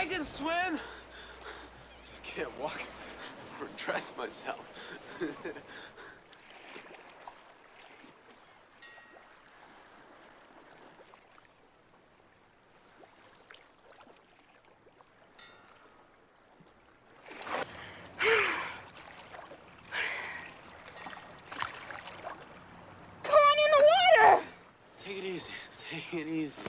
I can swim. Just can't walk or dress myself. Take it easy. Take it easy.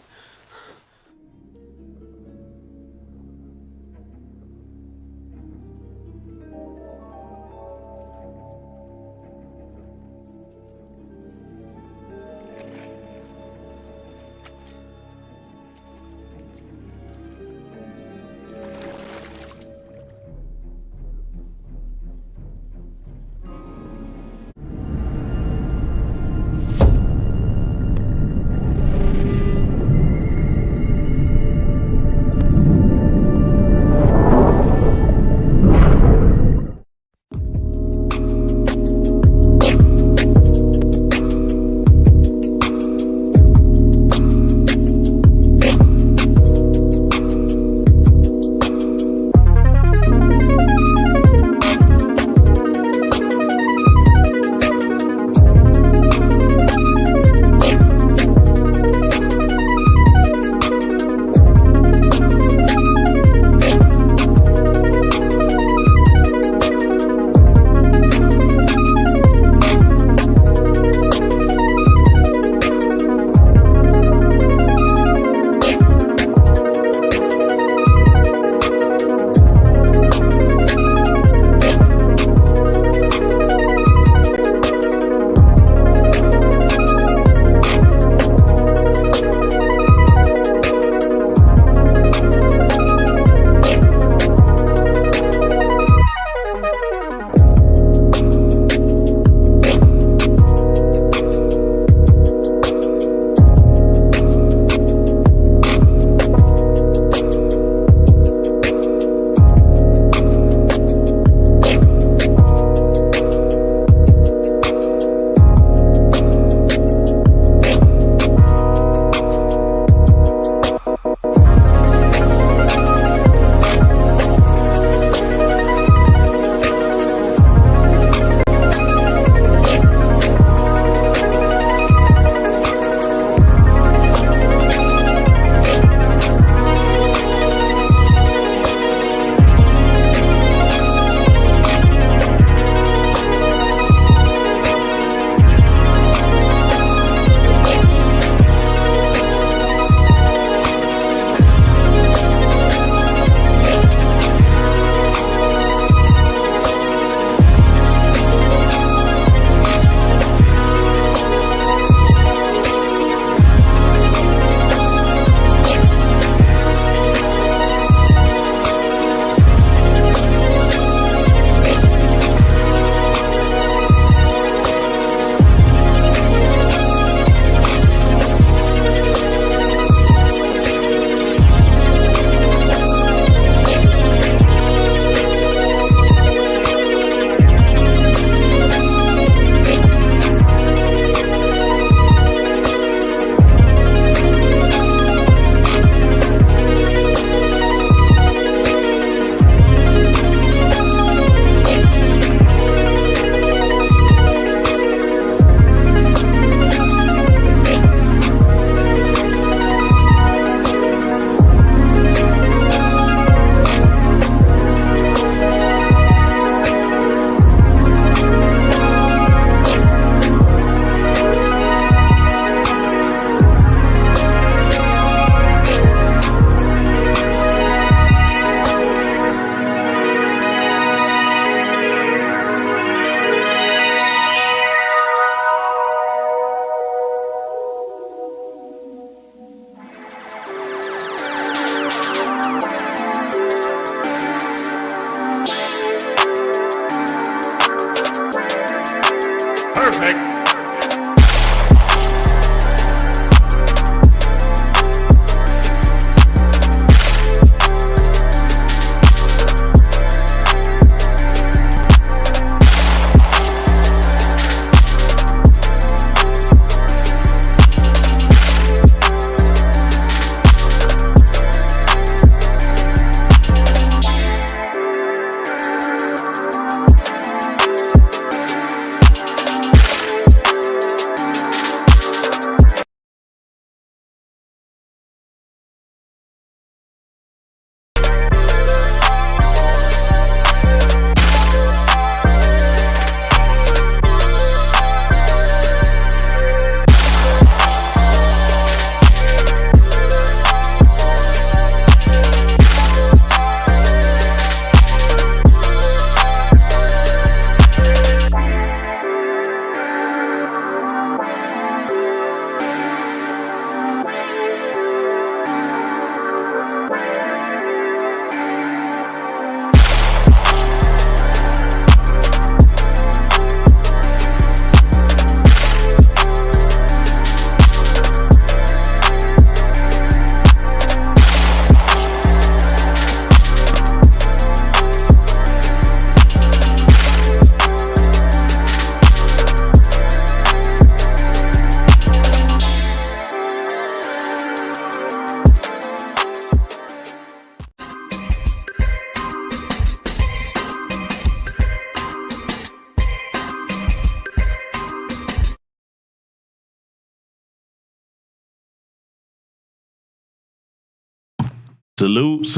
Salute,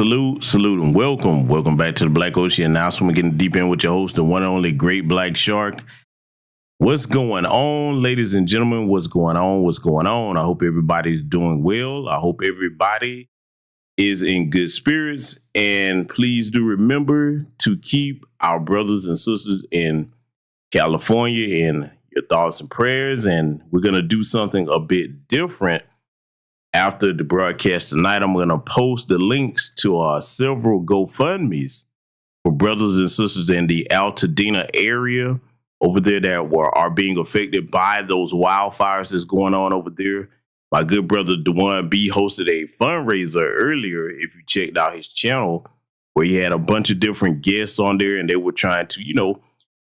and welcome back to the Black Ocean Announcement. We're getting deep in with your host, the one and only Great Black Shark. What's going on, ladies and gentlemen? What's going on? I hope everybody's doing well. I hope everybody is in good spirits. And please do remember to keep our brothers and sisters in California in your thoughts and prayers. And we're going to do something a bit different. After the broadcast tonight, I'm going to post the links to our several GoFundMes for brothers and sisters in the Altadena area over there that are being affected by those wildfires that's going on over there. My good brother Dewan B hosted a fundraiser earlier, if you checked out his channel, where he had a bunch of different guests on there and they were trying to,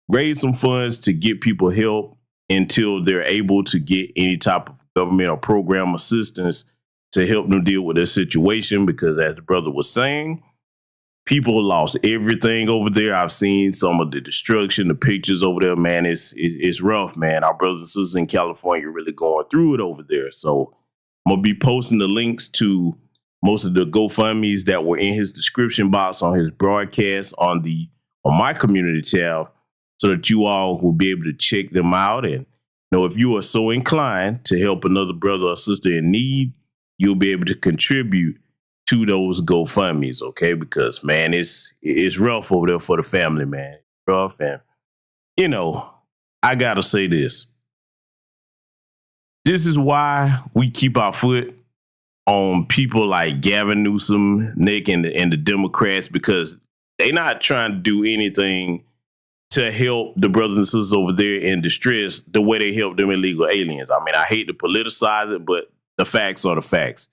raise some funds to get people help until they're able to get any type of government or program assistance to help them deal with their situation, because as the brother was saying, people lost everything over there. I've seen some of the destruction, the pictures over there, man. It's rough, man. Our brothers and sisters in California are really going through it over there. So I'm going to be posting the links to most of the GoFundMes that were in his description box on his broadcast on my community tab, so that you all will be able to check them out. And if you are so inclined to help another brother or sister in need, you'll be able to contribute to those GoFundMes, okay? Because, man, it's rough over there for the family, man. It's rough. And, I got to say this. This is why we keep our foot on people like Gavin Newsom, Nick, and the Democrats, because they're not trying to do anything to help the brothers and sisters over there in distress the way they help them illegal aliens. I mean, I hate to politicize it, but the facts are the facts.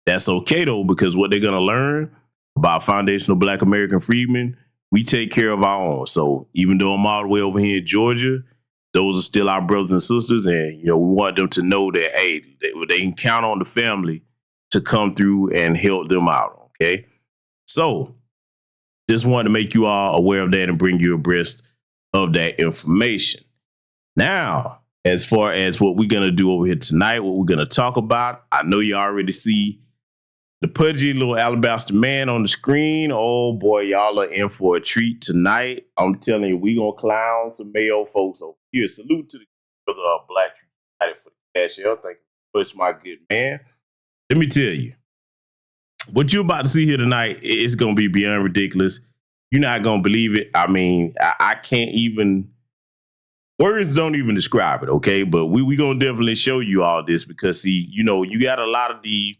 That's okay, though, because what they're going to learn about foundational Black American freedmen, we take care of our own. So even though I'm all the way over here in Georgia, those are still our brothers and sisters. And, we want them to know that, hey, they can count on the family to come through and help them out, okay? So just wanted to make you all aware of that and bring you abreast of that information. Now, as far as what we're going to do over here tonight, what we're going to talk about, I know you already see the pudgy little alabaster man on the screen. Oh, boy, y'all are in for a treat tonight. I'm telling you, we're going to clown some Mayo folks over here. Salute to the brother Black United for the cash out. Thank you much, my good man. Let me tell you, what you're about to see here tonight is going to be beyond ridiculous. You're not going to believe it. I mean, I can't even... Words don't even describe it, okay? But we going to definitely show you all this because, see, you got a lot of the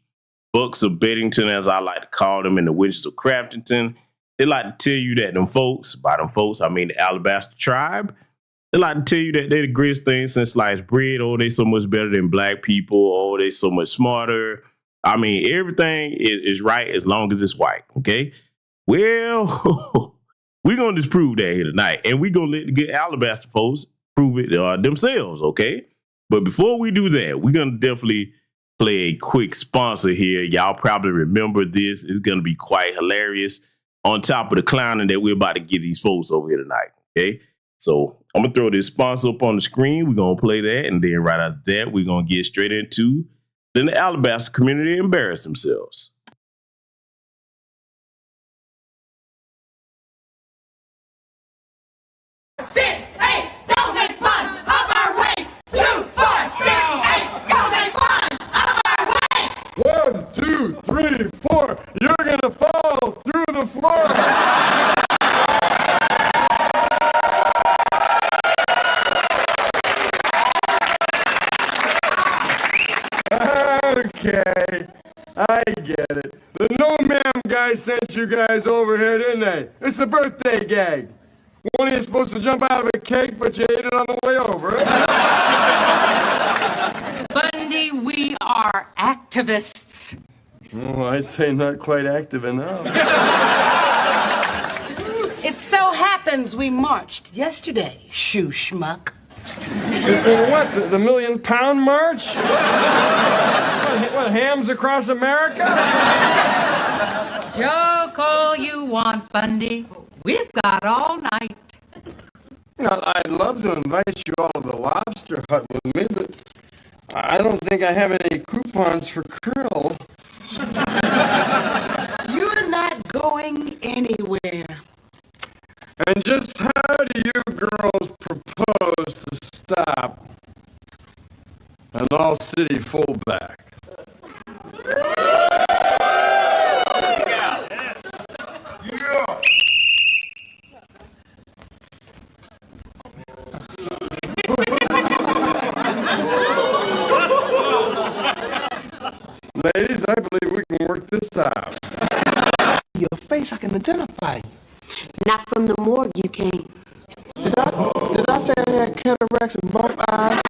bucks of Beddington, as I like to call them, and the witches of Craftington. They like to tell you that them folks, by them folks, I mean the Alabaster tribe, they like to tell you that they're the greatest thing since sliced bread. Oh, they so much better than Black people. Oh, they so much smarter. I mean, everything is right as long as it's white, okay? Well, we're going to disprove that here tonight, and we're going to let the good Alabaster folks prove it themselves, okay? But before we do that, we're going to definitely play a quick sponsor here. Y'all probably remember this. It's going to be quite hilarious on top of the clowning that we're about to give these folks over here tonight, okay? So I'm going to throw this sponsor up on the screen. We're going to play that, and then right after that, we're going to get straight into then the Alabaster community embarrass themselves. One, two, three, four. You're gonna fall through the floor. Okay, I get it. The no ma'am guy sent you guys over here, didn't they? It's a birthday gag. One of you supposed to jump out of a cake, but you ate it on the way over. Bundy, we are activists. Oh, I'd say not quite active enough. It so happens we marched yesterday, shoe schmuck. In what, the £1 Million March? What, hams across America? Joke all you want, Bundy. We've got all night. Now, I'd love to invite you all to the Lobster Hut with me, but I don't think I have any coupons for krill. You And just how do you girls propose to stop an all-city fullback? Ladies, I believe we can work this out. Your face, I can identify you. Not from the morgue you came. Did I say I had cataracts in both eyes?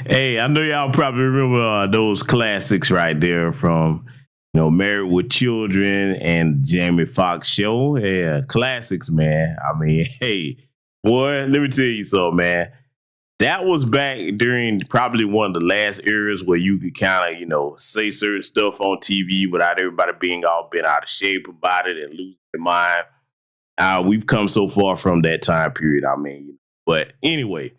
Hey, I know y'all probably remember those classics right there from, Married with Children and Jamie Foxx show. Yeah, classics, man. I mean, hey, boy, let me tell you something, man. That was back during probably one of the last eras where you could kind of, say certain stuff on TV without everybody being all bent out of shape about it and losing their mind. We've come so far from that time period, But anyway,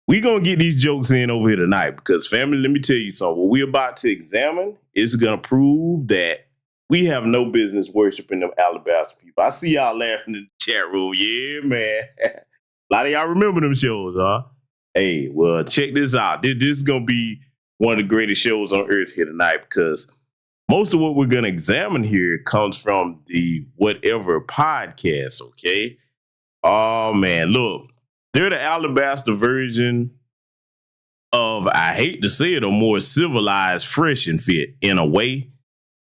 we're going to get these jokes in over here tonight because, family, let me tell you something. What we're about to examine is going to prove that we have no business worshiping them alabaster people. I see y'all laughing in the chat room. Yeah, man. A lot of y'all remember them shows, huh? Hey, well, check this out. This is going to be one of the greatest shows on earth here tonight because most of what we're going to examine here comes from the Whatever podcast, okay? Oh, man, look. They're the alabaster version of, I hate to say it, a more civilized Fresh and Fit in a way.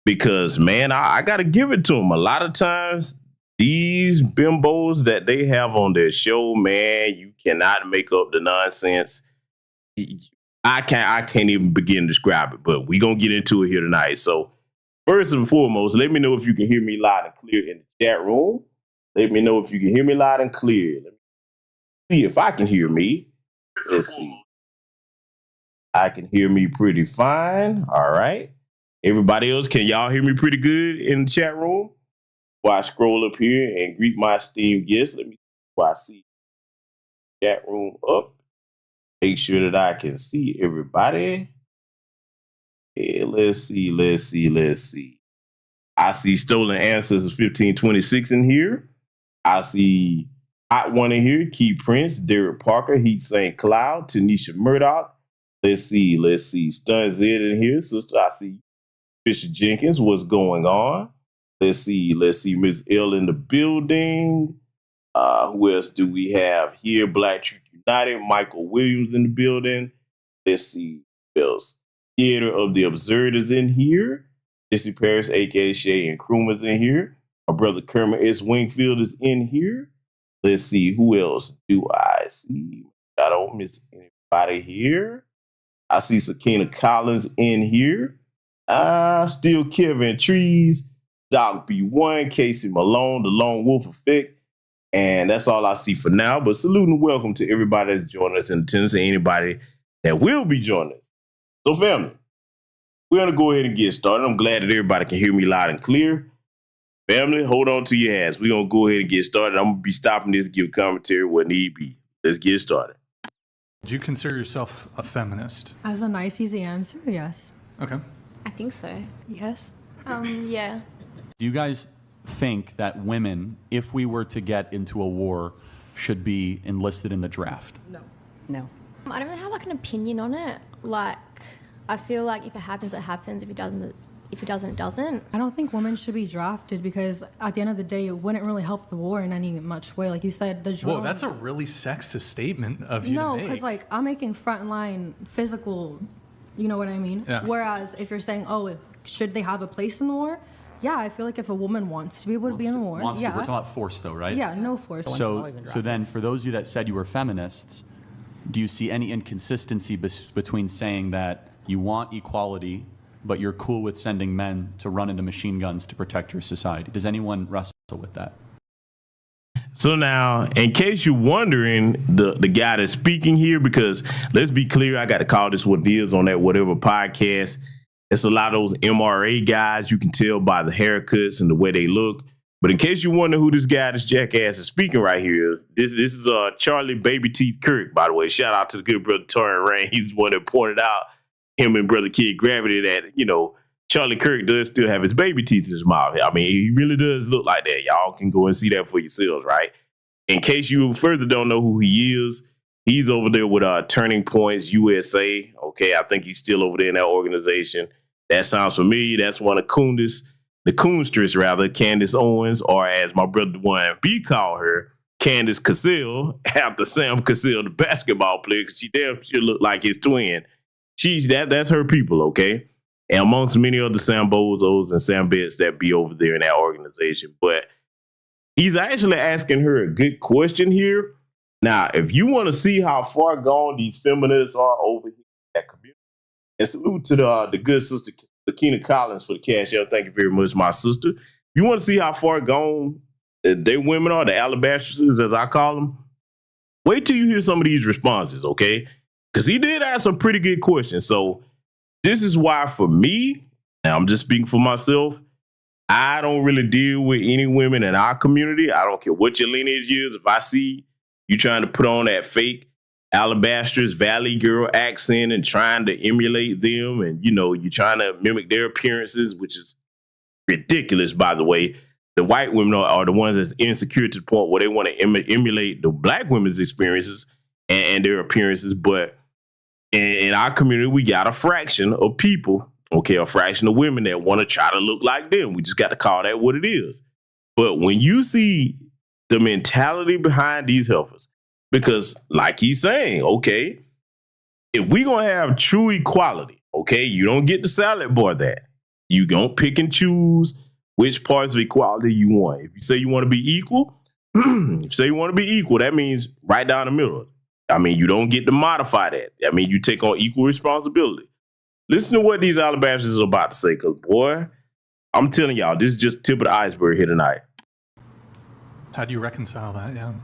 Because, man, I got to give it to them. A lot of times, these bimbos that they have on their show, man, you cannot make up the nonsense. I can't even begin to describe it, but we're going to get into it here tonight. So, first and foremost, let me know if you can hear me loud and clear in the chat room. Let me know if you can hear me loud and clear. Let me see if I can hear me. Let's see. I can hear me pretty fine. All right. Everybody else, can y'all hear me pretty good in the chat room? While I scroll up here and greet my esteemed guests, let me see if I see the chat room up. Make sure that I can see everybody. Yeah, let's see. I see Stolen Answers 1526 in here. I see Hot One in here. Key Prince, Derek Parker, Heat St. Cloud, Tanisha Murdoch. Let's see. Stun Zed in here. Sister, I see Fisher Jenkins. What's going on? Let's see. Miss L in the building. Who else do we have here? Black Truth United. Michael Williams in the building. Let's see. Who else? Theater of the Absurd in here. Jesse Paris, a.k.a. Shay and Crewman's in here. My brother Kermit S. Wingfield is in here. Let's see. Who else do I see? I don't miss anybody here. I see Sakina Collins in here. Still Kevin Trees, Doc B1, Casey Malone, the Lone Wolf Effect. And that's all I see for now. But salute and welcome to everybody that's joining us in attendance and anybody that will be joining us. So, family, we're going to go ahead and get started. I'm glad that everybody can hear me loud and clear. Family, hold on to your hats. We're going to go ahead and get started. I'm going to be stopping this, give commentary where need be. Let's get started. Do you consider yourself a feminist? As a nice, easy answer, yes. Okay. I think so. Yes. Yeah. Do you guys think that women, if we were to get into a war, should be enlisted in the draft? No. I don't really have like an opinion on it. Like, I feel like if it happens, it happens. If it doesn't, it doesn't. I don't think women should be drafted because at the end of the day, it wouldn't really help the war in any much way. Like you said, the drone. Whoa, that's a really sexist statement of you to No, make. because like I'm making frontline physical, you know what I mean? Yeah. Whereas if you're saying, oh, should they have a place in the war? Yeah, I feel like if a woman wants to be able to be in the war, We're yeah. talking about force though, right? Yeah, no force. So then for those of you that said you were feminists, do you see any inconsistency between saying that you want equality, but you're cool with sending men to run into machine guns to protect your society? Does anyone wrestle with that? So now, in case you're wondering, the guy that's speaking here, because let's be clear, I got to call this what it is on that whatever podcast. It's a lot of those MRA guys. You can tell by the haircuts and the way they look. But in case you wonder who this guy, this jackass is speaking right here is, this is Charlie Baby Teeth Kirk, by the way. Shout out to the good brother Torrin Rain. He's the one that pointed out him and brother Kid Gravity that, you know, Charlie Kirk does still have his baby teeth in his mouth. I mean, he really does look like that. Y'all can go and see that for yourselves, right? In case you further don't know who he is, he's over there with Turning Points USA. Okay, I think he's still over there in that organization. That sounds familiar. That's one of the Coonstress, rather, Candace Owens, or as my brother Dwayne B called her, Candace Cassell, after Sam Cassell, the basketball player, because she damn sure looked like his twin. That's her people, okay? And amongst many other Sam Bozos and Sam Betts that be over there in that organization. But he's actually asking her a good question here. Now, if you want to see how far gone these feminists are over here in that community, and salute to the good sister Sakina Collins for the cash out. Thank you very much, my sister. If you want to see how far gone they women are, the alabastresses, as I call them, wait till you hear some of these responses, okay? Because he did ask some pretty good questions. So this is why, for me, and I'm just speaking for myself, I don't really deal with any women in our community. I don't care what your lineage is. If I see you trying to put on that fake Alabastress Valley girl accent and trying to emulate them, and you know, you're trying to mimic their appearances, which is ridiculous, by the way. The white women are the ones that's insecure to the point where they want to emulate the black women's experiences and their appearances. But in our community, we got a fraction of people, okay, a fraction of women that want to try to look like them. We just got to call that what it is. But when you see the mentality behind these heifers, because like he's saying, okay, if we're going to have true equality, okay, you don't get the salad bar that. You don't pick and choose which parts of equality you want. If you say you want to be equal, that means right down the middle. I mean, you don't get to modify that. I mean, you take on equal responsibility. Listen to what these alabasters are about to say, because, boy, I'm telling y'all, this is just tip of the iceberg here tonight. How do you reconcile that? Yeah.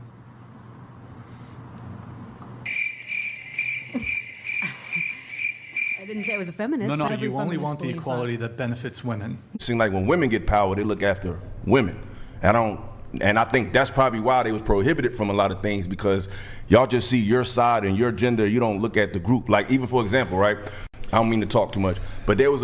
I didn't say I was a feminist. No, you only want the equality that benefits women. It seems like when women get power, they look after women. And I think that's probably why they was prohibited from a lot of things, because y'all just see your side and your gender. You don't look at the group. Like, even for example, right? I don't mean to talk too much, but there was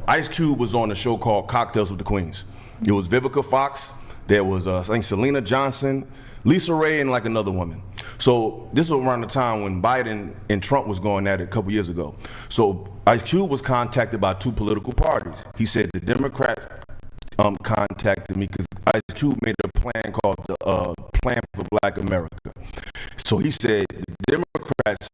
Ice Cube was on a show called Cocktails with the Queens. It was Vivica Fox. There was, I think, Selena Johnson, Lisa Ray, and like another woman. So this was around the time when Biden and Trump was going at it a couple years ago. So Ice Cube was contacted by two political parties. He said the Democrats contacted me because Ice Cube made a plan called the Plan for Black America. So he said the Democrats.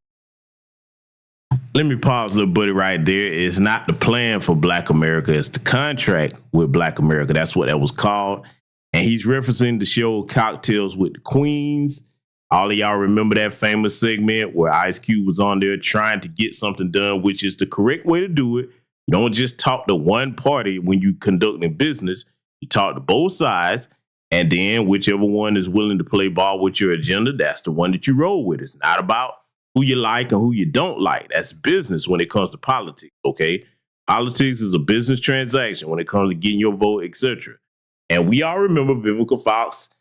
Let me pause a little bit right there. It's not the plan for Black America. It's the contract with Black America. That's what that was called. And he's referencing the show Cocktails with the Queens. All of y'all remember that famous segment where Ice Cube was on there trying to get something done, which is the correct way to do it. You don't just talk to one party when you conducting business. You talk to both sides, and then whichever one is willing to play ball with your agenda, that's the one that you roll with. It's not about who you like and who you don't like. That's business when it comes to politics, okay? Politics is a business transaction when it comes to getting your vote, etc. And we all remember Vivica Fox,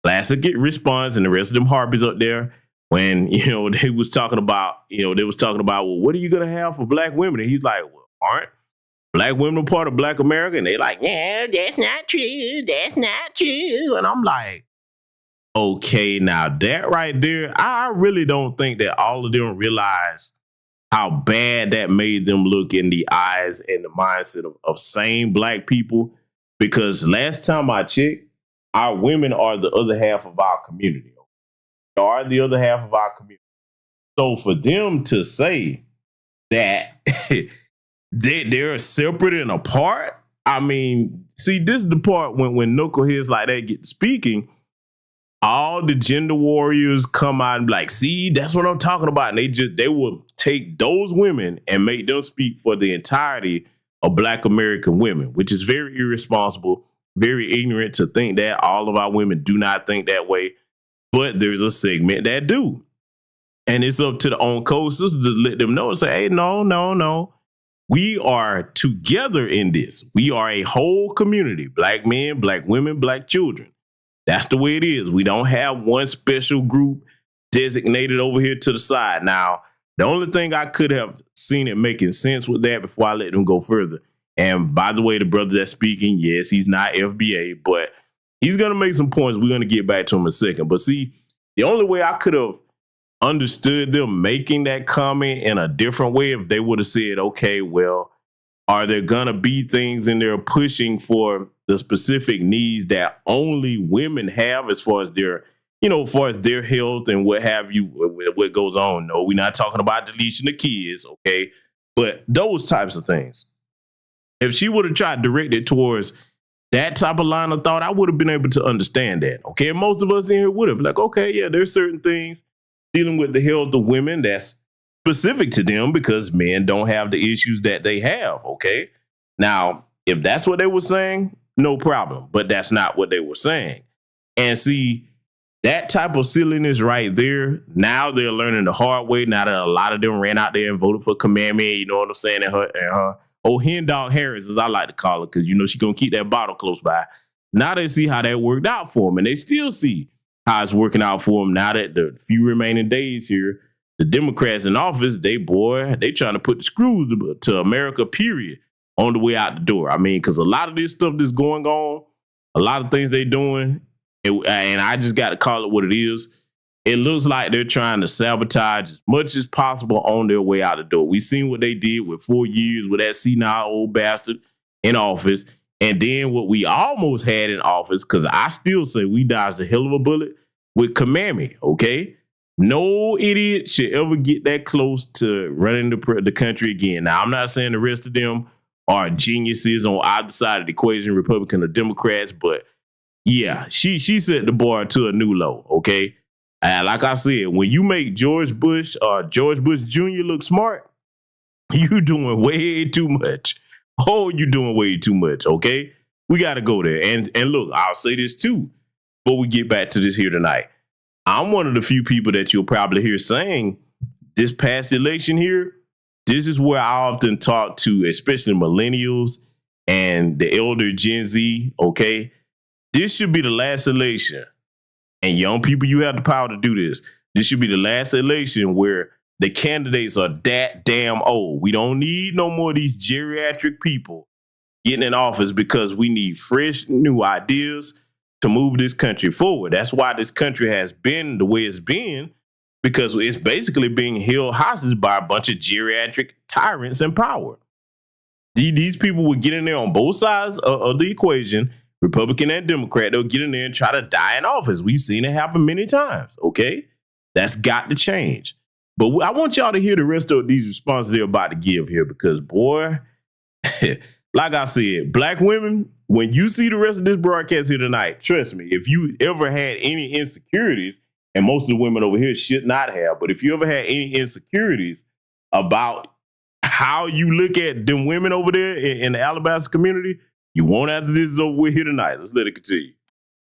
classic response, and the rest of them harpies up there when, you know, they was talking about, well, what are you going to have for black women? And he's like, well, black women are part of black America, and they like, yeah, that's not true. That's not true. And I'm like, okay, now that right there, I really don't think that all of them realize how bad that made them look in the eyes and the mindset of same black people. Because last time I checked, our women are the other half of our community. They are the other half of our community. So for them to say that they're separate and apart, I mean, see, this is the part when knuckleheads like that get speaking, all the gender warriors come out and be like, see, that's what I'm talking about. And they will take those women and make them speak for the entirety of black American women, which is very irresponsible, very ignorant to think that. All of our women do not think that way, but there's a segment that do. And it's up to the own co-sisters to let them know and say, hey, no. We are together in this. We are a whole community, black men, black women, black children. That's the way it is. We don't have one special group designated over here to the side. Now, the only thing I could have seen it making sense with that before I let them go further. And by the way, the brother that's speaking, yes, he's not FBA, but he's going to make some points. We're going to get back to him in a second. But see, the only way I could have understood them making that comment in a different way if they would have said, okay, well, are there going to be things in there pushing for the specific needs that only women have as far as their, as far as their health and what have you, what goes on? No, we're not talking about deletion of kids, okay? But those types of things. If she would have tried to direct it towards that type of line of thought, I would have been able to understand that, okay? And most of us in here would have been like, okay, yeah, there's certain things dealing with the health of women that's specific to them because men don't have the issues that they have, okay? Now, if that's what they were saying, no problem, but that's not what they were saying. And see, that type of silliness right there, now they're learning the hard way, now that a lot of them ran out there and voted for Kamehameha, you know what I'm saying, and her hen dog Harris, as I like to call her, because, she's going to keep that bottle close by. Now they see how that worked out for them, and they still see how it's working out for them now that the few remaining days here, the Democrats in office, they trying to put the screws to America, period, on the way out the door. I mean, because a lot of this stuff that's going on, a lot of things they doing, and I just got to call it what it is. It looks like they're trying to sabotage as much as possible on their way out the door. We seen what they did with 4 years with that senile old bastard in office. And then what we almost had in office, because I still say we dodged a hell of a bullet with Kamehameha, okay? No idiot should ever get that close to running the country again. Now, I'm not saying the rest of them are geniuses on either side of the equation, Republican or Democrats, but yeah, she set the bar to a new low, okay? And like I said, when you make George Bush Jr. look smart, you doing way too much. Oh, you're doing way too much, okay? We got to go there. And look, I'll say this too, before we get back to this here tonight. I'm one of the few people that you'll probably hear saying this past election here, this is where I often talk to, especially millennials and the elder Gen Z, okay? This should be the last election. And young people, you have the power to do this. This should be the last election where the candidates are that damn old. We don't need no more of these geriatric people getting in office because we need fresh, new ideas to move this country forward. That's why this country has been the way it's been, because it's basically being held hostage by a bunch of geriatric tyrants in power. These people would get in there on both sides of the equation, Republican and Democrat. They'll get in there and try to die in office. We've seen it happen many times, okay? That's got to change. But I want y'all to hear the rest of these responses they're about to give here because, boy, like I said, black women, when you see the rest of this broadcast here tonight, trust me, if you ever had any insecurities, and most of the women over here should not have, but if you ever had any insecurities about how you look at them women over there in the Alabaster community, you won't after this is over with here tonight. Let's let it continue.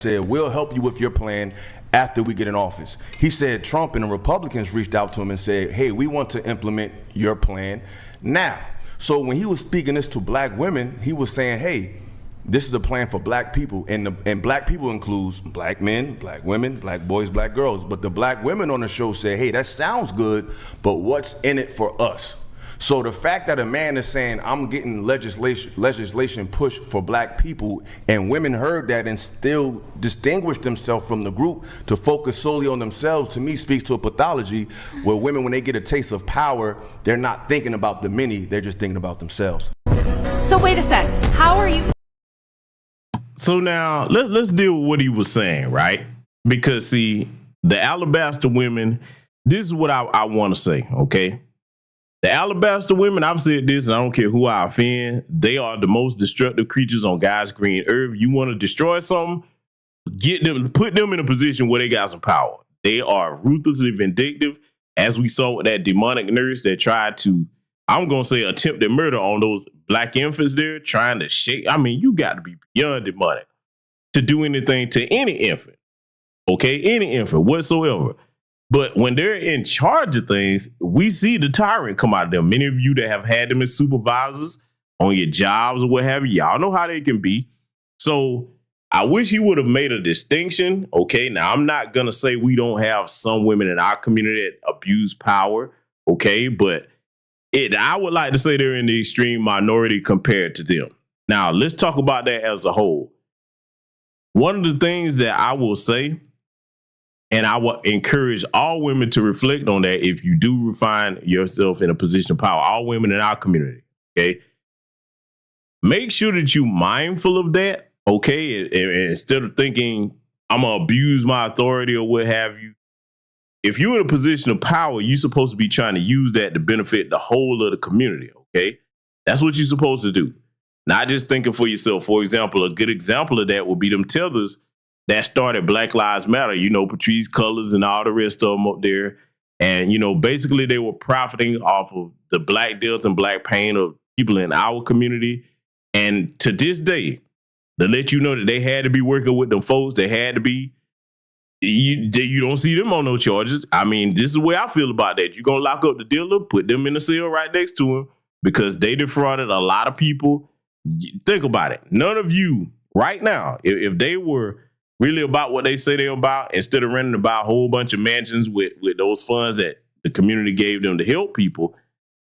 Said, we'll help you with your plan after we get in office. He said Trump and the Republicans reached out to him and said, hey, we want to implement your plan now. So when he was speaking this to black women, he was saying, hey, this is a plan for black people. And black people includes black men, black women, black boys, black girls. But the black women on the show said, hey, that sounds good, but what's in it for us? So the fact that a man is saying, I'm getting legislation pushed for black people, and women heard that and still distinguished themselves from the group to focus solely on themselves, to me speaks to a pathology where women, when they get a taste of power, they're not thinking about the many, they're just thinking about themselves. So wait a sec, how are you? So now let's deal with what he was saying, right? Because see, the Alabaster women, this is what I want to say, okay? The Alabaster women, I've said this, and I don't care who I offend, they are the most destructive creatures on God's green earth. You want to destroy something, get them, put them in a position where they got some power. They are ruthlessly vindictive, as we saw with that demonic nurse that tried to, I'm going to say, attempted murder on those black infants there, trying to shake. I mean, you got to be beyond demonic to do anything to any infant, okay? Any infant whatsoever. But when they're in charge of things, we see the tyrant come out of them. Many of you that have had them as supervisors on your jobs or what have you, y'all know how they can be. So I wish he would have made a distinction. Okay, now I'm not going to say we don't have some women in our community that abuse power, okay? But I would like to say they're in the extreme minority compared to them. Now, let's talk about that as a whole. One of the things that I will say, and I will encourage all women to reflect on that if you do find yourself in a position of power, all women in our community, okay? Make sure that you're mindful of that, okay? And instead of thinking, I'm going to abuse my authority or what have you. If you're in a position of power, you're supposed to be trying to use that to benefit the whole of the community, okay? That's what you're supposed to do. Not just thinking for yourself. For example, a good example of that would be them tethers that started Black Lives Matter, you know, Patrice Cullors and all the rest of them up there. And, you know, basically they were profiting off of the black death and black pain of people in our community. And to this day, to let you know that they had to be working with them folks, they had to be, you don't see them on no charges. I mean, this is the way I feel about that. You're going to lock up the dealer, put them in the cell right next to him because they defrauded a lot of people. Think about it. None of you right now, if they were really about what they say they're about, instead of renting about a whole bunch of mansions with those funds that the community gave them to help people,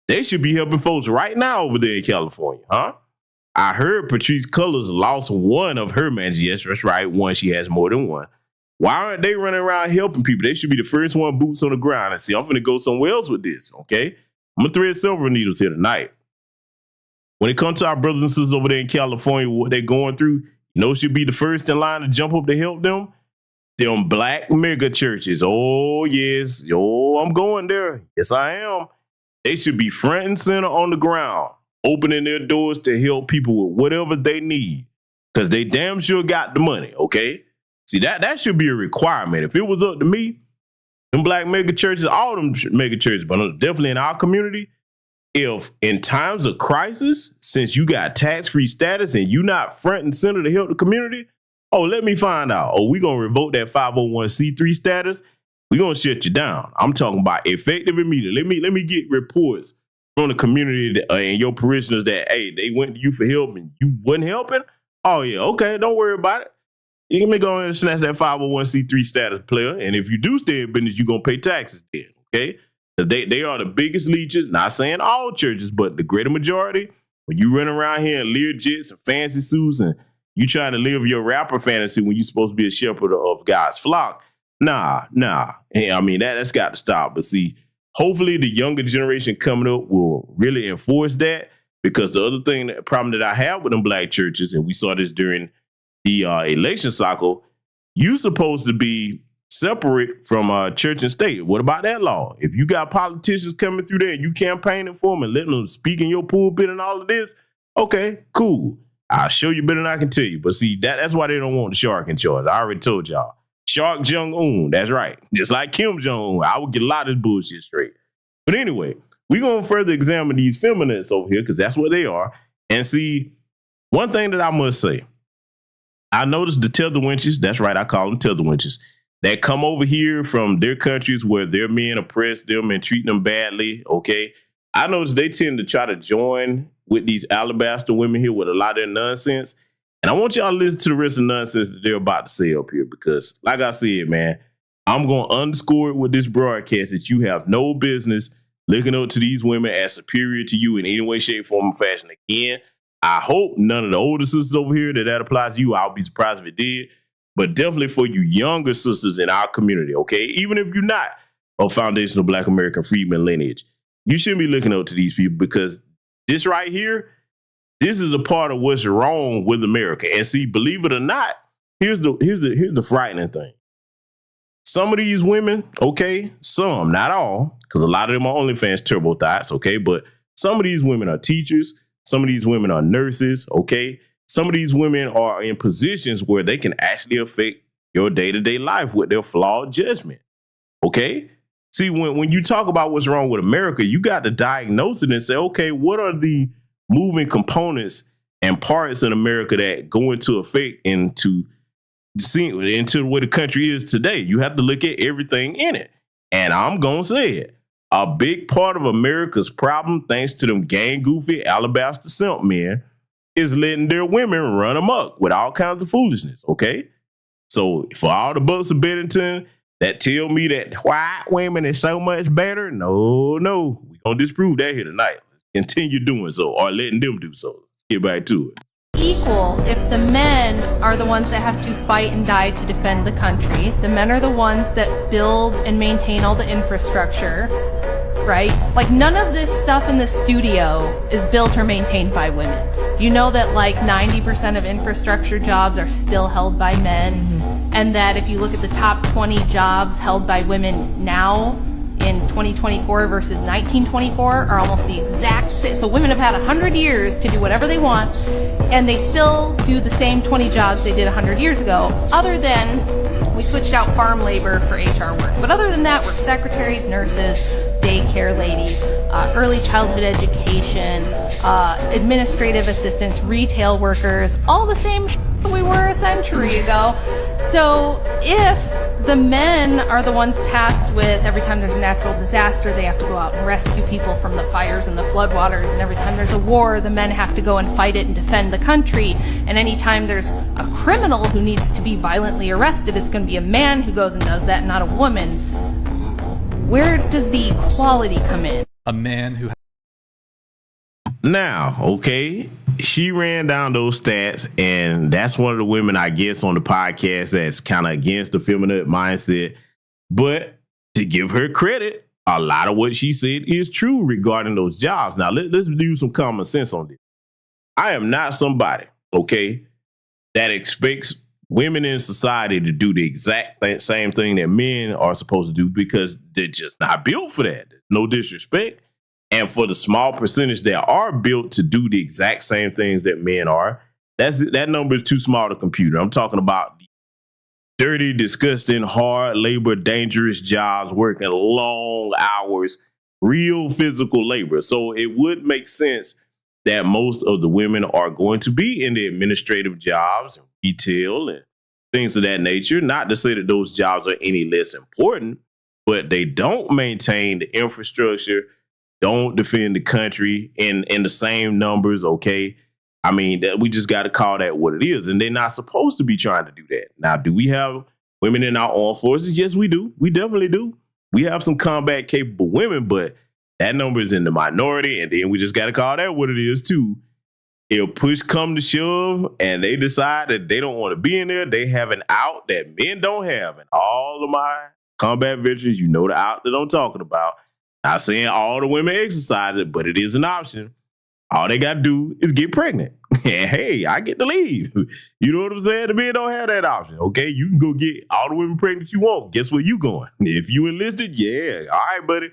they should be helping folks right now over there in California, huh? I heard Patrice Cullors lost one of her mansions. Yes, that's right. One, she has more than one. Why aren't they running around helping people? They should be the first one boots on the ground and see, I'm going to go somewhere else with this, okay? I'm going to thread silver needles here tonight. When it comes to our brothers and sisters over there in California, what they're going through, you know, should be the first in line to jump up to help them? Them black mega churches. Oh, yes. Oh, I'm going there. Yes, I am. They should be front and center on the ground, opening their doors to help people with whatever they need, because they damn sure got the money, okay? See, that should be a requirement. If it was up to me, them black mega churches, all them mega churches, but definitely in our community, if in times of crisis, since you got tax-free status and you not front and center to help the community, oh, let me find out. Oh, we're going to revoke that 501c3 status. We're going to shut you down. I'm talking about effective immediately. Let me get reports from the community and your parishioners that, hey, they went to you for help and you wasn't helping. Oh, yeah, okay, don't worry about it. You can go ahead and snatch that 501c3 status, player. And if you do stay in business, you're going to pay taxes then, okay? They are the biggest leeches, not saying all churches, but the greater majority. When you run around here in Learjets and fancy suits and you trying to live your rapper fantasy when you're supposed to be a shepherd of God's flock, nah. I mean, that's got to stop. But see, hopefully the younger generation coming up will really enforce that, because the other thing, the problem that I have with them black churches, and we saw this during the election cycle, you supposed to be separate from church and state. What about that law? If you got politicians coming through there and you campaigning for them and letting them speak in your pulpit and all of this, okay, cool. I'll show you better than I can tell you. But see, that's why they don't want the shark in charge. I already told y'all. Shark Jong-un, that's right. Just like Kim Jong-un. I would get a lot of this bullshit straight. But anyway, we're going to further examine these feminists over here, because that's what they are. And see, one thing that I must say, I noticed the tether wenches, that's right, I call them tether wenches, that come over here from their countries where their men oppress them and treat them badly, okay? I noticed they tend to try to join with these alabaster women here with a lot of their nonsense. And I want y'all to listen to the rest of the nonsense that they're about to say up here, because like I said, man, I'm going to underscore it with this broadcast that you have no business looking up to these women as superior to you in any way, shape, form, or fashion. Again, I hope none of the older sisters over here that applies to you. I'll be surprised if it did. But definitely for you younger sisters in our community, okay? Even if you're not of foundational Black American freedman lineage, you shouldn't be looking up to these people, because this right here, this is a part of what's wrong with America. And see, believe it or not, here's the frightening thing. Some of these women, okay, some, not all, because a lot of them are OnlyFans turbo thoughts, okay, but some of these women are teachers. Some of these women are nurses, okay? Some of these women are in positions where they can actually affect your day-to-day life with their flawed judgment, okay? See, when you talk about what's wrong with America, you got to diagnose it and say, okay, what are the moving components and parts in America that go into effect into the way the country is today? You have to look at everything in it. And I'm going to say it. A big part of America's problem, thanks to them gang goofy alabaster simp men, is letting their women run amok with all kinds of foolishness, okay? So for all the bucks of Bennington that tell me that white women is so much better, no, we're going to disprove that here tonight. Let's continue doing so, or letting them do so. Let's get back to it. Equal if the men are the ones that have to fight and die to defend the country. The men are the ones that build and maintain all the infrastructure, right? Like, none of this stuff in the studio is built or maintained by women. You know that like 90% of infrastructure jobs are still held by men, and that if you look at the top 20 jobs held by women now in 2024 versus 1924 are almost the exact same. So women have had 100 years to do whatever they want, and they still do the same 20 jobs they did 100 years ago, other than we switched out farm labor for HR work. But other than that, we're secretaries, nurses, daycare ladies, early childhood education, administrative assistants, retail workers, all the same we were a century ago. So if the men are the ones tasked with, every time there's a natural disaster, they have to go out and rescue people from the fires and the floodwaters, and every time there's a war, the men have to go and fight it and defend the country, and anytime there's a criminal who needs to be violently arrested, it's going to be a man who goes and does that, not a woman. Where does the equality come in? A man who... Now, okay, she ran down those stats, and that's one of the women, I guess, on the podcast that's kind of against the feminine mindset. But to give her credit, a lot of what she said is true regarding those jobs. Now, let's use some common sense on this. I am not somebody, okay, that expects women in society to do the exact same thing that men are supposed to do, because they're just not built for that. No disrespect. And for the small percentage that are built to do the exact same things that men are, that number is too small to compute. I'm talking about the dirty, disgusting, hard labor, dangerous jobs, working long hours, real physical labor. So it would make sense that most of the women are going to be in the administrative jobs, and retail, and things of that nature. Not to say that those jobs are any less important, but they don't maintain the infrastructure, don't defend the country in the same numbers, okay? I mean, we just got to call that what it is. And they're not supposed to be trying to do that. Now, do we have women in our armed forces? Yes, we do. We definitely do. We have some combat capable women, but that number is in the minority. And then we just got to call that what it is, too. If push come to shove and they decide that they don't want to be in there, they have an out that men don't have. And all of my combat veterans, you know the out that I'm talking about. Not saying all the women exercise it, but it is an option. All they got to do is get pregnant. And hey, I get to leave. You know what I'm saying? The men don't have that option, okay? You can go get all the women pregnant you want. Guess where you going? If you enlisted, yeah. All right, buddy.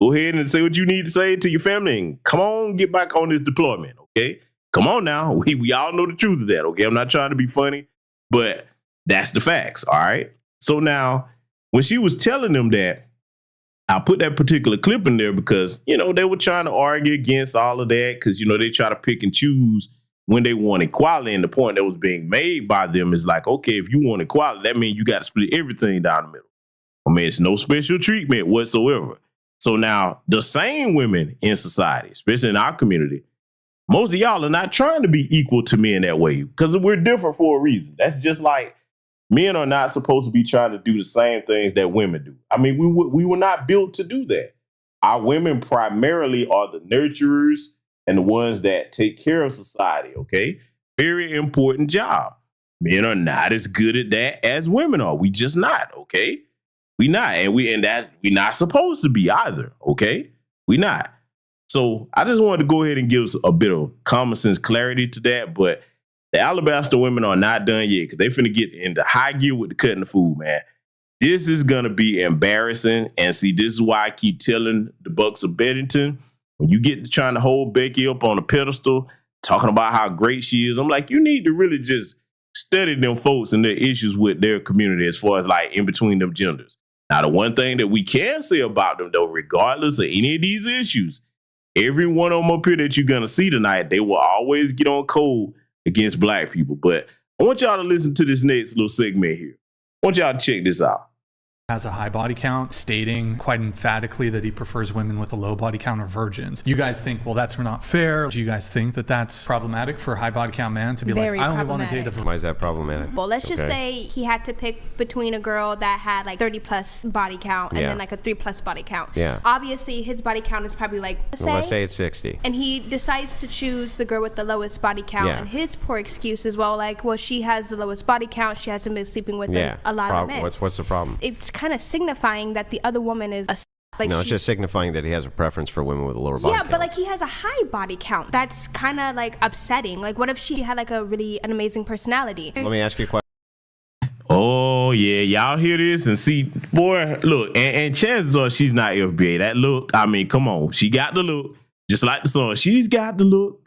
Go ahead and say what you need to say to your family and come on, get back on this deployment, okay? Come on now. We all know the truth of that, okay? I'm not trying to be funny, but that's the facts, all right? So now, when she was telling them that, I put that particular clip in there because, you know, they were trying to argue against all of that because, you know, they try to pick and choose when they want equality. And the point that was being made by them is like, okay, if you want equality, that means you got to split everything down the middle. I mean, it's no special treatment whatsoever. So now the same women in society, especially in our community, most of y'all are not trying to be equal to men that way because we're different for a reason. That's just like men are not supposed to be trying to do the same things that women do. I mean, we were not built to do that. Our women primarily are the nurturers and the ones that take care of society, okay? Very important job. Men are not as good at that as women are. We just not, okay? We not. And we're not supposed to be either, okay? We not. So I just wanted to go ahead and give us a bit of common sense clarity to that. But the Alabaster women are not done yet because they finna get into high gear with the cutting the food, man. This is going to be embarrassing. And see, this is why I keep telling the Bucks of Beddington, when you get to trying to hold Becky up on a pedestal, talking about how great she is, I'm like, you need to really just study them folks and their issues with their community as far as like in between them genders. Now, the one thing that we can say about them, though, regardless of any of these issues, every one of them up here that you're going to see tonight, they will always get on cold against black people. But I want y'all to listen to this next little segment here. I want y'all to check this out. Has a high body count, stating quite emphatically that he prefers women with a low body count or virgins. You guys think, well, that's not fair. Do you guys think that that's problematic for a high body count man to be Very like, I only want to date a... Why is that problematic? Well, let's just say he had to pick between a girl that had like 30 plus body count and then like a 3 plus body count. Yeah. Obviously, his body count is probably like, let's say it's 60. And he decides to choose the girl with the lowest body count. And his poor excuse is, well, like, well, she has the lowest body count. She hasn't been sleeping with a lot of men. What's the problem? It's kind of signifying that the other woman is a like. No, it's just signifying that he has a preference for women with a lower body count. Yeah, but like he has a high body count. That's kind of like upsetting. Like, what if she had like an amazing personality? Let me ask you a question. Oh, yeah. Y'all hear this and see, boy, look, and chances are she's not FBA. That look, I mean, come on. She got the look. Just like the song. She's got the look.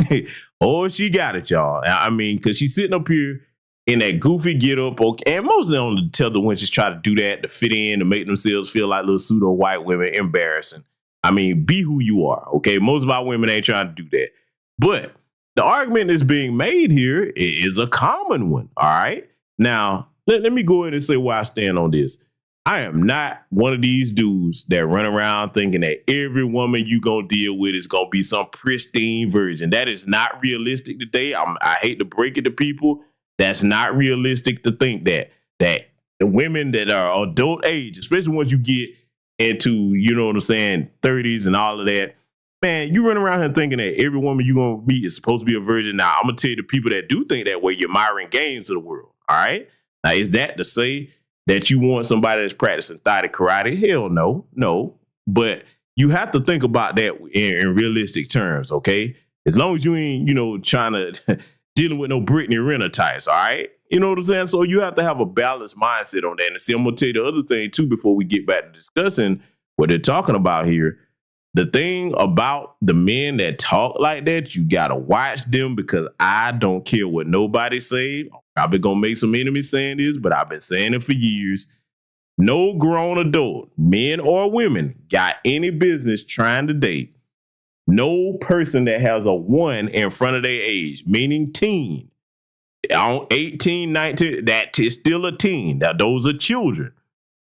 Oh, she got it, y'all. I mean, because she's sitting up here in that goofy get up, okay, and mostly on the tether wenches try to do that to fit in, to make themselves feel like little pseudo white women. Embarrassing. I mean, be who you are, okay? Most of our women ain't trying to do that. But the argument that's being made here is a common one, all right? Now, let me go ahead and say where I stand on this. I am not one of these dudes that run around thinking that every woman you gonna deal with is gonna be some pristine virgin. That is not realistic today. I hate to break it to people. That's not realistic to think that the women that are adult age, especially once you get into, you know what I'm saying, 30s and all of that, man, you run around here thinking that every woman you're going to meet is supposed to be a virgin. Now, I'm going to tell you the people that do think that way, you're Myron Gaines of the world, all right? Now, is that to say that you want somebody that's practicing thigh karate? Hell no. But you have to think about that in realistic terms, okay? As long as you ain't, trying to... dealing with no Brittany Renner types, all right? You know what I'm saying? So you have to have a balanced mindset on that. And see, I'm going to tell you the other thing, too, before we get back to discussing what they're talking about here. The thing about the men that talk like that, you got to watch them, because I don't care what nobody say. I'm probably going to make some enemies saying this, but I've been saying it for years. No grown adult, men or women, got any business trying to date no person that has a 1 in front of their age, meaning teen. On 18, 19, that is still a teen. Now, those are children.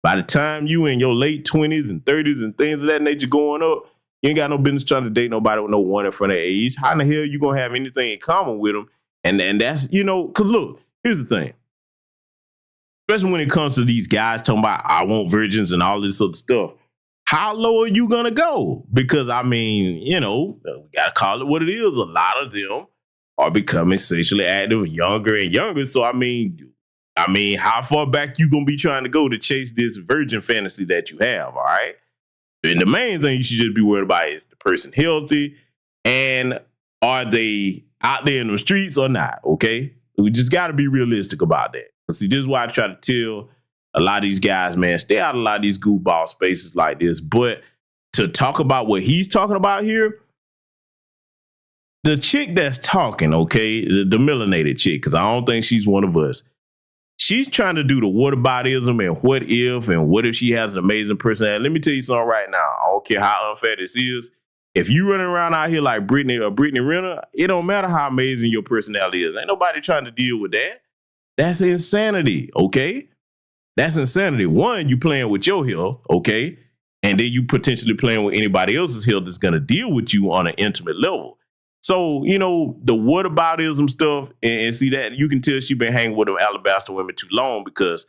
By the time you in your late 20s and 30s and things of that nature going up, you ain't got no business trying to date nobody with no 1 in front of their age. How in the hell you going to have anything in common with them? And that's, because look, here's the thing. Especially when it comes to these guys talking about, I want virgins and all this other stuff. How low are you going to go? Because, I mean, we got to call it what it is. A lot of them are becoming sexually active younger and younger. So, I mean, how far back you going to be trying to go to chase this virgin fantasy that you have, all right? And the main thing you should just be worried about is the person healthy and are they out there in the streets or not, okay? We just got to be realistic about that. See, this is why I try to tell a lot of these guys, man, stay out of a lot of these goofball spaces like this. But to talk about what he's talking about here, the chick that's talking, okay, the melanated chick, because I don't think she's one of us. She's trying to do the whataboutism and what if she has an amazing personality. Let me tell you something right now. I don't care how unfair this is. If you running around out here like Brittany or Brittany Renner, it don't matter how amazing your personality is. Ain't nobody trying to deal with that. That's insanity, okay? That's insanity. One, you playing with your health, okay? And then you potentially playing with anybody else's health that's going to deal with you on an intimate level. So, the whataboutism stuff, and see that, you can tell she been hanging with them Alabaster women too long, because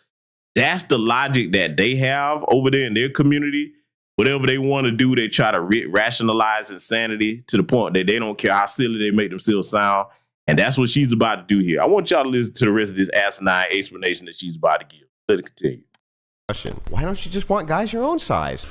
that's the logic that they have over there in their community. whatever they want to do, they try to rationalize insanity to the point that they don't care how silly they make themselves sound. And that's what she's about to do here. I want y'all to listen to the rest of this asinine explanation that she's about to give. Let it continue. Question. Why don't you just want guys your own size?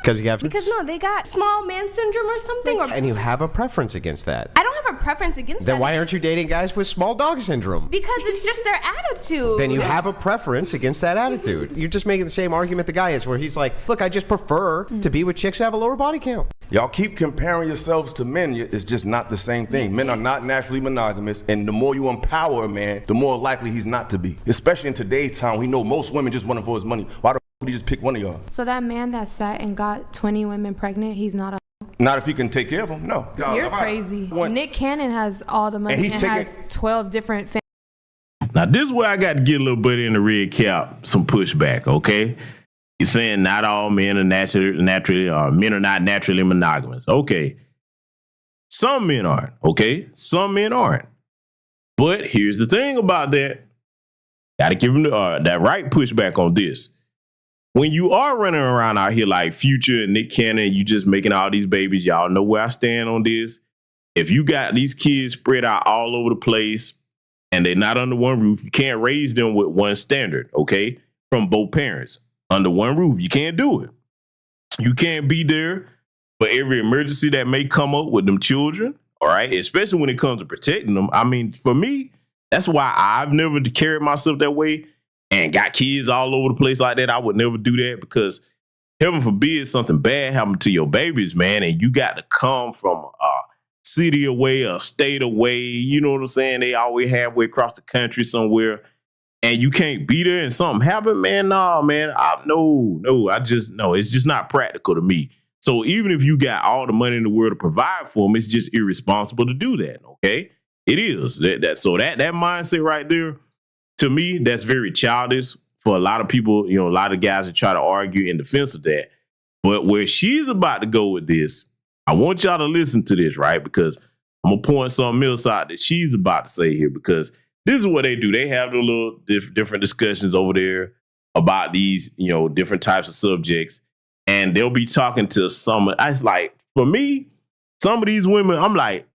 Because no, they got small man syndrome or something. And you have a preference against that. I don't have a preference against that. Then why aren't you dating guys with small dog syndrome? Because it's just their attitude. Then you have a preference against that attitude. You're just making the same argument the guy is, where he's like, look, I just prefer to be with chicks that have a lower body count. Y'all keep comparing yourselves to men. It's just not the same thing. Men are not naturally monogamous, and the more you empower a man, the more likely he's not to be. Especially in today's time, we know most women just want him for his money. Why the f would he just pick one of y'all? So that man that sat and got 20 women pregnant, he's not a... Not if he can take care of them, no. You're crazy. Nick Cannon has all the money and has 12 different families. Now, this is where I got to get a little bit in the red cap, some pushback, okay? You're saying not all men are men are not naturally monogamous. Okay. Some men aren't, okay? Some men aren't. But here's the thing about that. Got to give them that right pushback on this. When you are running around out here like Future and Nick Cannon, you just making all these babies, y'all know where I stand on this. If you got these kids spread out all over the place and they're not under one roof, you can't raise them with one standard, okay? From both parents. Under one roof. You can't do it. You can't be there for every emergency that may come up with them children, all right? Especially when it comes to protecting them. I mean, for me, that's why I've never carried myself that way and got kids all over the place like that. I would never do that because heaven forbid something bad happened to your babies, man, and you got to come from a city away, a state away, you know what I'm saying? They always halfway across the country somewhere. And you can't be there and something happened, man. Nah, man. It's just not practical to me. So even if you got all the money in the world to provide for them, it's just irresponsible to do that. Okay, it is that mindset right there. To me, that's very childish for a lot of people. You know, a lot of guys that try to argue in defense of that. But where she's about to go with this, I want y'all to listen to this, right? Because I'm gonna point something else out that she's about to say here because. This is what they do. They have the little different discussions over there about these, you know, different types of subjects. And they'll be talking to some. It's like, for me, some of these women, I'm like,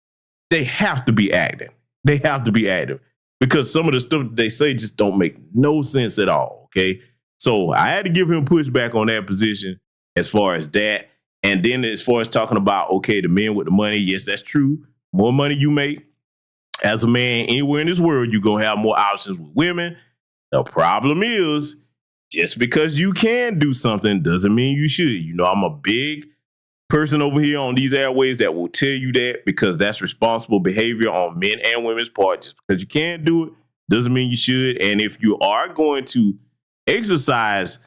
they have to be acting. They have to be active because some of the stuff they say just don't make no sense at all. Okay. So I had to give him pushback on that position as far as that. And then as far as talking about, okay, the men with the money. Yes, that's true. More money you make. As a man anywhere in this world, you're going to have more options with women. The problem is, just because you can do something doesn't mean you should. You know, I'm a big person over here on these airways that will tell you that because that's responsible behavior on men and women's part. Just because you can't do it doesn't mean you should. And if you are going to exercise,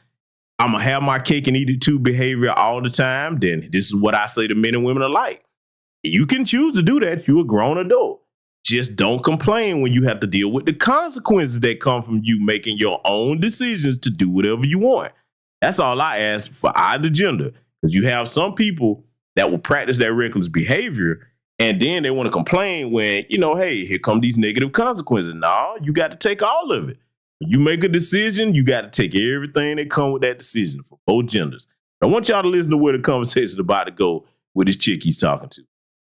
I'm going to have my cake and eat it too behavior all the time, then this is what I say to men and women alike. You can choose to do that. You're a grown adult. Just don't complain when you have to deal with the consequences that come from you making your own decisions to do whatever you want. That's all I ask for either gender. Because you have some people that will practice that reckless behavior and then they want to complain when, you know, hey, here come these negative consequences. No, you got to take all of it. When you make a decision, you got to take everything that come with that decision for both genders. I want y'all to listen to where the conversation is about to go with this chick he's talking to.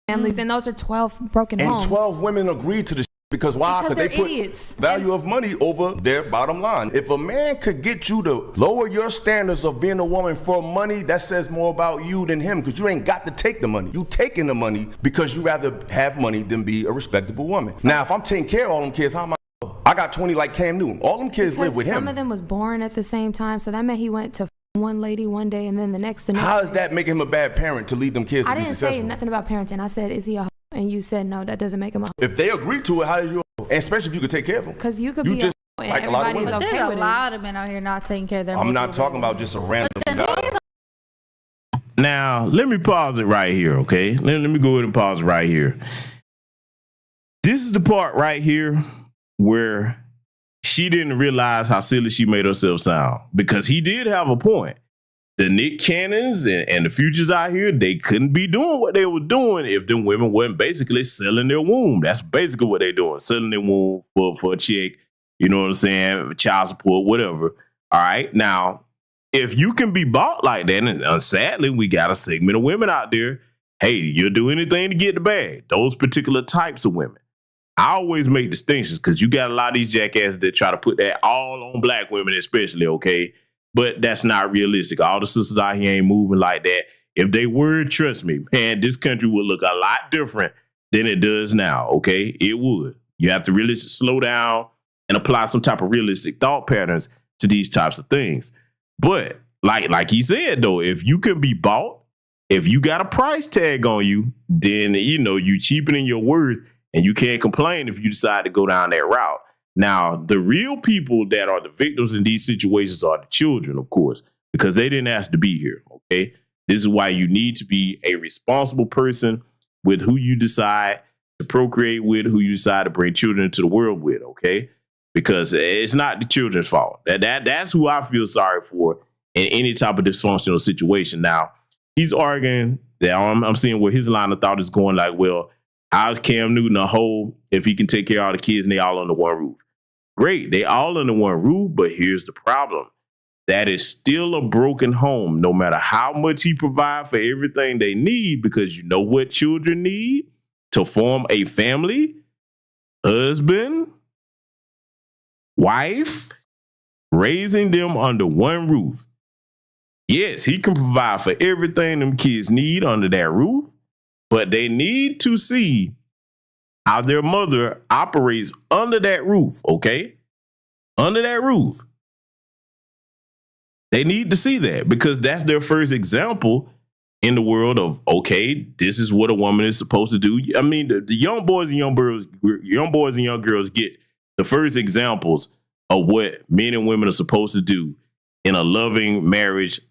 Families, and those are 12 broken homes. And 12 women agreed to this because why? Because they put idiots. Value of money over their bottom line. If a man could get you to lower your standards of being a woman for money, that says more about you than him because you ain't got to take the money. You taking the money because you rather have money than be a respectable woman. Now, if I'm taking care of all them kids, how am I got 20 like Cam Newton. All them kids live with him. Some of them was born at the same time, so that meant he went to one lady one day and then the next. How is that making him a bad parent to lead them kids to be successful? I didn't say nothing about parenting. I said, is he a hoe? And you said, no, that doesn't make him a hoe. If they agree to it, how did you? And especially if you could take care of them. Because you could be just a hoe and everybody's okay with it. There's a lot of men out here not taking care of their I'm not talking about just a random guy. Now, let me pause it right here, okay? Let me go ahead and pause it right here. This is the part right here where she didn't realize how silly she made herself sound because he did have a point. The Nick Cannons and the Futures out here, they couldn't be doing what they were doing if them women weren't basically selling their womb. That's basically what they're doing, selling their womb for a check, you know what I'm saying, child support, whatever. All right, now, if you can be bought like that, and sadly, we got a segment of women out there, hey, you'll do anything to get the bag. Those particular types of women. I always make distinctions because you got a lot of these jackasses that try to put that all on black women especially, okay? But that's not realistic. All the sisters out here ain't moving like that. If they were, trust me, man, this country would look a lot different than it does now, okay? It would. You have to really slow down and apply some type of realistic thought patterns to these types of things. But like he said, though, if you can be bought, if you got a price tag on you, then, you know, you cheapening your worth and you can't complain if you decide to go down that route. Now, the real people that are the victims in these situations are the children, of course, because they didn't ask to be here, okay? This is why you need to be a responsible person with who you decide to procreate with, who you decide to bring children into the world with, okay? Because it's not the children's fault. That's who I feel sorry for in any type of dysfunctional situation. Now, he's arguing that I'm seeing where his line of thought is going like, well, how's Cam Newton a hoe if he can take care of all the kids and they all under one roof? Great, they all under one roof, but here's the problem. That is still a broken home, no matter how much he provides for everything they need, because you know what children need to form a family? Husband, wife, raising them under one roof. Yes, he can provide for everything them kids need under that roof, but they need to see how their mother operates under that roof, okay? Under that roof. They need to see that because that's their first example in the world of, okay, this is what a woman is supposed to do. I mean, the young boys and young girls get the first examples of what men and women are supposed to do in a loving marriage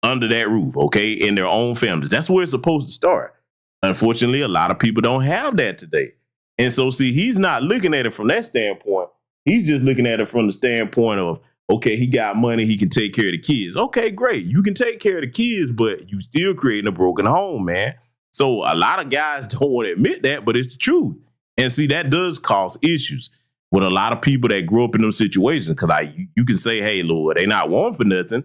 under that roof, okay, in their own families. That's where it's supposed to start. Unfortunately, a lot of people don't have that today. And so, see, he's not looking at it from that standpoint. He's just looking at it from the standpoint of, okay, he got money, he can take care of the kids. Okay, great. You can take care of the kids, but you still creating a broken home, man. So a lot of guys don't want to admit that, but it's the truth. And see, that does cause issues with a lot of people that grew up in those situations. Because you can say, hey, Lord, they not wanting for nothing.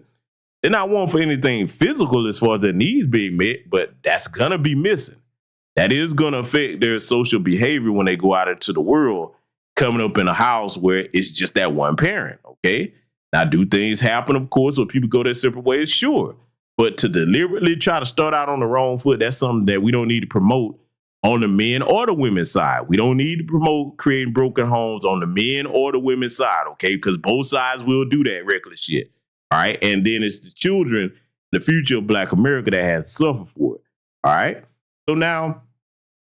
They're not wanting for anything physical as far as their needs being met, but that's going to be missing. That is going to affect their social behavior when they go out into the world, coming up in a house where it's just that one parent, okay? Now, do things happen, of course, where people go their separate ways? Sure. But to deliberately try to start out on the wrong foot, that's something that we don't need to promote on the men or the women's side. We don't need to promote creating broken homes on the men or the women's side, okay? Because both sides will do that reckless shit, all right? And then it's the children, the future of Black America that has to suffer for it, all right? So now,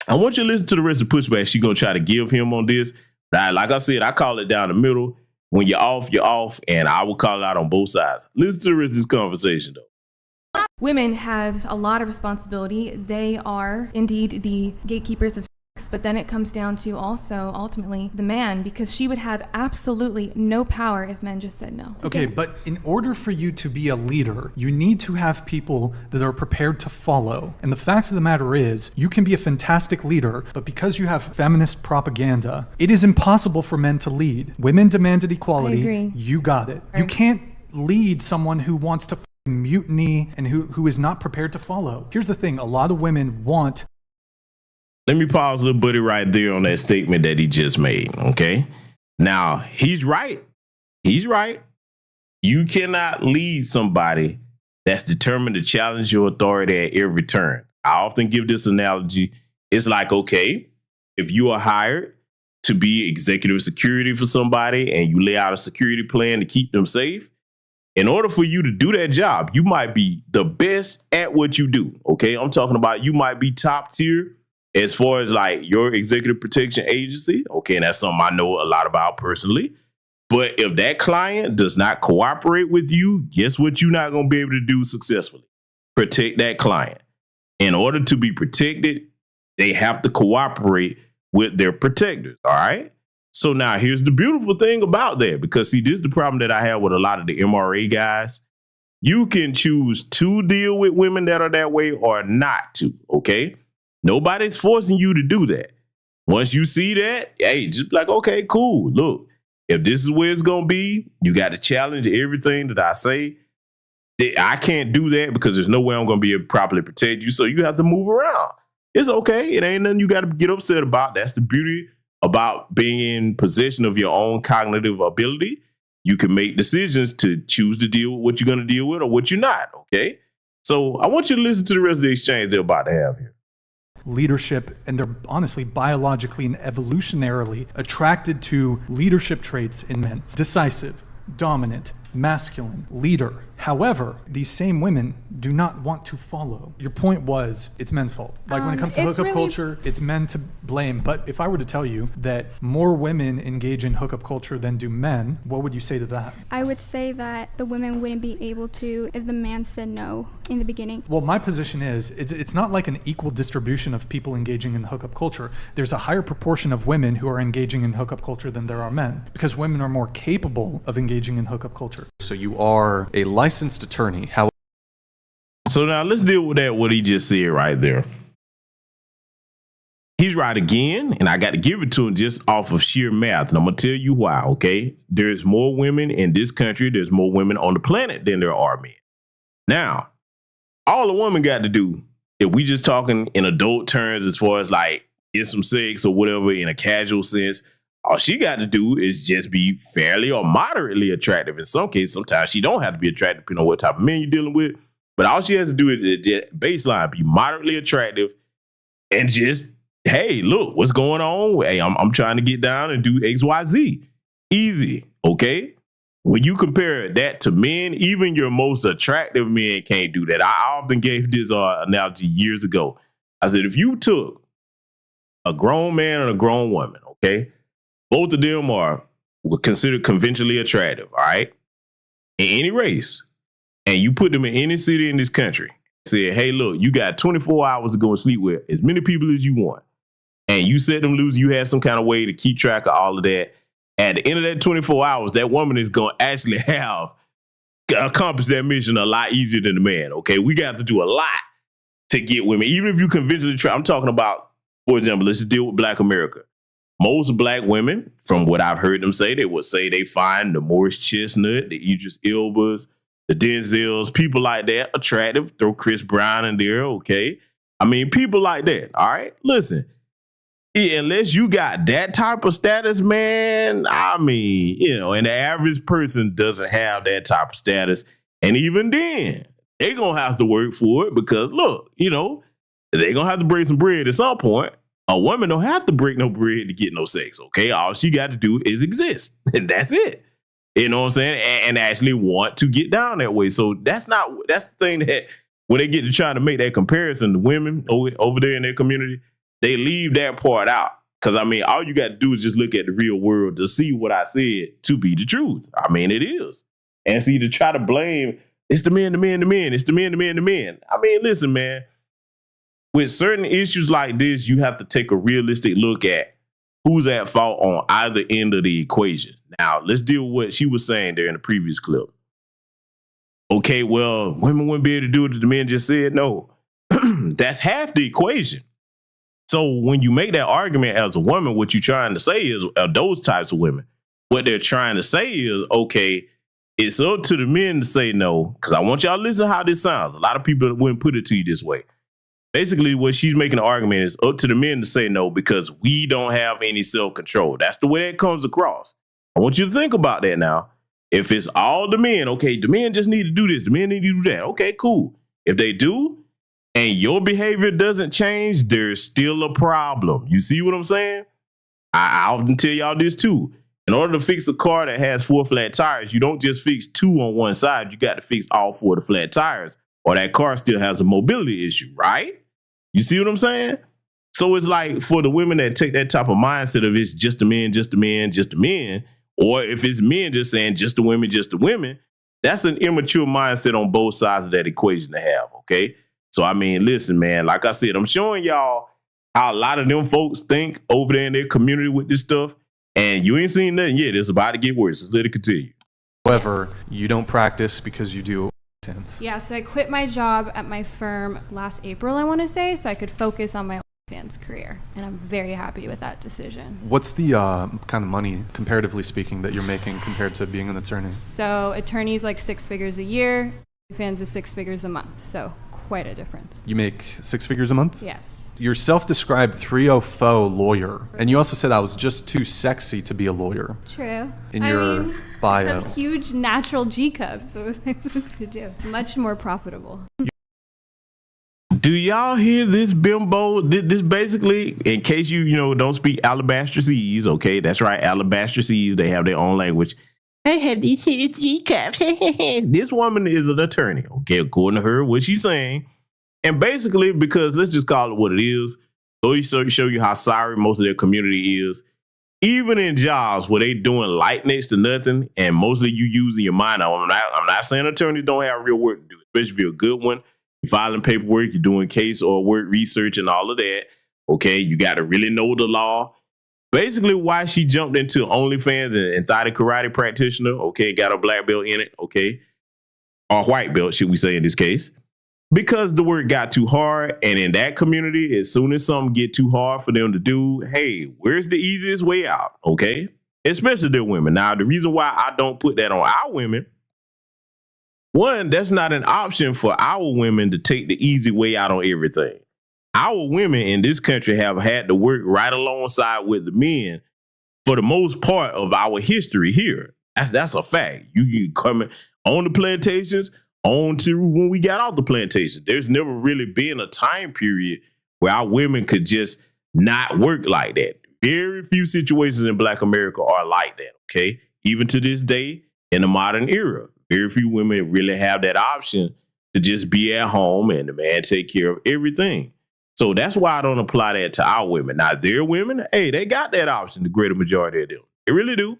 I want you to listen to the rest of the pushback she's going to try to give him on this. Like I said, I call it down the middle. When you're off, and I will call it out on both sides. Listen to the rest of this conversation, though. Women have a lot of responsibility. They are indeed the gatekeepers of sex, but then it comes down to also ultimately the man, because she would have absolutely no power if men just said no. Okay, but in order for you to be a leader, you need to have people that are prepared to follow. And the fact of the matter is, you can be a fantastic leader, but because you have feminist propaganda, it is impossible for men to lead. Women demanded equality. I agree. You got it. You can't lead someone who wants to mutiny and who is not prepared to follow. Here's the thing, a lot of women want. Let me pause a little buddy right there on that statement that he just made, okay? Now, he's right. He's right. You cannot lead somebody that's determined to challenge your authority at every turn. I often give this analogy. It's like, okay, if you are hired to be executive security for somebody and you lay out a security plan to keep them safe, in order for you to do that job, you might be the best at what you do, okay? I'm talking about you might be top tier as far as like your executive protection agency. Okay, and that's something I know a lot about personally. But if that client does not cooperate with you, guess what you're not going to be able to do successfully? Protect that client. In order to be protected, they have to cooperate with their protectors, all right? So now here's the beautiful thing about that, because see, this is the problem that I have with a lot of the MRA guys. You can choose to deal with women that are that way or not to, okay? Nobody's forcing you to do that. Once you see that, hey, just be like, okay, cool. Look, if this is where it's going to be, you got to challenge everything that I say. I can't do that because there's no way I'm going to be able to properly protect you. So you have to move around. It's okay. It ain't nothing you got to get upset about. That's the beauty about being in possession of your own cognitive ability. You can make decisions to choose to deal with what you're going to deal with or what you're not. Okay. So I want you to listen to the rest of the exchange they're about to have here. Leadership, and they're honestly biologically and evolutionarily attracted to leadership traits in men. Decisive, dominant, masculine, leader. However, these same women do not want to follow. Your point was, it's men's fault. Like when it comes to hookup culture, it's men to blame. But if I were to tell you that more women engage in hookup culture than do men, what would you say to that? I would say that the women wouldn't be able to if the man said no in the beginning. Well, my position is, it's not like an equal distribution of people engaging in hookup culture. There's a higher proportion of women who are engaging in hookup culture than there are men, because women are more capable of engaging in hookup culture. So you are a licensed attorney. How? So now let's deal with that, what he just said right there. He's right again, and I got to give it to him just off of sheer math. And I'm going to tell you why, okay? There's more women in this country, there's more women on the planet than there are men. Now, all a woman got to do, if we just talking in adult terms as far as like get some sex or whatever in a casual sense, all she got to do is just be fairly or moderately attractive. In some cases, sometimes she don't have to be attractive depending on what type of men you're dealing with. But all she has to do is just baseline, be moderately attractive and just, hey, look, what's going on? Hey, I'm trying to get down and do X, Y, Z. Easy, okay? When you compare that to men, even your most attractive men can't do that. I often gave this analogy years ago. I said, if you took a grown man and a grown woman, okay? Both of them are considered conventionally attractive, all right? In any race. And you put them in any city in this country. Said, hey, look, you got 24 hours to go and sleep with as many people as you want. And you set them loose. You have some kind of way to keep track of all of that. At the end of that 24 hours, that woman is going to actually have accomplished that mission a lot easier than the man, okay? We got to do a lot to get women. Even if you conventionally try, I'm talking about, for example, let's just deal with Black America. Most Black women, from what I've heard them say, they would say they find the Morris Chestnut, the Idris Elbas, the Denzels, people like that attractive. Throw Chris Brown in there, okay? I mean, people like that, all right? Listen, unless you got that type of status, man, I mean, you know, and the average person doesn't have that type of status. And even then, they're going to have to work for it because, look, you know, they're going to have to break some bread at some point. A woman don't have to break no bread to get no sex, okay? All she got to do is exist, and that's it. You know what I'm saying? And actually want to get down that way. So that's the thing that when they get to try to make that comparison to women over there in their community, they leave that part out. Because, I mean, all you got to do is just look at the real world to see what I said to be the truth. I mean, it is. And see, to try to blame, it's the men, it's the men. I mean, listen, man. With certain issues like this, you have to take a realistic look at who's at fault on either end of the equation. Now, let's deal with what she was saying there in the previous clip. Okay, well, women wouldn't be able to do it if the men just said no. That's half the equation. So when you make that argument as a woman, what you're trying to say is those types of women, what they're trying to say is, okay, it's up to the men to say no, because I want y'all to listen to how this sounds. A lot of people wouldn't put it to you this way. Basically, what she's making the argument is up to the men to say no because we don't have any self-control. That's the way that comes across. I want you to think about that now. If it's all the men, okay, the men just need to do this, the men need to do that. Okay, cool. If they do and your behavior doesn't change, there's still a problem. You see what I'm saying? I often tell y'all this too. In order to fix a car that has 4 flat tires, you don't just fix 2 on one side. You got to fix all 4 of the flat tires or that car still has a mobility issue, right? You see what I'm saying? So it's like for the women that take that type of mindset of it's just the men, just the men, just the men, or if it's men just saying just the women, that's an immature mindset on both sides of that equation to have, okay? So, I mean, listen, man, like I said, I'm showing y'all how a lot of them folks think over there in their community with this stuff, and you ain't seen nothing yet. It's about to get worse. Let's let it continue. However, you don't practice because you do. Yeah, so I quit my job at my firm last April, I want to say, so I could focus on my OnlyFans career. And I'm very happy with that decision. What's the kind of money, comparatively speaking, that you're making compared to being an attorney? So attorneys like 6 figures a year. OnlyFans is 6 figures a month, so quite a difference. You make 6 figures a month? Yes. You're self-described 304 lawyer, and you also said I was just too sexy to be a lawyer. True. In your bio. I have huge natural G cups. What was I supposed to do? Much more profitable. Do y'all hear this bimbo? This basically, in case you don't speak Alabastrosity, okay, that's right, Alabastrosity, they have their own language. I have these huge G cups. This woman is an attorney, okay, according to her, what she's saying. And basically, because let's just call it what it is, so show you how sorry most of their community is. Even in jobs where they doing light next to nothing, and mostly you using your mind. I'm not saying attorneys don't have real work to do, especially if you're a good one. You're filing paperwork, you're doing case or work research and all of that. Okay, you got to really know the law. Basically, why she jumped into OnlyFans and thought a karate practitioner. Okay, got a black belt in it. Okay, or white belt, should we say in this case? Because the work got too hard, and in that community, as soon as something get too hard for them to do, hey, where's the easiest way out? Okay, especially their women. Now, the reason why I don't put that on our women, one, that's not an option for our women to take the easy way out on everything. Our women in this country have had to work right alongside with the men for the most part of our history here. That's a fact. You coming on the plantations, on to when we got off the plantation. There's never really been a time period where our women could just not work like that. Very few situations in Black America are like that, okay? Even to this day, in the modern era, very few women really have that option to just be at home and the man take care of everything. So that's why I don't apply that to our women. Now, their women, hey, they got that option, the greater majority of them. They really do,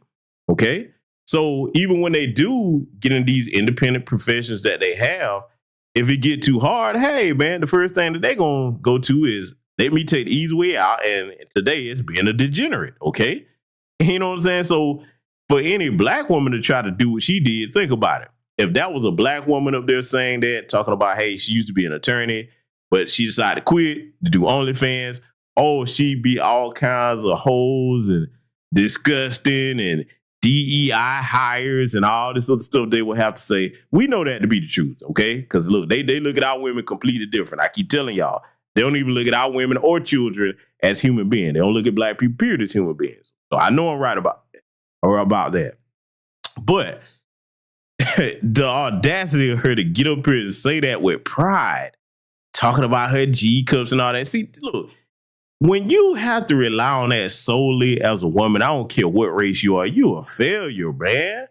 okay? So even when they do get in these independent professions that they have, if it get too hard, hey, man, the first thing that they going to go to is let me take the easy way out. And today it's being a degenerate, okay? You know what I'm saying? So for any Black woman to try to do what she did, think about it. If that was a Black woman up there saying that, talking about, hey, she used to be an attorney, but she decided to quit to do OnlyFans, oh, she'd be all kinds of hoes and disgusting and DEI hires and all this other stuff they will have to say. We know that to be the truth, okay? Because look, they look at our women completely different. I keep telling y'all, they don't even look at our women or children as human beings. They don't look at Black people, period, as human beings. So I know I'm right about that. But the audacity of her to get up here and say that with pride, talking about her G cups and all that. See, look, when you have to rely on that solely as a woman, I don't care what race you are, you a failure, man.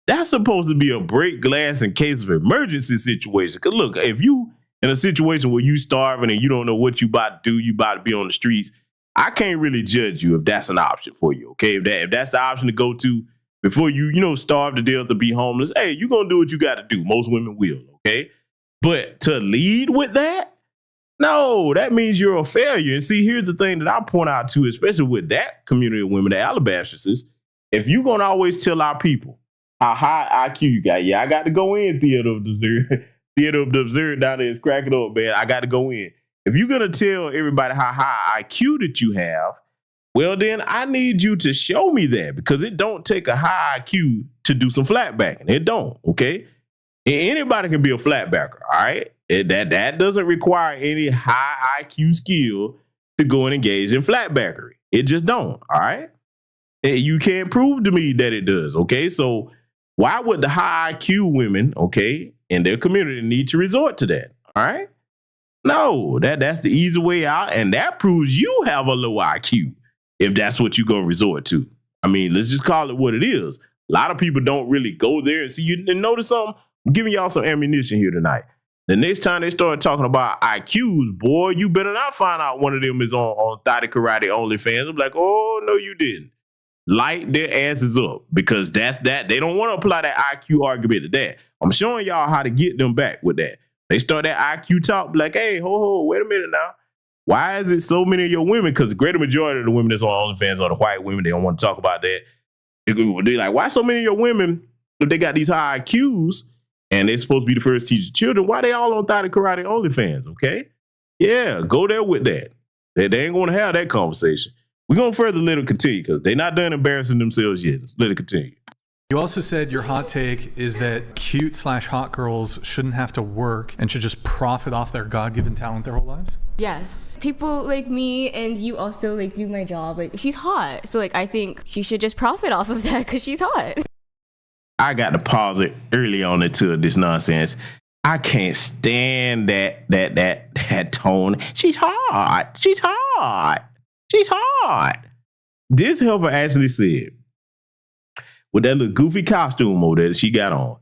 That's supposed to be a break glass in case of emergency situation. Because look, if you in a situation where you starving and you don't know what you about to do, you about to be on the streets, I can't really judge you if that's an option for you, okay? If that's the option to go to before you starve to death to be homeless, hey, you're going to do what you got to do. Most women will, okay? But to lead with that, no, that means you're a failure. And see, here's the thing that I point out too, especially with that community of women, the alabastresses, if you're going to always tell our people how high IQ you got, yeah, I got to go in, Theater of the Observer down there is cracking up, man. I got to go in. If you're going to tell everybody how high IQ that you have, well, then I need you to show me that, because it don't take a high IQ to do some flatbacking. It don't, okay? Anybody can be a flatbacker, all right? That doesn't require any high IQ skill to go and engage in flatbackery. It just don't, all right? And you can't prove to me that it does, okay? So why would the high IQ women, okay, in their community need to resort to that, all right? No, that's the easy way out, and that proves you have a low IQ if that's what you're going to resort to. I mean, let's just call it what it is. A lot of people don't really go there and see. You notice something? I'm giving y'all some ammunition here tonight. The next time they start talking about IQs, boy, you better not find out one of them is on Thotty Karate OnlyFans. I'm like, oh, no, you didn't. Light their asses up, because that's that. They don't want to apply that IQ argument to that. I'm showing y'all how to get them back with that. They start that IQ talk, like, hey, ho, wait a minute now. Why is it so many of your women? Because the greater majority of the women that's on OnlyFans are the white women. They don't want to talk about that. They're like, why so many of your women, if they got these high IQs and they're supposed to be the first teacher children, why they all on Thotty Karate OnlyFans, okay? Yeah, go there with that. They ain't going to have that conversation. We're going to further let it continue, because they're not done embarrassing themselves yet. Let's let it continue. You also said your hot take is that cute/hot girls shouldn't have to work and should just profit off their God-given talent their whole lives? Yes. People like me and you also like do my job. Like, she's hot. So like, I think she should just profit off of that because she's hot. I got to pause it early on into this nonsense. I can't stand that tone. She's hot. She's hot. She's hot. This helper actually said, with that little goofy costume over there that she got on,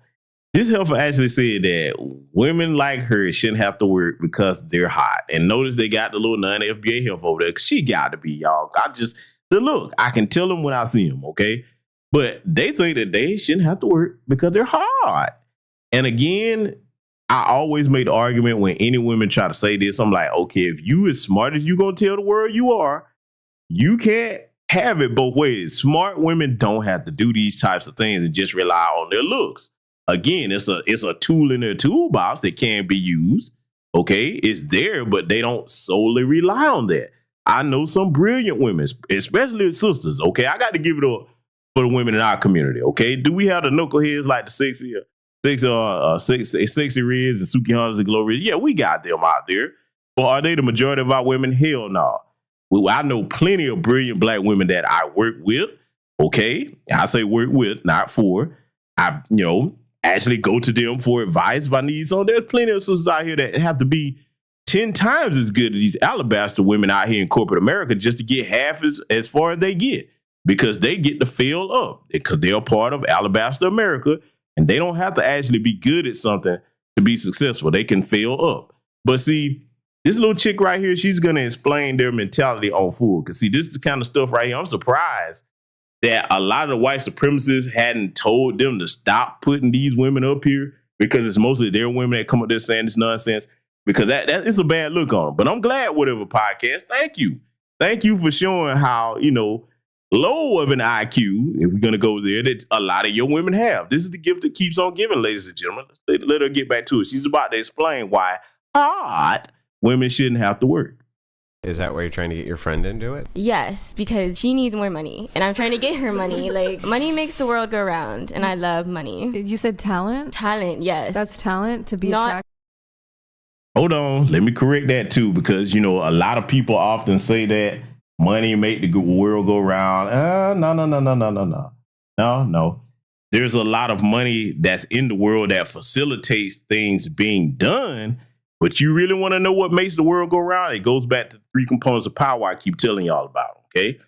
this helper actually said that women like her shouldn't have to work because they're hot. And notice they got the little non-FBA helper over there, because she got to be, y'all. I can tell them when I see them, okay? But they think that they shouldn't have to work because they're hot. And again, I always make the argument when any women try to say this, I'm like, okay, if you as smart as you gonna tell the world you are, you can't have it both ways. Smart women don't have to do these types of things and just rely on their looks. Again, it's a tool in their toolbox that can be used. Okay, it's there, but they don't solely rely on that. I know some brilliant women, especially sisters. Okay, I got to give it up for the women in our community. Okay, do we have the knuckleheads like the sexy Reds and Suki Hunters and Glory? Yeah, we got them out there. But are they the majority of our women? Hell no. Well, I know plenty of brilliant black women that I work with. Okay, I say work with, not for. I actually go to them for advice if I need some. There's plenty of sisters out here that have to be 10 times as good as these alabaster women out here in corporate America just to get half as far as they get, because they get to fill up because they're part of Alabaster America, and they don't have to actually be good at something to be successful. They can fill up. But see, this little chick right here, she's going to explain their mentality on full. Because see, this is the kind of stuff right here. I'm surprised that a lot of the white supremacists hadn't told them to stop putting these women up here, because it's mostly their women that come up there saying this nonsense, because that is a bad look on them. But I'm glad, whatever podcast, thank you. Thank you for showing how, low of an IQ, if we're going to go there, that a lot of your women have. This is the gift that keeps on giving, ladies and gentlemen. Let her get back to it. She's about to explain why hot women shouldn't have to work. Is that why you're trying to get your friend into it? Yes, because she needs more money, and I'm trying to get her money. Like, money makes the world go round, and I love money. You said talent? Talent, yes. That's talent to be attractive. Hold on, let me correct that too, because a lot of people often say that money make the world go round. No. There's a lot of money that's in the world that facilitates things being done. But you really want to know what makes the world go round? It goes back to the 3 components of power I keep telling y'all about, okay?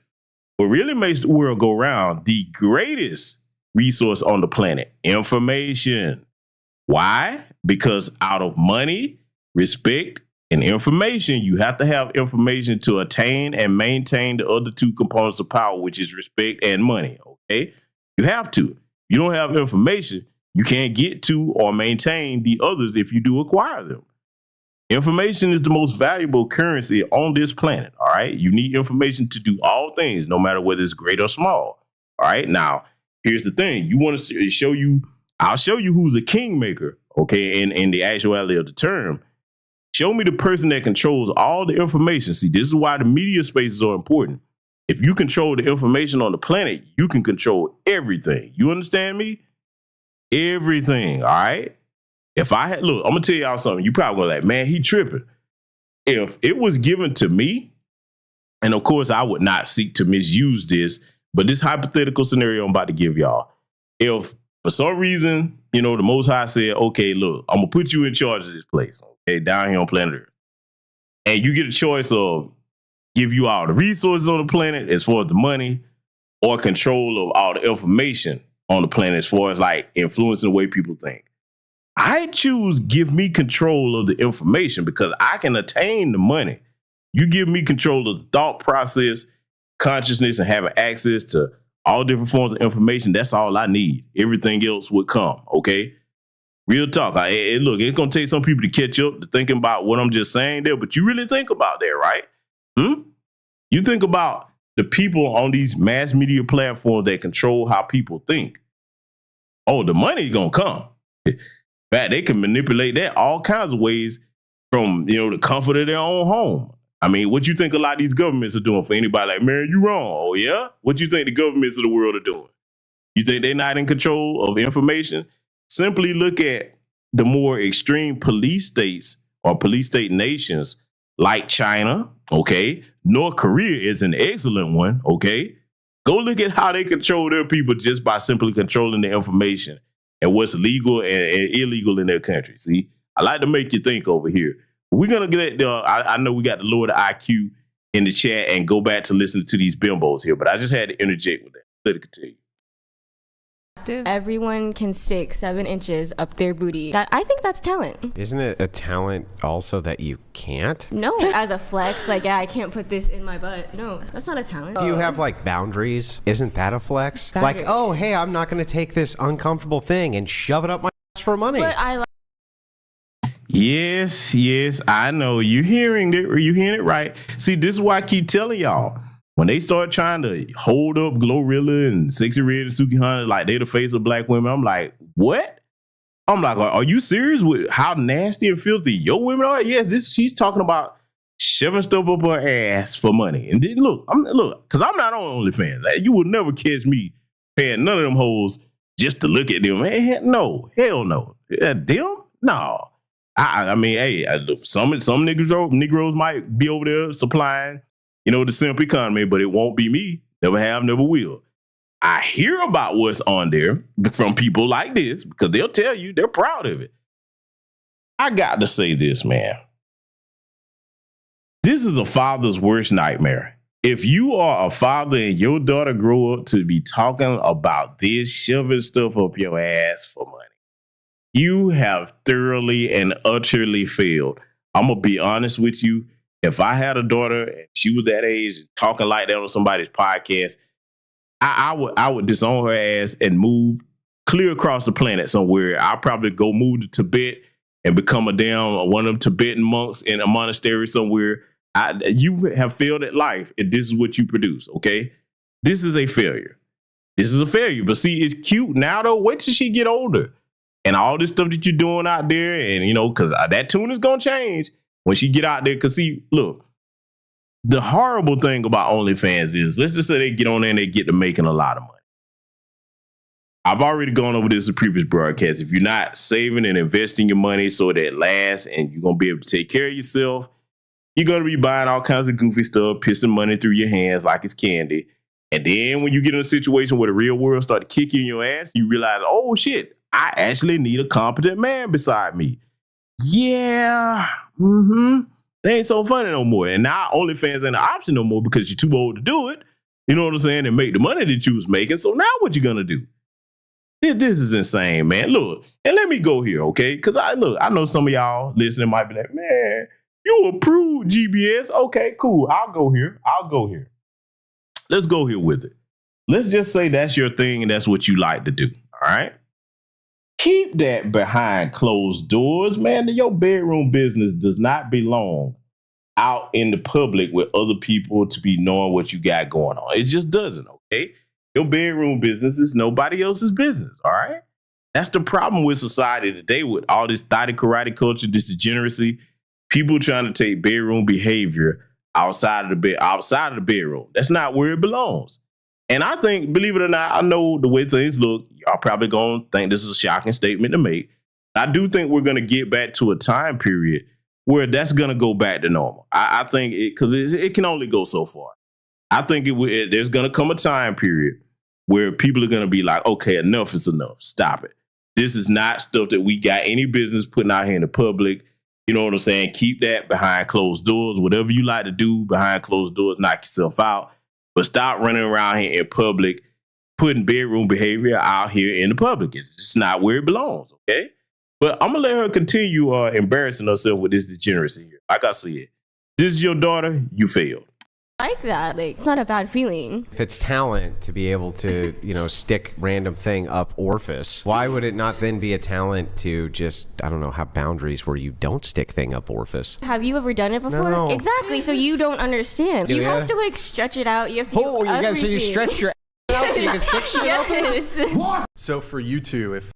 What really makes the world go round, the greatest resource on the planet, information. Why? Because out of money, respect, and information, you have to have information to attain and maintain the other 2 components of power, which is respect and money, okay? You have to. You don't have information, you can't get to or maintain the others if you do acquire them. Information is the most valuable currency on this planet, all right? You need information to do all things, no matter whether it's great or small, all right? Now, here's the thing. You want to show you, I'll show you who's a kingmaker, okay, in the actuality of the term. Show me the person that controls all the information. See, this is why the media spaces are important. If you control the information on the planet, you can control everything. You understand me? Everything, all right? If I had, look, I'm going to tell y'all something. You probably gonna like, man, he tripping. If it was given to me, and of course I would not seek to misuse this, but this hypothetical scenario I'm about to give y'all. If for some reason, the Most High said, okay, look, I'm going to put you in charge of this place, okay, down here on planet Earth. And you get a choice of give you all the resources on the planet as far as the money, or control of all the information on the planet as far as like influencing the way people think. I choose give me control of the information because I can attain the money. You give me control of the thought process, consciousness, and having access to all different forms of information. That's all I need. Everything else would come, okay? Real talk. Look, it's going to take some people to catch up to thinking about what I'm just saying there, but you really think about that, right? You think about the people on these mass media platforms that control how people think. Oh, the money going to come. Fact, they can manipulate that all kinds of ways from, the comfort of their own home. I mean, what you think a lot of these governments are doing for anybody like, man, you wrong. Oh, yeah? What you think the governments of the world are doing? You think they're not in control of information? Simply look at the more extreme police states or police state nations like China, okay? North Korea is an excellent one, okay? Go look at how they control their people just by simply controlling the information and what's legal and illegal in their country. See, I like to make you think over here. We're going to get I know we got to lower the IQ in the chat and go back to listening to these bimbos here, but I just had to interject with that. Let it continue. Everyone can stick 7 inches up their booty. I think that's talent. Isn't it a talent also that you can't? No, as a flex, like, yeah, I can't put this in my butt. No, that's not a talent. Do you have like boundaries? Isn't that a flex? Boundaries. Like, oh, hey, I'm not going to take this uncomfortable thing and shove it up my ass for money. But I like. Yes, I know. You're hearing it right. See, this is why I keep telling y'all. When they start trying to hold up Glorilla and Sexy Red and Suki Hunter like they the face of black women, I'm like, what? I'm like, are you serious with how nasty and filthy your women are? Yes, she's talking about shoving stuff up her ass for money. And then look, because I'm not on OnlyFans. You will never catch me paying none of them hoes just to look at them. Man, no, hell no. Them? No. I mean, hey, some Negroes might be over there supplying, the simple economy, but it won't be me. Never have, never will. I hear about what's on there from people like this because they'll tell you they're proud of it. I got to say this, man. This is a father's worst nightmare. If you are a father and your daughter grow up to be talking about this, shoving stuff up your ass for money, you have thoroughly and utterly failed. I'm going to be honest with you. If I had a daughter and she was that age talking like that on somebody's podcast, I would disown her ass and move clear across the planet somewhere. I'll probably go move to Tibet and become one of them Tibetan monks in a monastery somewhere. You have failed at life, and this is what you produce, okay? This is a failure. This is a failure. But see, it's cute now, though. Wait till she get older. And all this stuff that you're doing out there, and, because that tune is going to change when she get out there. Because, see, look, the horrible thing about OnlyFans is, let's just say they get on there and they get to making a lot of money. I've already gone over this in previous broadcasts. If you're not saving and investing your money so that it lasts and you're going to be able to take care of yourself, you're going to be buying all kinds of goofy stuff, pissing money through your hands like it's candy. And then when you get in a situation where the real world start to kick you in your ass, you realize, oh, shit, I actually need a competent man beside me. Yeah. It ain't so funny no more. And now OnlyFans ain't an option no more because you're too old to do it. You know what I'm saying? And make the money that you was making. So now what you going to do? This is insane, man. Look, and let me go here, okay? Because I know some of y'all listening might be like, man, you approved GBS. Okay, cool. I'll go here. Let's go here with it. Let's just say that's your thing and that's what you like to do. All right. Keep that behind closed doors, man. Your bedroom business does not belong out in the public with other people to be knowing what you got going on. It just doesn't, okay? Your bedroom business is nobody else's business, all right? That's the problem with society today with all this thotty karate culture, this degeneracy, people trying to take bedroom behavior outside of the bedroom. That's not where it belongs. And I think, believe it or not, I know the way things look, y'all probably going to think this is a shocking statement to make. I do think we're going to get back to a time period where that's going to go back to normal. I think because it can only go so far. I think there's going to come a time period where people are going to be like, okay, enough is enough. Stop it. This is not stuff that we got any business putting out here in the public. You know what I'm saying? Keep that behind closed doors. Whatever you like to do behind closed doors, knock yourself out. But stop running around here in public, putting bedroom behavior out here in the public. It's just not where it belongs, okay? But I'm going to let her continue embarrassing herself with this degeneracy here. Like I said, this is your daughter, you failed. Like that. Like, it's not a bad feeling. If it's talent to be able to, stick random thing up orifice, why would it not then be a talent to just, I don't know, have boundaries where you don't stick thing up orifice? Have you ever done it before? No. Exactly. So you don't understand. You have to stretch it out. You have to do everything. So you stretch your out so you can stick shit open? So for you two, if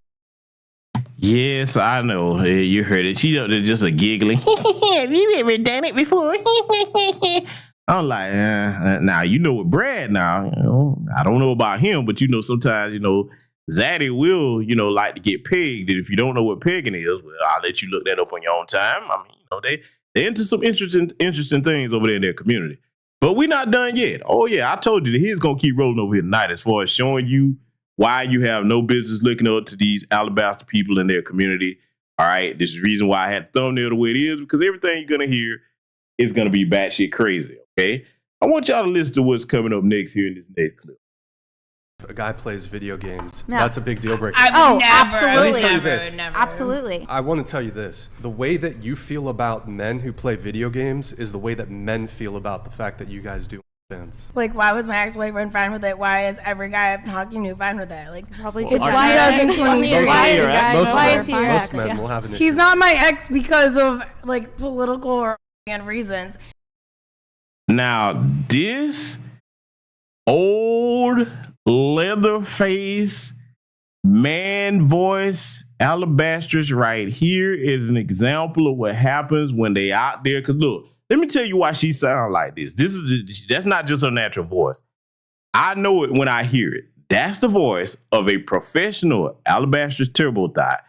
yes, I know. You heard it. She's up there just a giggling. Have you ever done it before? I'm like, now, with Brad now, I don't know about him, but sometimes, Zaddy will, like to get pegged. And if you don't know what pegging is, well, I'll let you look that up on your own time. I mean, they're into some interesting things over there in their community. But we're not done yet. Oh, yeah, I told you that he's going to keep rolling over here tonight as far as showing you why you have no business looking up to these alabaster people in their community. All right, this is the reason why I had the thumbnail the way it is, because everything you're going to hear is going to be batshit crazy, okay? I want y'all to listen to what's coming up next here in this next clip. If a guy plays video games, No. that's a big deal breaker. Absolutely. Let me tell you this. Absolutely. I want to tell you this. The way that you feel about men who play video games is the way that men feel about the fact that you guys do OnlyFans. Like, why was my ex-boyfriend fine with it? Why is every guy I'm talking to fine with it? Like, probably it's 2020. Most men will have an issue. He's not my ex because of like political or reasons. Now, this old leather-face man voice alabastress right here is an example of what happens when they out there. Because look, let me tell you why she sound like this. That's not just her natural voice. I know it when I hear it. That's the voice of a professional alabastress turbo thigh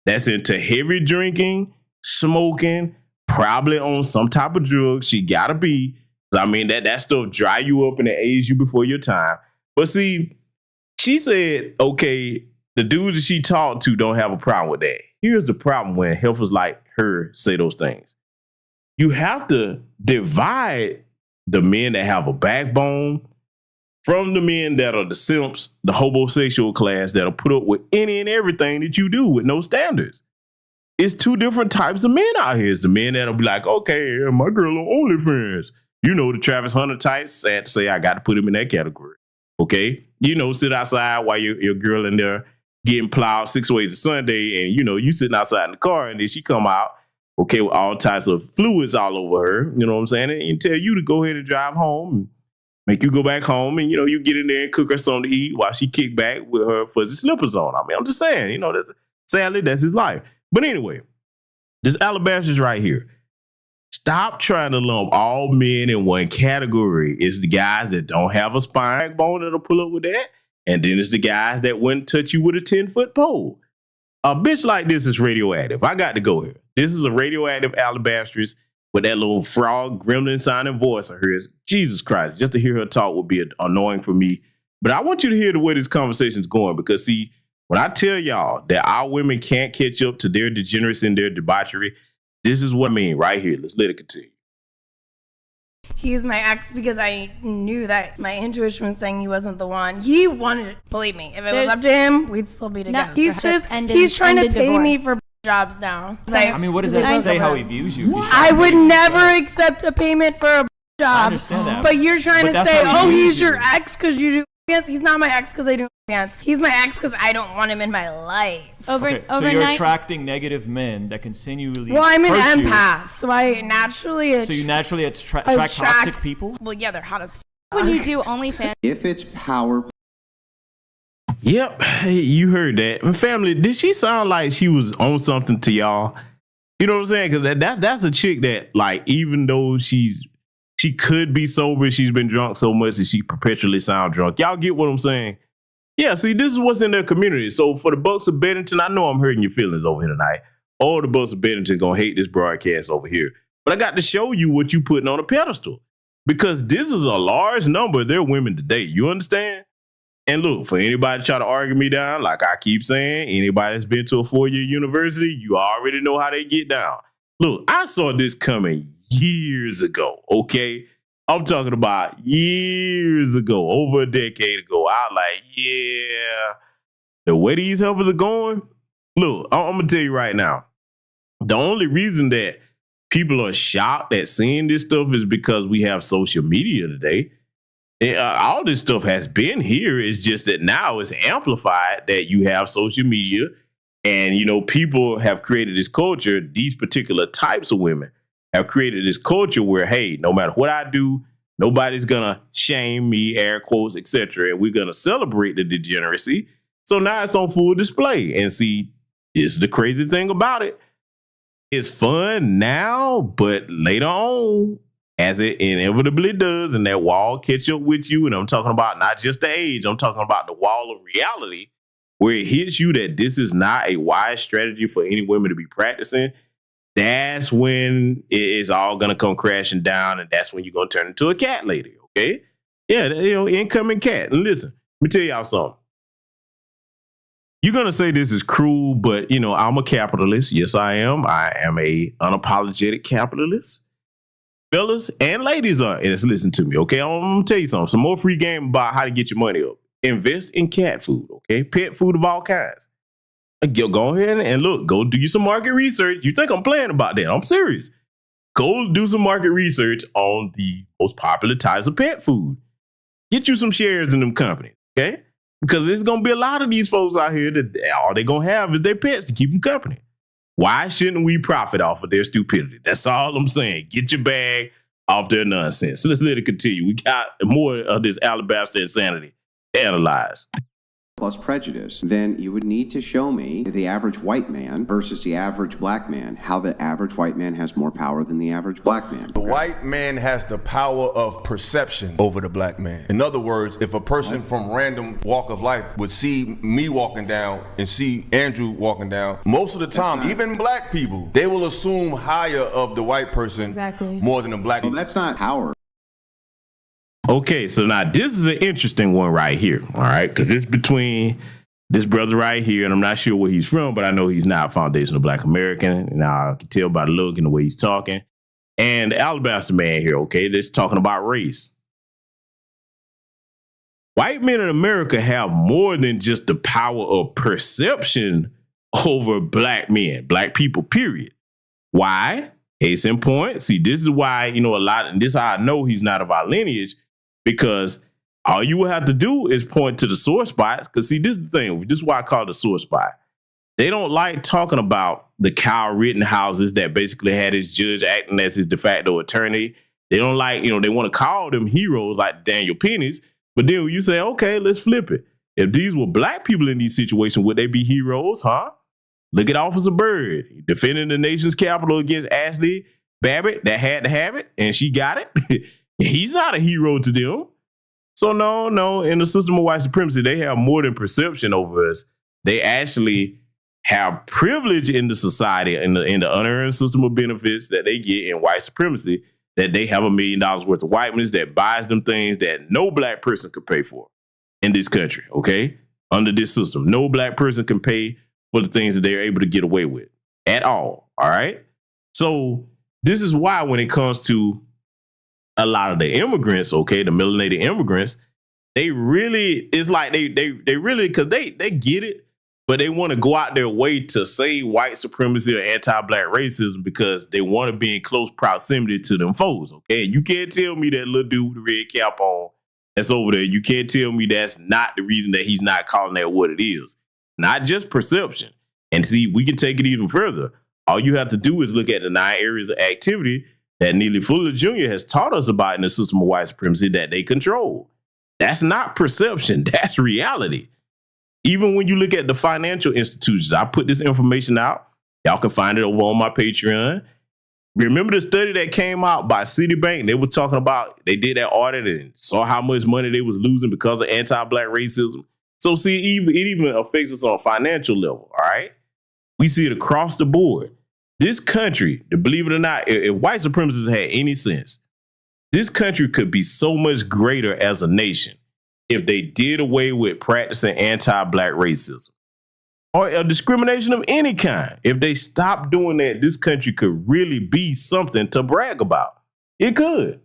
that's into heavy drinking, smoking, probably on some type of drug. She gotta be. I mean, that stuff dry you up and it age you before your time. But see, she said, okay, the dudes that she talked to don't have a problem with that. Here's the problem when heifers like her say those things. You have to divide the men that have a backbone from the men that are the simps, the homosexual class that'll put up with any and everything that you do with no standards. It's two different types of men out here. It's the men that'll be like, okay, my girl on OnlyFans. The Travis Hunter types, sad to say, I got to put him in that category. Okay? Sit outside while your girl in there getting plowed 6 ways to Sunday, and, you sitting outside in the car, and then she come out, okay, with all types of fluids all over her, you know what I'm saying? And tell you to go ahead and drive home, and make you go back home, and, you get in there and cook her something to eat while she kick back with her fuzzy slippers on. I mean, I'm just saying, sadly, that's his life. But anyway, this alabastress right here. Stop trying to lump all men in one category. It's the guys that don't have a spine bone that'll pull up with that. And then it's the guys that wouldn't touch you with a 10-foot pole. A bitch like this is radioactive. I got to go here. This is a radioactive alabastress with that little frog gremlin sounding voice of hers. Jesus Christ, just to hear her talk would be annoying for me. But I want you to hear the way this conversation is going, because see, when I tell y'all that our women can't catch up to their degeneracy and their debauchery, this is what I mean right here. Let's let it continue. He's my ex because I knew that my intuition was saying he wasn't the one. He wanted it. Believe me, if it was up to him, we'd still be together. He's trying to pay me for jobs now. I mean, what does that say how he views you? I would never accept a payment for a job. I understand that. But you're trying to say, oh, he's your ex because you do OnlyFans. He's not my ex because I do OnlyFans. He's my ex because I don't want him in my life. So you're attracting negative men that continually Well, I'm an hurt you. empath, so I naturally So you naturally attract toxic people? Well, yeah, they're hot as When you do OnlyFans. If it's power. Yep, hey, you heard that. Family, did she sound like she was on something to y'all? You know what I'm saying? Because that's a chick that, like, even though she could be sober, she's been drunk so much that she perpetually sound drunk. Y'all get what I'm saying? Yeah, see, this is what's in their community. So for the Bucks of Bennington, I know I'm hurting your feelings over here tonight. All the Bucks of Bennington gonna hate this broadcast over here. But I got to show you what you putting on a pedestal. Because this is a large number of their women today. You understand? And look, for anybody to try to argue me down, like I keep saying, anybody that's been to a 4-year university, you already know how they get down. Look, I saw this coming years ago, okay? I'm talking about years ago, over a decade ago. I was like, yeah, the way these helpers are going, look, I'm going to tell you right now, the only reason that people are shocked at seeing this stuff is because we have social media today. All this stuff has been here. It's just that now it's amplified that you have social media and, people have created this culture. These particular types of women have created this culture where, hey, no matter what I do, nobody's going to shame me, air quotes, etc. And we're going to celebrate the degeneracy. So now it's on full display. And see, it's the crazy thing about it. It's fun now, but later on, as it inevitably does, and that wall catch up with you, and I'm talking about not just the age, I'm talking about the wall of reality. where it hits you that this is not a wise strategy for any women to be practicing, that's when it's all going to come crashing down, and that's when you're going to turn into a cat lady, okay? Yeah, incoming cat. And listen, let me tell y'all something. You're going to say this is cruel, but, I'm a capitalist. Yes, I am. I am a unapologetic capitalist. Fellas and ladies are, and listen to me, okay? I'm going to tell you something. Some more free game about how to get your money up. Invest in cat food, okay? Pet food of all kinds. Go ahead and look, go do you some market research. You think I'm playing about that? I'm serious. Go do some market research on the most popular types of pet food. Get you some shares in them companies, okay? Because there's going to be a lot of these folks out here that all they're going to have is their pets to keep them company. Why shouldn't we profit off of their stupidity? That's all I'm saying. Get your bag off their nonsense. So let's let it continue. We got more of this alabaster insanity. Analyze. Plus prejudice, then you would need to show me the average white man versus the average black man, how the average white man has more power than the average black man. The white man has the power of perception over the black man. In other words, if a person from random walk of life would see me walking down and see Andrew walking down, most of the time, even black people, they will assume higher of the white person more than the black. Well, that's not power. Okay, so now this is an interesting one right here, all right? Because it's between this brother right here, and I'm not sure where he's from, but I know he's not foundational Black American, and I can tell by the look and the way he's talking. And the alabaster man here, okay, that's talking about race. White men in America have more than just the power of perception over black men, black people, period. Why? Case in point. See, this is why, a lot, and this is how I know he's not of our lineage, because all you will have to do is point to the sore spots. Because, see, this is the thing. This is why I call it a sore spot. They don't like talking about the Kyle Rittenhouses that basically had his judge acting as his de facto attorney. They don't like, they want to call them heroes like Daniel Penny's. But then when you say, okay, let's flip it. If these were black people in these situations, would they be heroes, huh? Look at Officer Byrd defending the nation's capital against Ashley Babbitt that had to have it, and she got it. He's not a hero to them. So no, in the system of white supremacy, they have more than perception over us. They actually have privilege in the society, in the unearned system of benefits that they get in white supremacy, that they have $1 million worth of whiteness that buys them things that no black person could pay for in this country, okay? Under this system, no black person can pay for the things that they're able to get away with at all right? So this is why when it comes to a lot of the immigrants, okay, the melanated immigrants, they really, it's like they really, because they get it, but they want to go out their way to say white supremacy or anti-black racism because they want to be in close proximity to them foes, okay? You can't tell me that little dude with the red cap on that's over there, you can't tell me that's not the reason that he's not calling that what it is. Not just perception. And see, we can take it even further. All you have to do is look at the 9 areas of activity that Neely Fuller Jr. has taught us about in the system of white supremacy that they control. That's not perception. That's reality. Even when you look at the financial institutions, I put this information out. Y'all can find it over on my Patreon. Remember the study that came out by Citibank? They were talking about, they did that audit and saw how much money they was losing because of anti-black racism. So see, it even affects us on a financial level, all right? We see it across the board. This country, believe it or not, if white supremacists had any sense, this country could be so much greater as a nation if they did away with practicing anti-black racism or a discrimination of any kind. If they stopped doing that, this country could really be something to brag about. It could.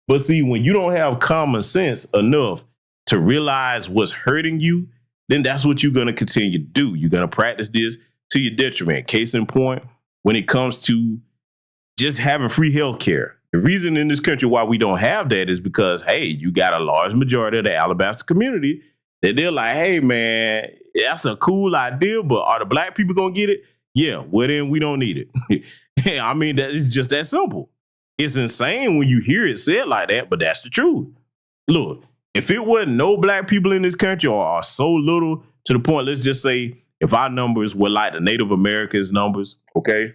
But see, when you don't have common sense enough to realize what's hurting you, then that's what you're going to continue to do. You're going to practice this to your detriment. Case in point, when it comes to just having free health care. The reason in this country why we don't have that is because, hey, you got a large majority of the alabaster community that they're like, hey, man, that's a cool idea, but are the black people going to get it? Yeah, well, then we don't need it. I mean, that is just that simple. It's insane when you hear it said like that, but that's the truth. Look, if it wasn't no black people in this country or so little to the point, let's just say if our numbers were like the Native Americans numbers, okay?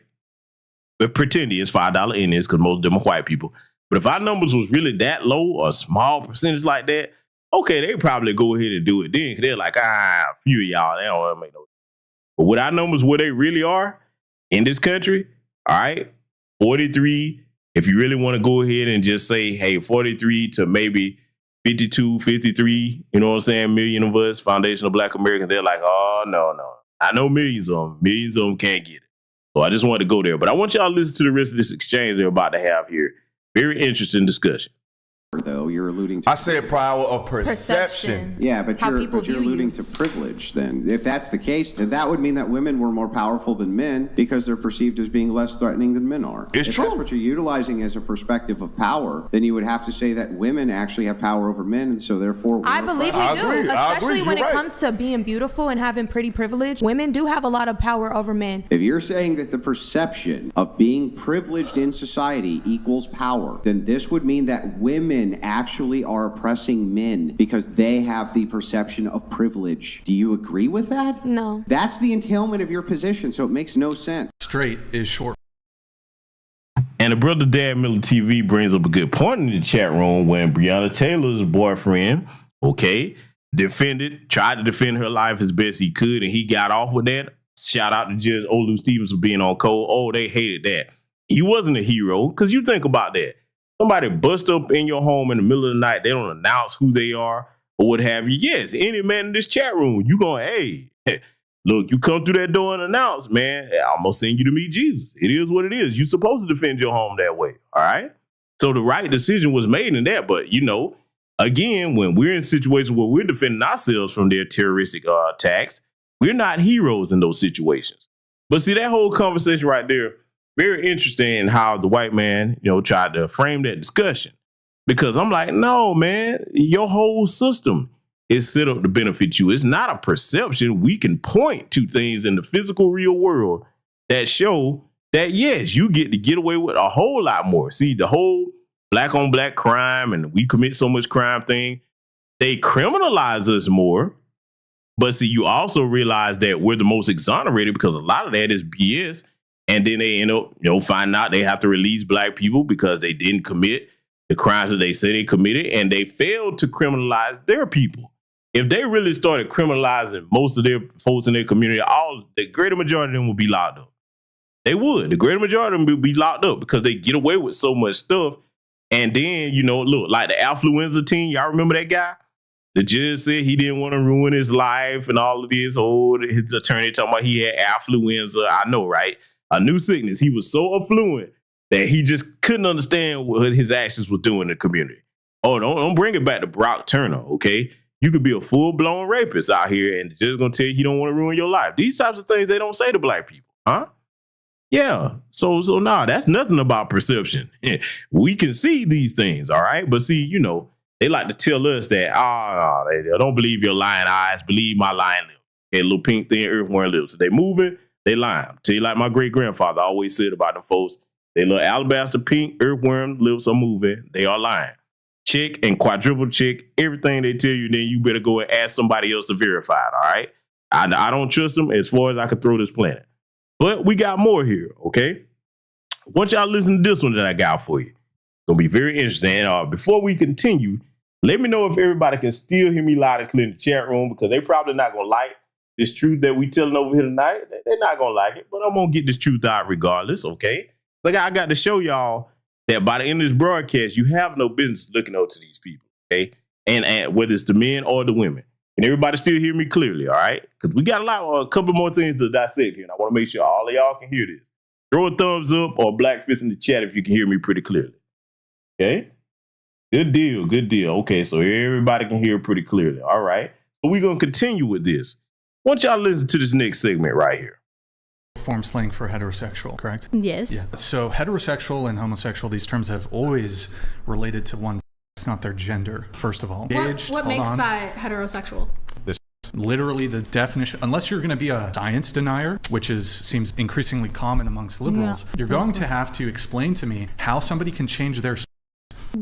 But pretending it's $5 Indians because most of them are white people. But if our numbers was really that low or a small percentage like that, okay, they probably go ahead and do it then. Cause they're like, a few of y'all, they don't want to make no. But with our numbers where they really are in this country, all right, 43. If you really want to go ahead and just say, hey, 43 to maybe 52, 53, you know what I'm saying, million of us, foundational Black Americans, they're like, oh, no. I know millions of them can't get it. So I just wanted to go there. But I want y'all to listen to the rest of this exchange they're about to have here. Very interesting discussion. Though you're alluding to, I said power of perception. Yeah, but you're alluding to privilege. Then, if that's the case, then that would mean that women were more powerful than men because they're perceived as being less threatening than men are. It's true. If that's what you're utilizing as a perspective of power, then you would have to say that women actually have power over men, and so therefore, I believe we do, especially when it comes to being beautiful and having pretty privilege. Women do have a lot of power over men. If you're saying that the perception of being privileged in society equals power, then this would mean that women actually are oppressing men because they have the perception of privilege. Do you agree with that? No. That's the entailment of your position, so it makes no sense. Straight is short. And the brother Dad Miller TV brings up a good point in the chat room when Breonna Taylor's boyfriend, tried to defend her life as best he could, and he got off with that. Shout out to Judge Olu Stevens for being on code. Oh, they hated that. He wasn't a hero, because you think about that. Somebody bust up in your home in the middle of the night. They don't announce who they are or what have you. Yes, any man in this chat room, you going, hey, look, you come through that door and announce, man, I'm going to send you to meet Jesus. It is what it is. You're supposed to defend your home that way. All right. So the right decision was made in that. But, again, when we're in situations where we're defending ourselves from their terroristic attacks, we're not heroes in those situations. But see, that whole conversation right there, very interesting in how the white man, tried to frame that discussion. Because I'm like, no, man, your whole system is set up to benefit you. It's not a perception. We can point to things in the physical real world that show that, yes, you get away with a whole lot more. See, the whole black on black crime and we commit so much crime thing, they criminalize us more. But see, you also realize that we're the most exonerated because a lot of that is BS. And then they end up, finding out they have to release Black people because they didn't commit the crimes that they say they committed, and they failed to criminalize their people. If they really started criminalizing most of their folks in their community, the greater majority of them would be locked up. They would. The greater majority of them would be locked up because they get away with so much stuff. And then, look, like the affluenza team, y'all remember that guy? The judge said he didn't want to ruin his life and all of this. His attorney talking about he had affluenza. I know, right? A new sickness. He was so affluent that he just couldn't understand what his actions were doing in the community. Oh, don't bring it back to Brock Turner, okay? You could be a full-blown rapist out here and just gonna tell you don't want to ruin your life. These types of things they don't say to Black people, huh? Yeah. So that's nothing about perception. We can see these things, all right? But see, they like to tell us that, they don't believe your lying eyes, believe my lying lips. Okay, little pink thin earthworm lips. If they moving, they lying. Tell you like my great-grandfather always said about them folks, they little alabaster pink earthworm lips are moving. They are lying. Check and quadruple check everything they tell you, then you better go and ask somebody else to verify it, all right? I don't trust them as far as I can throw this planet. But we got more here, okay? Once y'all listen to this one that I got for you, it's going to be very interesting. Before we continue, let me know if everybody can still hear me loud and clear in the chat room, because they probably not going to like this truth that we telling over here tonight. They're not going to like it, but I'm going to get this truth out regardless, okay? Like I got to show y'all that by the end of this broadcast, you have no business looking up to these people, okay? And whether it's the men or the women. And everybody still hear me clearly, all right? Because we got a couple more things to dissect here, and I want to make sure all of y'all can hear this. Throw a thumbs up or black fist in the chat if you can hear me pretty clearly, okay? Good deal, good deal. Okay, so everybody can hear pretty clearly, all right? So we're going to continue with this. I want y'all to listen to this next segment right here. Form slang for heterosexual, correct? Yes. Yeah. So heterosexual and homosexual, these terms have always related to one. It's not their gender, first of all. What makes that heterosexual? Literally the definition, unless you're going to be a science denier, which seems increasingly common amongst liberals, you're going to have to explain to me how somebody can change their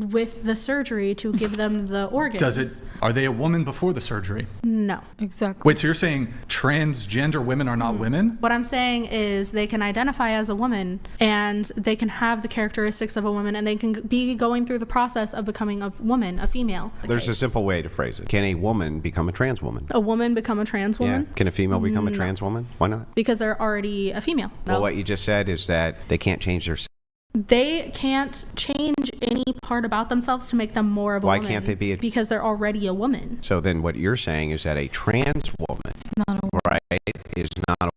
with the surgery to give them the organs. Are they a woman before the surgery? No. Exactly. Wait, so you're saying transgender women are not women? What I'm saying is they can identify as a woman and they can have the characteristics of a woman and they can be going through the process of becoming a woman, a female. There's a simple way to phrase it. Can a woman become a trans woman? A woman become a trans woman? Yeah. Can a female become a trans woman? Why not? Because they're already a female. Well, what you just said is that they can't change their sex. They can't change any part about themselves to make them more of a woman. Why can't they be because they're already a woman. So then what you're saying is that a trans woman, right, is not a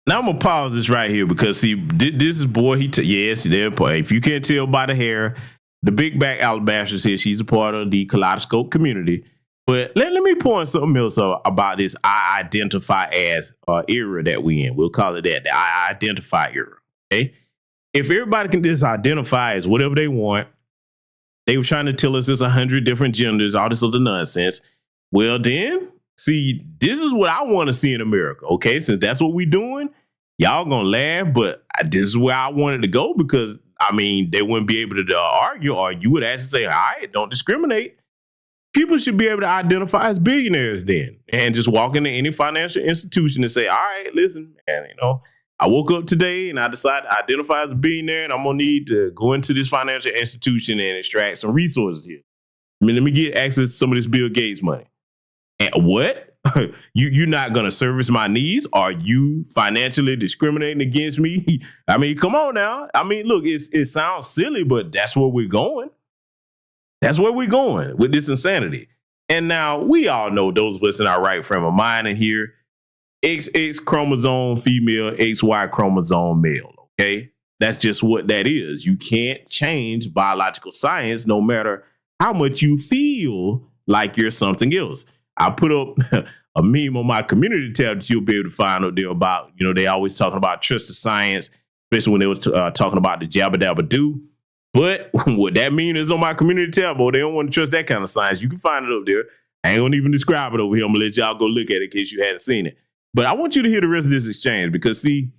Now I'm gonna pause this right here because see, this is boy. Yes, if you can't tell by the hair, the big back alabastress here. She's a part of the kaleidoscope community. But let me point something else about this I identify as era that we in. We'll call it that, the I identify era. Okay, if everybody can just identify as whatever they want, they were trying to tell us there's 100 different genders, all this other nonsense. Well, then. See, this is what I want to see in America, okay? Since that's what we're doing, y'all gonna laugh, but this is where I wanted to go because, I mean, they wouldn't be able to argue, or you would actually say, all right, don't discriminate. People should be able to identify as billionaires then and just walk into any financial institution and say, all right, listen, man, I woke up today and I decided to identify as a billionaire and I'm gonna need to go into this financial institution and extract some resources here. I mean, let me get access to some of this Bill Gates money. And what? You're not going to service my needs? Are you financially discriminating against me? I mean, come on now. I mean, look, it sounds silly, but that's where we're going. That's where we're going with this insanity. And now we all know, those of us in our right frame of mind in here, XX chromosome female, XY chromosome male, okay? That's just what that is. You can't change biological science no matter how much you feel like you're something else. I put up a meme on my community tab that you'll be able to find out there about, they always talking about trusted science, especially when they was talking about the jabba dabba do. But what that mean is on my community tab, they don't want to trust that kind of science. You can find it up there. I ain't gonna even describe it over here. I'm gonna let y'all go look at it in case you hadn't seen it. But I want you to hear the rest of this exchange because see,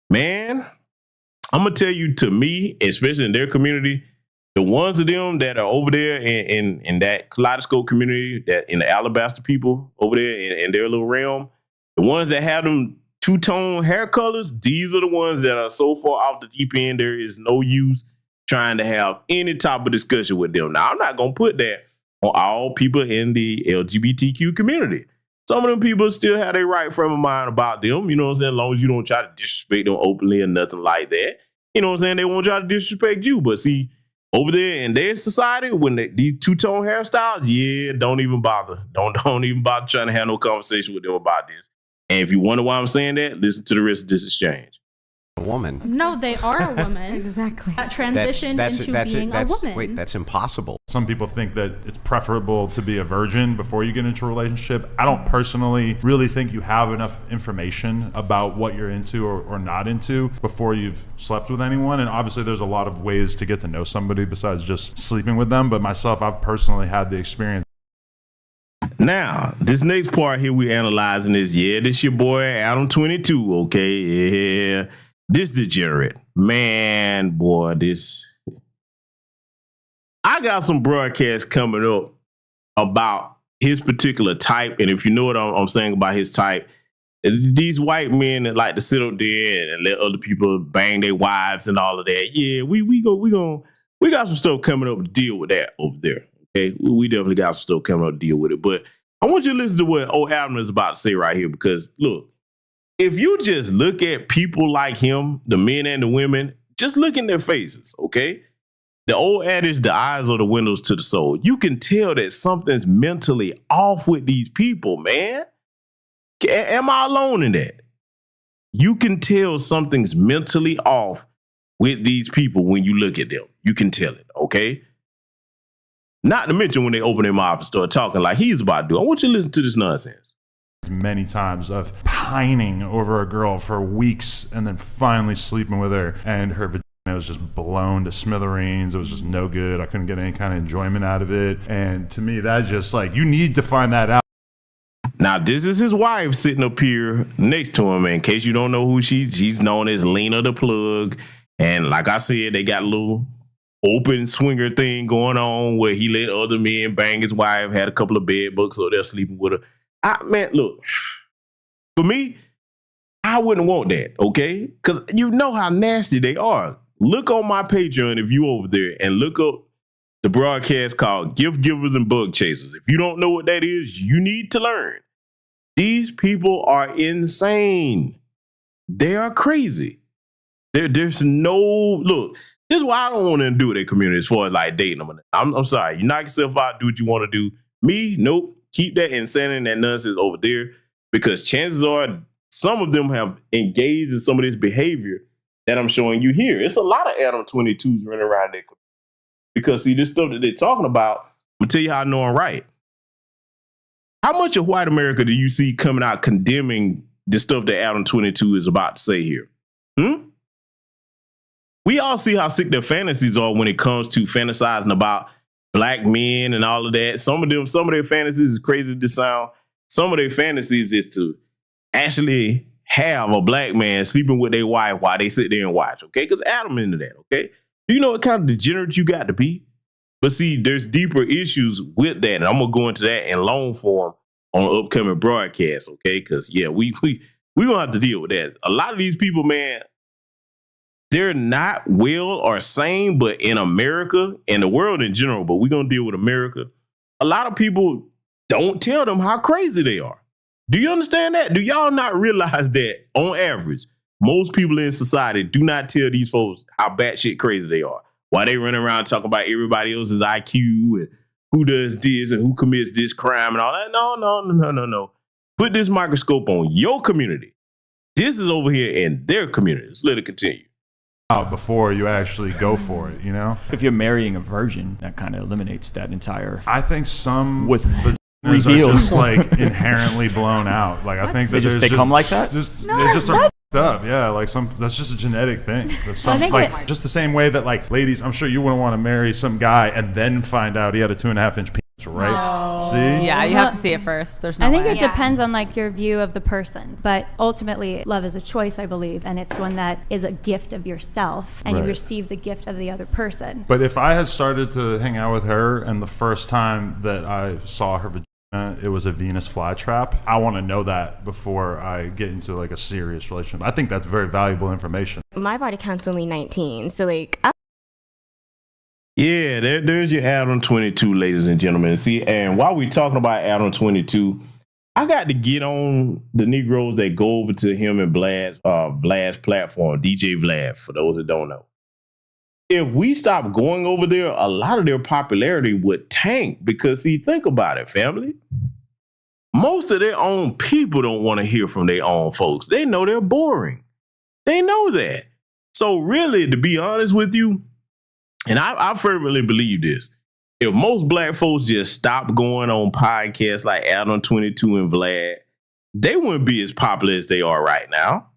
man, I'm gonna tell you, to me, especially in their community, the ones of them that are over there in that kaleidoscope community, that in the alabaster people over there in their little realm, the ones that have them two-tone hair colors, these are the ones that are so far off the deep end, there is no use trying to have any type of discussion with them. Now, I'm not going to put that on all people in the LGBTQ community. Some of them people still have their right frame of mind about them, you know what I'm saying, as long as you don't try to disrespect them openly or nothing like that. You know what I'm saying? They won't try to disrespect you, but see, over there in their society, when these two-tone hairstyles, yeah, don't even bother. Don't even bother trying to have no conversation with them about this. And if you wonder why I'm saying that, listen to the rest of this exchange. A woman. No, they are a woman. Exactly. That transitioned into being a woman. Wait, that's impossible. Some people think that it's preferable to be a virgin before you get into a relationship. I don't personally really think you have enough information about what you're into or not into before you've slept with anyone. And obviously there's a lot of ways to get to know somebody besides just sleeping with them. But myself, I've personally had the experience. Now, this next part here we analyzing is, this your boy Adam 22, okay? Yeah. This degenerate. Man, boy, I got some broadcasts coming up about his particular type. And if you know what I'm saying about his type, these white men that like to sit up there and let other people bang their wives and all of that. Yeah, we got some stuff coming up to deal with that over there. Okay, we definitely got some stuff coming up to deal with it. But I want you to listen to what old Adam is about to say right here, because look, if you just look at people like him, the men and the women, just look in their faces, okay? The old adage, the eyes are the windows to the soul. You can tell that something's mentally off with these people, man. Am I alone in that? You can tell something's mentally off with these people when you look at them. You can tell it, okay? Not to mention when they open their mouth and start talking like he's about to do. I want you to listen to this nonsense. Many times of pining over a girl for weeks and then finally sleeping with her, and her vagina was just blown to smithereens. It was just no good. I couldn't get any kind of enjoyment out of it. And to me, that just like, you need to find that out. Now, this is his wife sitting up here next to him. In case you don't know who she's known as Lena the Plug. And like I said, they got a little open swinger thing going on where he let other men bang his wife, had a couple of bed bugs, so they're sleeping with her. Man, look, for me, I wouldn't want that, okay? Because you know how nasty they are. Look on my Patreon if you over there and look up the broadcast called Gift Givers and Bug Chasers. If you don't know what that is, you need to learn. These people are insane. They are crazy. There's no, look, this is why I don't want to do with their community as far as like dating them. I'm sorry. You knock yourself out, do what you want to do. Me, nope. Keep that insanity and that nonsense over there, because chances are some of them have engaged in some of this behavior that I'm showing you here. It's a lot of Adam 22s running around there. Because see, this stuff that they're talking about, I'm gonna tell you how I know I'm right. How much of white America do you see coming out condemning the stuff that Adam 22 is about to say here? We all see how sick their fantasies are when it comes to fantasizing about black men and all of that. Some of their fantasies is crazy to sound. Some of their fantasies is to actually have a black man sleeping with their wife while they sit there and watch, okay? Because Adam into that, okay? Do you know what kind of degenerate you got to be? But see, there's deeper issues with that, and I'm gonna go into that in long form on upcoming broadcasts, okay? Because yeah, we gonna have to deal with that. A lot of these people, man, they're not well or sane, but in America and the world in general, but we're gonna deal with America. A lot of people don't tell them how crazy they are. Do you understand that? Do y'all not realize that on average, most people in society do not tell these folks how batshit crazy they are? Why they run around talking about everybody else's IQ and who does this and who commits this crime and all that? No. Put this microscope on your community. This is over here in their community. Let's let it continue. Before you actually go for it, you know? If you're marrying a virgin, that kind of eliminates that entire. I think some with vaginas are just like inherently blown out. Like I think that they come like that. They just are fucked up. Yeah, like that's just a genetic thing. Like just the same way that like ladies, I'm sure you wouldn't want to marry some guy and then find out he had a 2.5-inch penis, right? No. See? Yeah, you have to see it first. There's no I think way. it depends on like your view of the person, but ultimately love is a choice, I believe, and it's one that is a gift of yourself, and you receive the gift of the other person. But if I had started to hang out with her and the first time that I saw her vagina, it was a Venus flytrap, I want to know that before I get into like a serious relationship. I think that's very valuable information. My body count's only 19, so like Yeah, there's your Adam 22, ladies and gentlemen. See, and while we're talking about Adam 22, I got to get on the Negroes that go over to him and Vlad's platform, DJ Vlad, for those that don't know. If we stop going over there, a lot of their popularity would tank because, see, think about it, family. Most of their own people don't want to hear from their own folks. They know they're boring. They know that. So really, to be honest with you, and I fervently believe this, if most black folks just stop going on podcasts like Adam 22 and Vlad, they wouldn't be as popular as they are right now.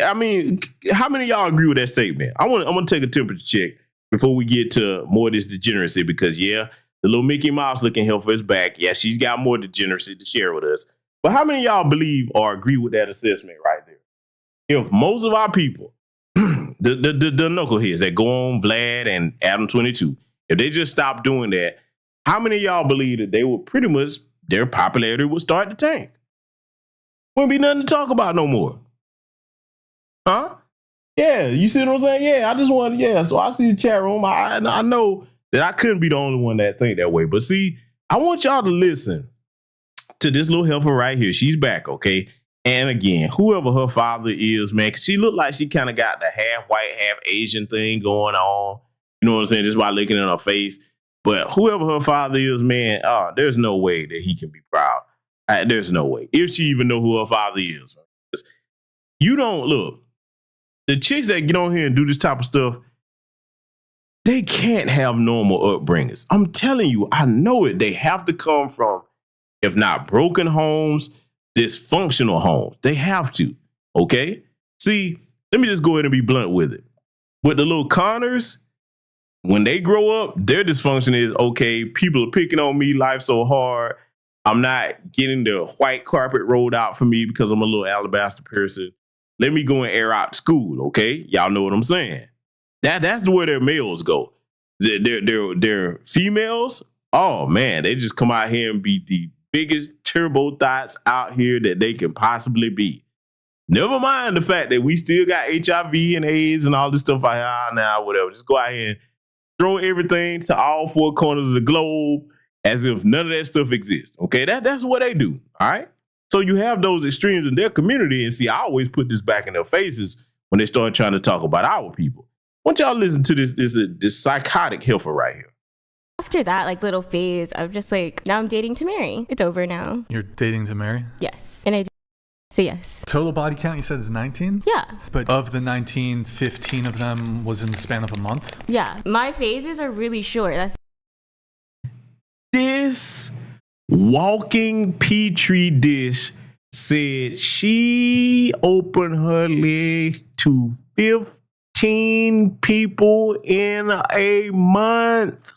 I mean, how many of y'all agree with that statement? I'm gonna take a temperature check before we get to more of this degeneracy, because yeah, the little Mickey Mouse looking heifer is back. Yeah, she's got more degeneracy to share with us. But how many of y'all believe or agree with that assessment right there? If most of our people, the knuckleheads that go on Vlad and Adam 22, if they just stop doing that, how many of y'all believe that they would pretty much, their popularity would start to tank? Wouldn't be nothing to talk about no more. Huh? Yeah, you see what I'm saying? Yeah, I just want, so I see the chat room. I know that I couldn't be the only one that think that way. But see, I want y'all to listen to this little heifer right here. She's back, okay? And again, whoever her father is, man, because she looked like she kind of got the half white, half Asian thing going on. You know what I'm saying? Just by looking at her face. But whoever her father is, man, there's no way that he can be proud. There's no way. If she even know who her father is. You don't look. The chicks that get on here and do this type of stuff, they can't have normal upbringings. I'm telling you, I know it. They have to come from, if not broken homes, dysfunctional homes. They have to, okay? See, let me just go ahead and be blunt with it. With the little Connors, when they grow up, their dysfunction is, okay, people are picking on me, life's so hard. I'm not getting the white carpet rolled out for me because I'm a little alabaster person. Let me go and air out school, okay? Y'all know what I'm saying. That's where their males go. They're females. Oh man, they just come out here and be the biggest turbo thoughts out here that they can possibly be. Never mind the fact that we still got HIV and AIDS and all this stuff. Whatever. Just go out here and throw everything to all four corners of the globe as if none of that stuff exists. Okay, that's what they do. All right. So you have those extremes in their community, and see, I always put this back in their faces when they start trying to talk about our people. Why don't y'all listen to this psychotic heifer right here? After that, like, little phase, I'm just like, now I'm dating to marry. It's over now. You're dating to marry? Yes. And I do. So yes. Total body count, you said, is 19? Yeah. But of the 19, 15 of them was in the span of a month? Yeah. My phases are really short. This walking petri dish said she opened her legs to 15 people in a month.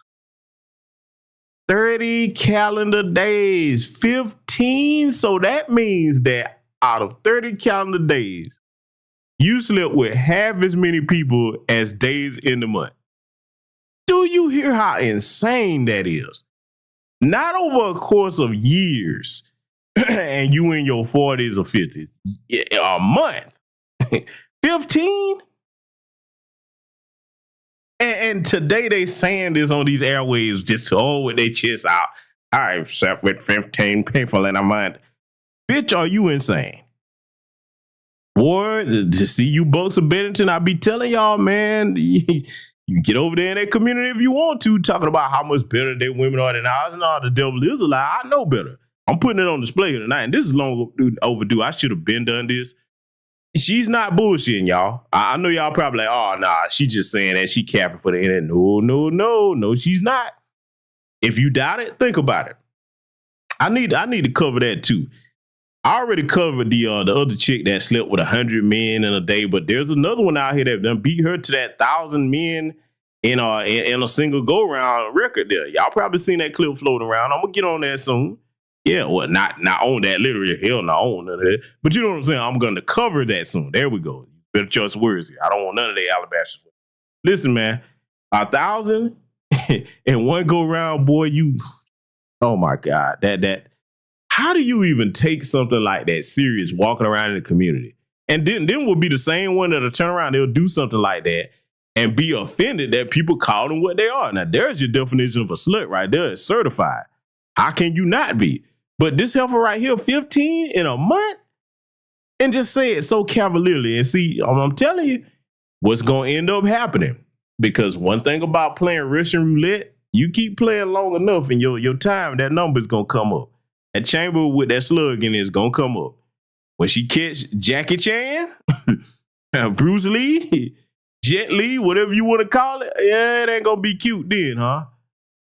30 calendar days. 15. So that means that out of 30 calendar days, you slept with half as many people as days in the month. Do you hear how insane that is? Not over a course of years, and you in your 40s or 50s, a month. 15? And today they saying this on these airwaves just to hold with their chest out. I've slept with 15 people in a month. Bitch, are you insane? Boy, to see you bucks of Bennington, I be telling y'all, man, you get over there in that community if you want to, talking about how much better their women are than ours and all. The devil is a lie. I know better. I'm putting it on display here tonight, and this is long overdue. I should have been done this. She's not bullshitting, y'all. I know y'all probably like, oh, nah, she just saying that. She capping for the internet. No, she's not. If you doubt it, think about it. I need to cover that too. I already covered the other chick that slept with 100 men in a day, but there's another one out here that done beat her to that 1,000 men in a single go-round record there. Y'all probably seen that clip floating around. I'm gonna get on that soon. Yeah, well, not on that, literally. Hell no, on none of that. But you know what I'm saying? I'm gonna cover that soon. There we go. Better choice of words here. I don't want none of that alabastress. Listen, man, 1,000 in one go-round, boy, you. Oh my God, that. How do you even take something like that serious walking around in the community? And then will be the same one that'll turn around, they'll do something like that and be offended that people call them what they are. Now, there's your definition of a slut right there. It's certified. How can you not be? But this heifer right here, 15 in a month, and just say it so cavalierly. And see, I'm telling you what's going to end up happening. Because one thing about playing Russian roulette, you keep playing long enough and your time, that number is going to come up. That chamber with that slug in it is going to come up. When she catch Jackie Chan, Bruce Lee, Jet Li, whatever you want to call it, yeah, it ain't going to be cute then, huh?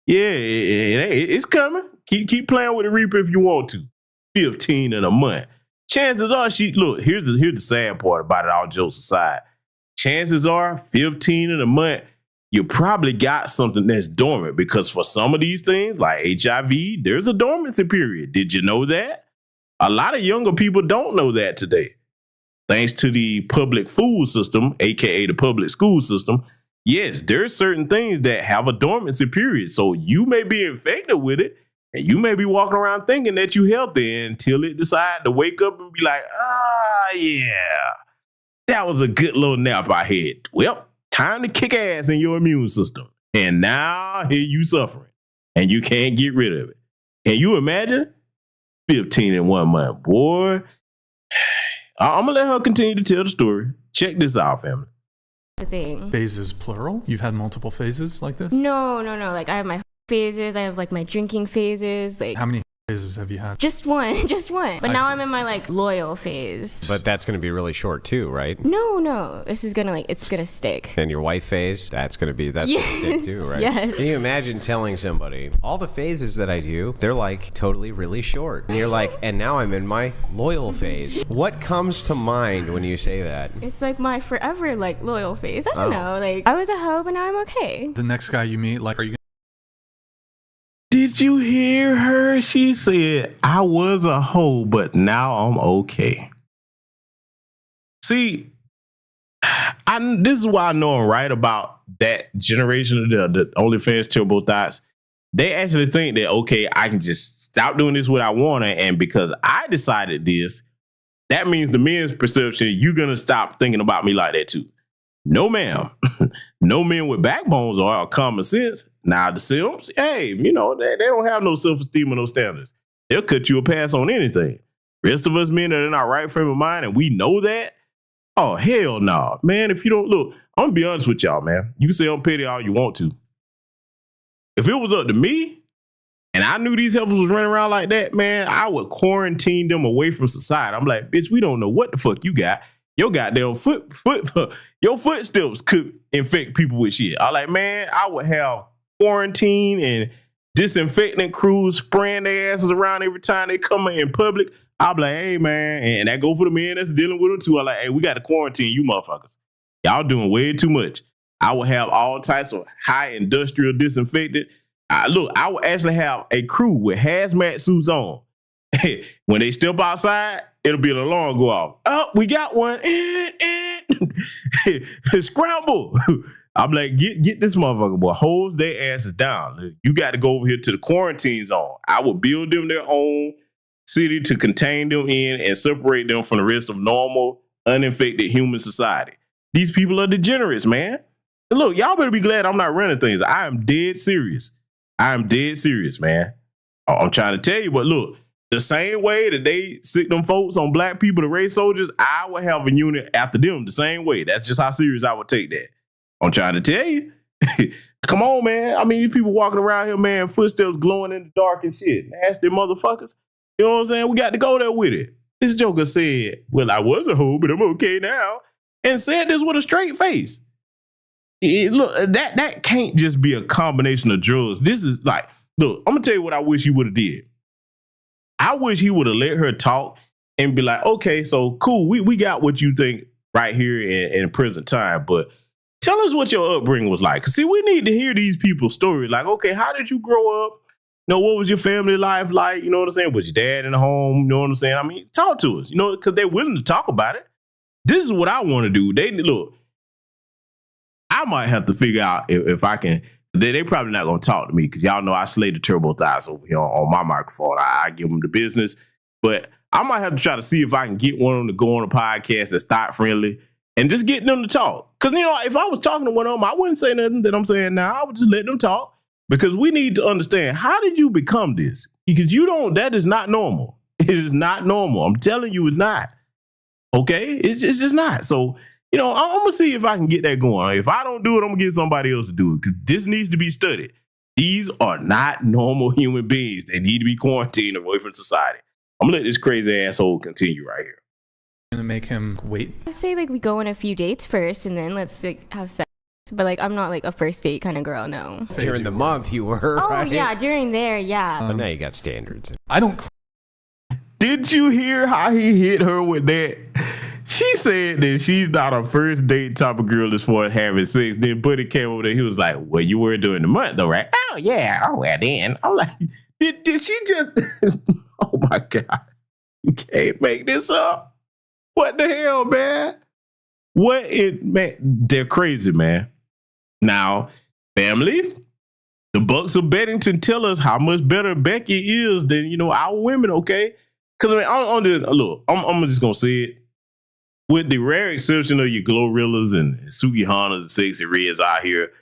Yeah, it's coming. Keep playing with the Reaper if you want to. 15 in a month. Chances are here's the sad part about it, all jokes aside. Chances are 15 in a month, you probably got something that's dormant, because for some of these things like HIV, there's a dormancy period. Did you know that? A lot of younger people don't know that today. Thanks to the public food system, aka the public school system, yes, there's certain things that have a dormancy period. So you may be infected with it, and you may be walking around thinking that you're healthy until it decides to wake up and be like, yeah, that was a good little nap I had. Well, time to kick ass in your immune system. And now here you suffering, and you can't get rid of it. Can you imagine? 15 in 1 month, boy. I'm going to let her continue to tell the story. Check this out, family. The thing. Phases plural? You've had multiple phases like this? No. Like, I have my phases. I have, like, my drinking phases. Like, how many phases have you had? Just one. But now I'm in my, like, loyal phase. But that's going to be really short too, right? No. This is going to, like, it's going to stick. And your wife phase, that's going to stick too, right? Yes. Can you imagine telling somebody, all the phases that I do, they're like totally really short. And you're like, and now I'm in my loyal phase. What comes to mind when you say that? It's like my forever, like, loyal phase. I don't know. Like, I was a hoe, but now I'm okay. The next guy you meet, like, are you Did you hear her? She said, I was a hoe, but now I'm okay. See, This is why I know I'm right about that generation of the OnlyFans turbo thoughts. They actually think that, okay, I can just stop doing this what I want, and because I decided this, that means the men's perception, you're going to stop thinking about me like that too. No, ma'am. No men with backbones or common sense. Now, the simps, hey, they don't have no self-esteem or no standards. They'll cut you a pass on anything. Rest of us men that are in our right frame of mind, and we know that, oh, hell no. Nah. Man, if you don't look, I'm going to be honest with y'all, man. You can say I'm petty all you want to. If it was up to me, and I knew these heifers was running around like that, man, I would quarantine them away from society. I'm like, bitch, we don't know what the fuck you got. Your goddamn your footsteps could infect people with shit. I'm like, man, I would have quarantine and disinfectant crews spraying their asses around every time they come in public. I'll be like, hey, man, and that go for the men that's dealing with them too. I'm like, hey, we got to quarantine you motherfuckers. Y'all doing way too much. I would have all types of high industrial disinfectant. I would actually have a crew with hazmat suits on. When they step outside, it'll be an alarm go off. Oh, we got one. Scramble. I'm like, get this motherfucker, boy. Hose their asses down. You got to go over here to the quarantine zone. I would build them their own city to contain them in and separate them from the rest of normal, uninfected human society. These people are degenerates, man. Look, y'all better be glad I'm not running things. I am dead serious. Man. I'm trying to tell you, but look, the same way that they sick them folks on black people, the race soldiers, I would have a unit after them the same way. That's just how serious I would take that. I'm trying to tell you. Come on, man. I mean, these people walking around here, man, footsteps glowing in the dark and shit. Nasty motherfuckers. You know what I'm saying? We got to go there with it. This joker said, well, I was a hoe, but I'm okay now. And said this with a straight face. Look, that can't just be a combination of drugs. This is like, look, I'm gonna tell you what I wish he would have did. I wish he would have let her talk and be like, okay, so cool, we got what you think right here in present time, but tell us what your upbringing was like. Cause see, we need to hear these people's stories. Like, okay, how did you grow up? What was your family life like? You know what I'm saying? Was your dad in the home? You know what I'm saying? I mean, talk to us, because they're willing to talk about it. This is what I want to do. Look, I might have to figure out if I can. They probably not going to talk to me because y'all know I slay the turbo thighs over here on my microphone. I give them the business. But I might have to try to see if I can get one of them to go on a podcast that's thought friendly and just get them to talk. Because, if I was talking to one of them, I wouldn't say nothing that I'm saying now. I would just let them talk because we need to understand, how did you become this? Because that is not normal. It is not normal. I'm telling you, it's not. Okay? It's just not. So, I'm going to see if I can get that going. If I don't do it, I'm going to get somebody else to do it because this needs to be studied. These are not normal human beings. They need to be quarantined away from society. I'm going to let this crazy asshole continue right here. Going to make him wait. I'd say we go on a few dates first and then let's have sex. But I'm not a first date kind of girl, no. During the month you were, Oh, right? yeah, during there, yeah. But now you got standards. I don't. Did you hear how he hit her with that? She said that she's not a first date type of girl as far as having sex. Then Buddy came over there. He was like, well, you were during the month though, right? Oh, yeah. Oh, well, then. I'm like, did she just... Oh, my God. You can't make this up. What the hell, man? Man, they're crazy, man. Now, family, the Bucks of Beddington tell us how much better Becky is than, our women, okay? Because, I'm just going to say it. With the rare exception of your Glorrillas and Sugihanas and Sexy Reds out here,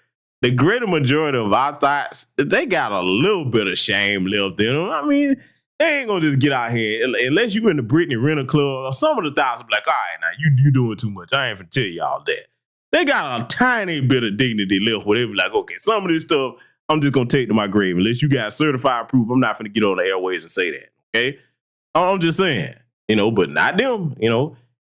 the greater majority of our thoughts, they got a little bit of shame left in them. I mean, they ain't going to just get out here, unless you in the Britney Rental Club, some of the thoughts will be like, all right, now, you doing too much. I ain't finna tell y'all that. They got a tiny bit of dignity left where they be like, okay, some of this stuff, I'm just going to take to my grave. Unless you got certified proof, I'm not finna get on the airways and say that, okay? I'm just saying, but not them,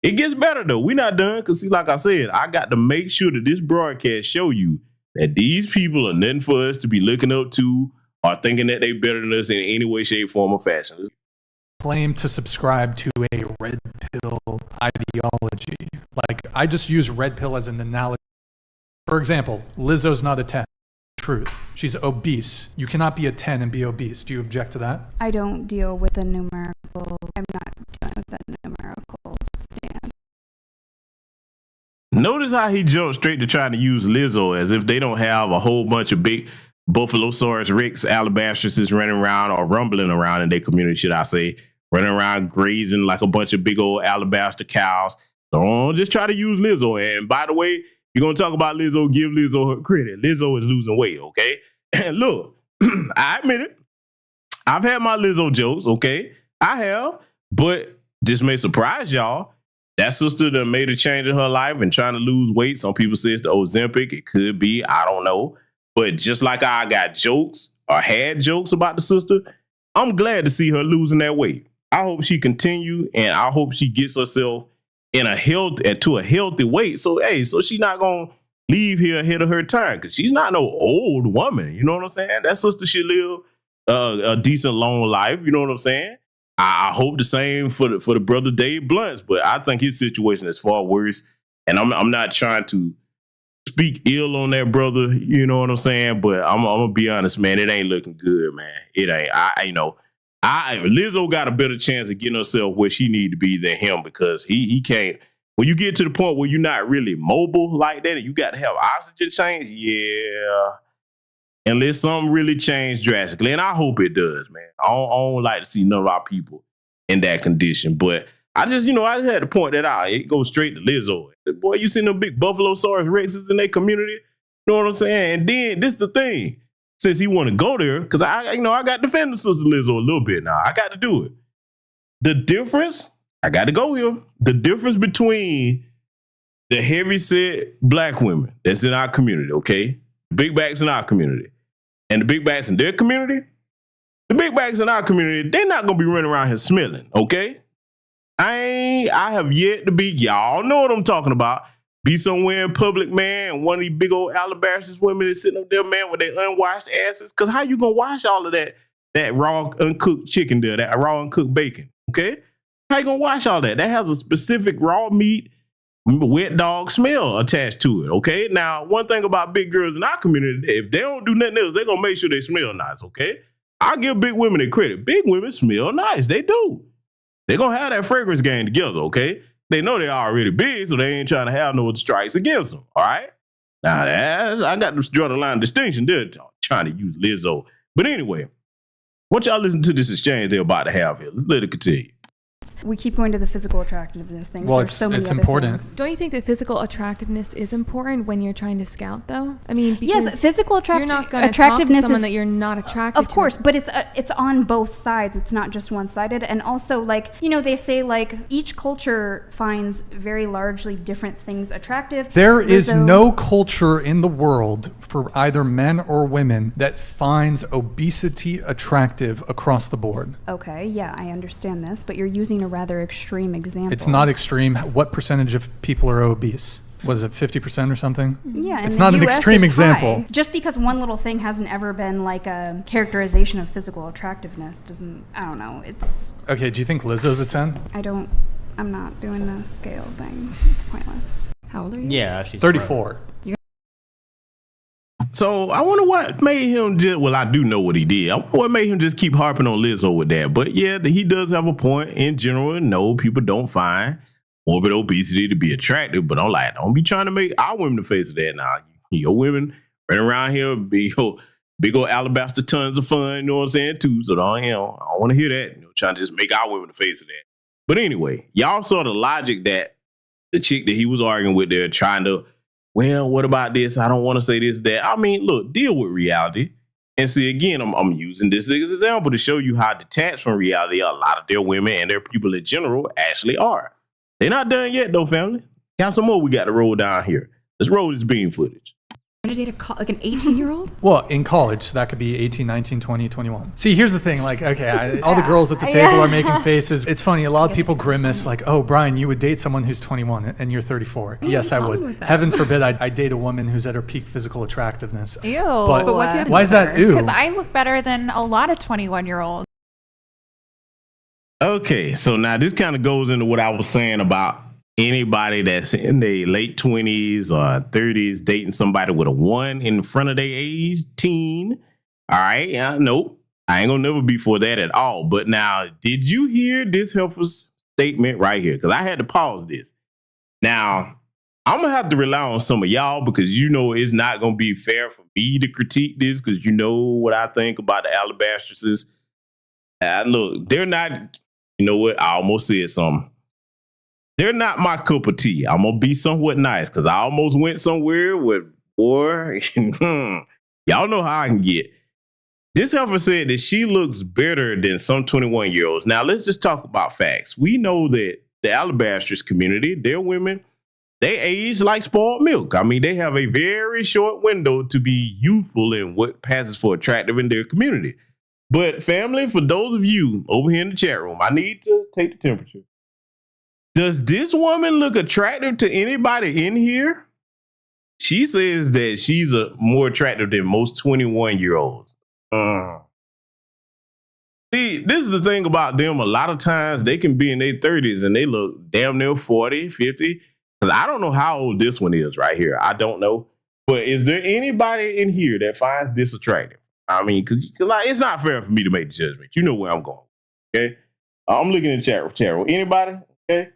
It gets better though. We're not done because see, like I said, I got to make sure that this broadcast show you that these people are nothing for us to be looking up to or thinking that they better than us in any way, shape, form, or fashion. Claim to subscribe to a red pill ideology. I just use red pill as an analogy. For example, Lizzo's not a 10. Truth. She's obese. You cannot be a 10 and be obese. Do you object to that? I don't deal with the numerical. I'm not dealing with that numerical stand. Notice how he jumped straight to trying to use Lizzo as if they don't have a whole bunch of big Buffalosaurus Rex alabastresses running around or rumbling around in their community, should I say, running around grazing like a bunch of big old alabaster cows. Don't just try to use Lizzo. And by the way, you're going to talk about Lizzo, give Lizzo her credit. Lizzo is losing weight, okay? And look, I admit it. I've had my Lizzo jokes, okay? I have, but this may surprise y'all. That sister that made a change in her life and trying to lose weight. Some people say it's the Ozempic. It could be. I don't know. But just like I got jokes or had jokes about the sister, I'm glad to see her losing that weight. I hope she continue, and I hope she gets herself in to a healthy weight. So, hey, so she's not going to leave here ahead of her time because she's not no old woman. You know what I'm saying? That sister should live a decent, long life. You know what I'm saying? I hope the same for the brother Dave Blunts, but I think his situation is far worse. And I'm not trying to speak ill on that brother, you know what I'm saying? But I'm gonna be honest, man, it ain't looking good, man. It ain't. Lizzo got a better chance of getting herself where she need to be than him because he can't. When you get to the point where you're not really mobile like that and you got to have oxygen change, yeah. Unless something really changed drastically. And I hope it does, man. I don't like to see none of our people in that condition. But I just had to point that out. It goes straight to Lizzo. Boy, you seen them big Buffalosaurus Rexes in their community? You know what I'm saying? And then this the thing. Since he want to go there, because I got to defend the sister Lizzo a little bit now. I got to do it. The difference, I got to go here. The difference between the heavyset black women that's in our community, okay? Big backs in our community. And the big backs in their community, the big backs in our community, they're not going to be running around here smelling, okay? I have yet to be, y'all know what I'm talking about, be somewhere in public, man, and one of these big old alabastress women is sitting up there, man, with their unwashed asses. Because how you going to wash all of that raw, uncooked chicken there, that raw, uncooked bacon, okay? How you going to wash all that? That has a specific raw meat, wet dog smell attached to it, okay? Now, one thing about big girls in our community, if they don't do nothing else, they're going to make sure they smell nice, okay? I give big women their credit. Big women smell nice. They do. They're going to have that fragrance game together, okay? They know they're already big, so they ain't trying to have no strikes against them, all right? Now, I got to draw the line of distinction there, trying to use Lizzo. But anyway, what y'all listen to this exchange they're about to have here? Let's let it continue. We keep going to the physical attractiveness thing. Well, There's so many it's other important. things. Don't you think that physical attractiveness is important when you're trying to scout, though? I mean, because yes, physical you're not going to talk to someone that you're not attracted to. Of course, but it's on both sides. It's not just one-sided. And also, they say, each culture finds very largely different things attractive. There is no culture in the world for either men or women that finds obesity attractive across the board. Okay, yeah, I understand this, but you're using a rather extreme example. It's not extreme. What percentage of people are obese? Was it 50% or something? Yeah, it's not an extreme example. High. Just because one little thing hasn't ever been like a characterization of physical attractiveness I don't know. It's okay. Do you think Lizzo's a 10? I'm not doing the scale thing. It's pointless. How old are you? Yeah, she's 34. So I wonder what made him I do know what he did. I wonder what made him just keep harping on Lizzo with that. But yeah, he does have a point. In general, no, people don't find morbid obesity to be attractive. But don't be trying to make our women the face of that now. Your women running around here, big old alabaster tons of fun, you know what I'm saying, too. So I don't want to hear that. Trying to just make our women the face of that. But anyway, y'all saw the logic that the chick that he was arguing with there trying to, well, what about this? I don't want to say this, that. I mean, look, deal with reality. And see, again, I'm using this as an example to show you how detached from reality a lot of their women and their people in general actually are. They're not done yet, though, family. Got some more we got to roll down here. Let's roll this beam footage. I'm going to date an 18-year-old? Well, in college, so that could be 18, 19, 20, 21. See, here's the thing. All the girls at the table are making faces. It's funny. A lot of people grimace oh, Brian, you would date someone who's 21 and you're 34. Yes, I would. Heaven forbid I date a woman who's at her peak physical attractiveness. Ew. But why is that ew? Because I look better than a lot of 21-year-olds. Okay, so now this kind of goes into what I was saying about anybody that's in their late 20s or 30s dating somebody with a 1 in front of their age, teen. All right, nope. I ain't gonna never be for that at all. But now, did you hear this helpful statement right here? Because I had to pause this. Now, I'm going to have to rely on some of y'all because it's not going to be fair for me to critique this because you know what I think about the alabastresses. Look, they're not, you know what? I almost said something. They're not my cup of tea. I'm going to be somewhat nice because I almost went somewhere with, boy, y'all know how I can get. This heifer said that she looks better than some 21-year-olds. Now, let's just talk about facts. We know that the alabastress community, their women, they age like spoiled milk. I mean, they have a very short window to be youthful in what passes for attractive in their community. But family, for those of you over here in the chat room, I need to take the temperature. Does this woman look attractive to anybody in here? She says that she's more attractive than most 21-year-olds. See, this is the thing about them. A lot of times they can be in their 30s and they look damn near 40, 50. Because I don't know how old this one is right here. I don't know. But is there anybody in here that finds this attractive? I mean, cause like, it's not fair for me to make the judgment. You know where I'm going. Okay? I'm looking in the chat room. Anybody? Okay?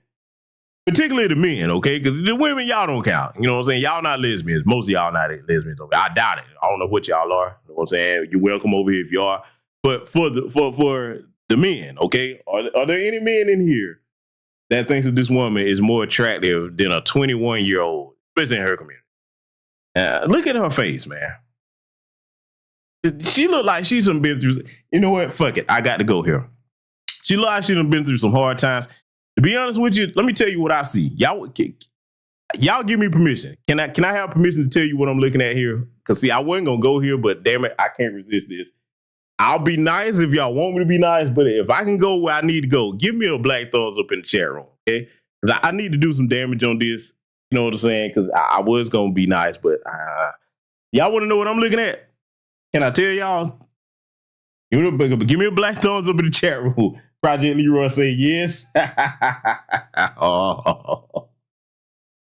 Particularly the men, okay? Because the women, y'all don't count. You know what I'm saying? Y'all not lesbians. Most of y'all not lesbians. I doubt it. I don't know what y'all are. You know what I'm saying? You're welcome over here if you are. But for the men, okay? Are there any men in here that thinks that this woman is more attractive than a 21-year-old, especially in her community? Look at her face, man. She look like she's been through. You know what? Fuck it. I got to go here. She look like she's been through some hard times. To be honest with you, let me tell you what I see. Y'all give me permission. Can I have permission to tell you what I'm looking at here? Because see, I wasn't gonna go here, but damn it, I can't resist this. I'll be nice if y'all want me to be nice, but if I can go where I need to go, give me a black thumbs up in the chat room, okay? Because I need to do some damage on this. You know what I'm saying? Because I was gonna be nice, but y'all want to know what I'm looking at? Can I tell y'all? Give me a black thumbs up in the chat room. Project Leroy say yes.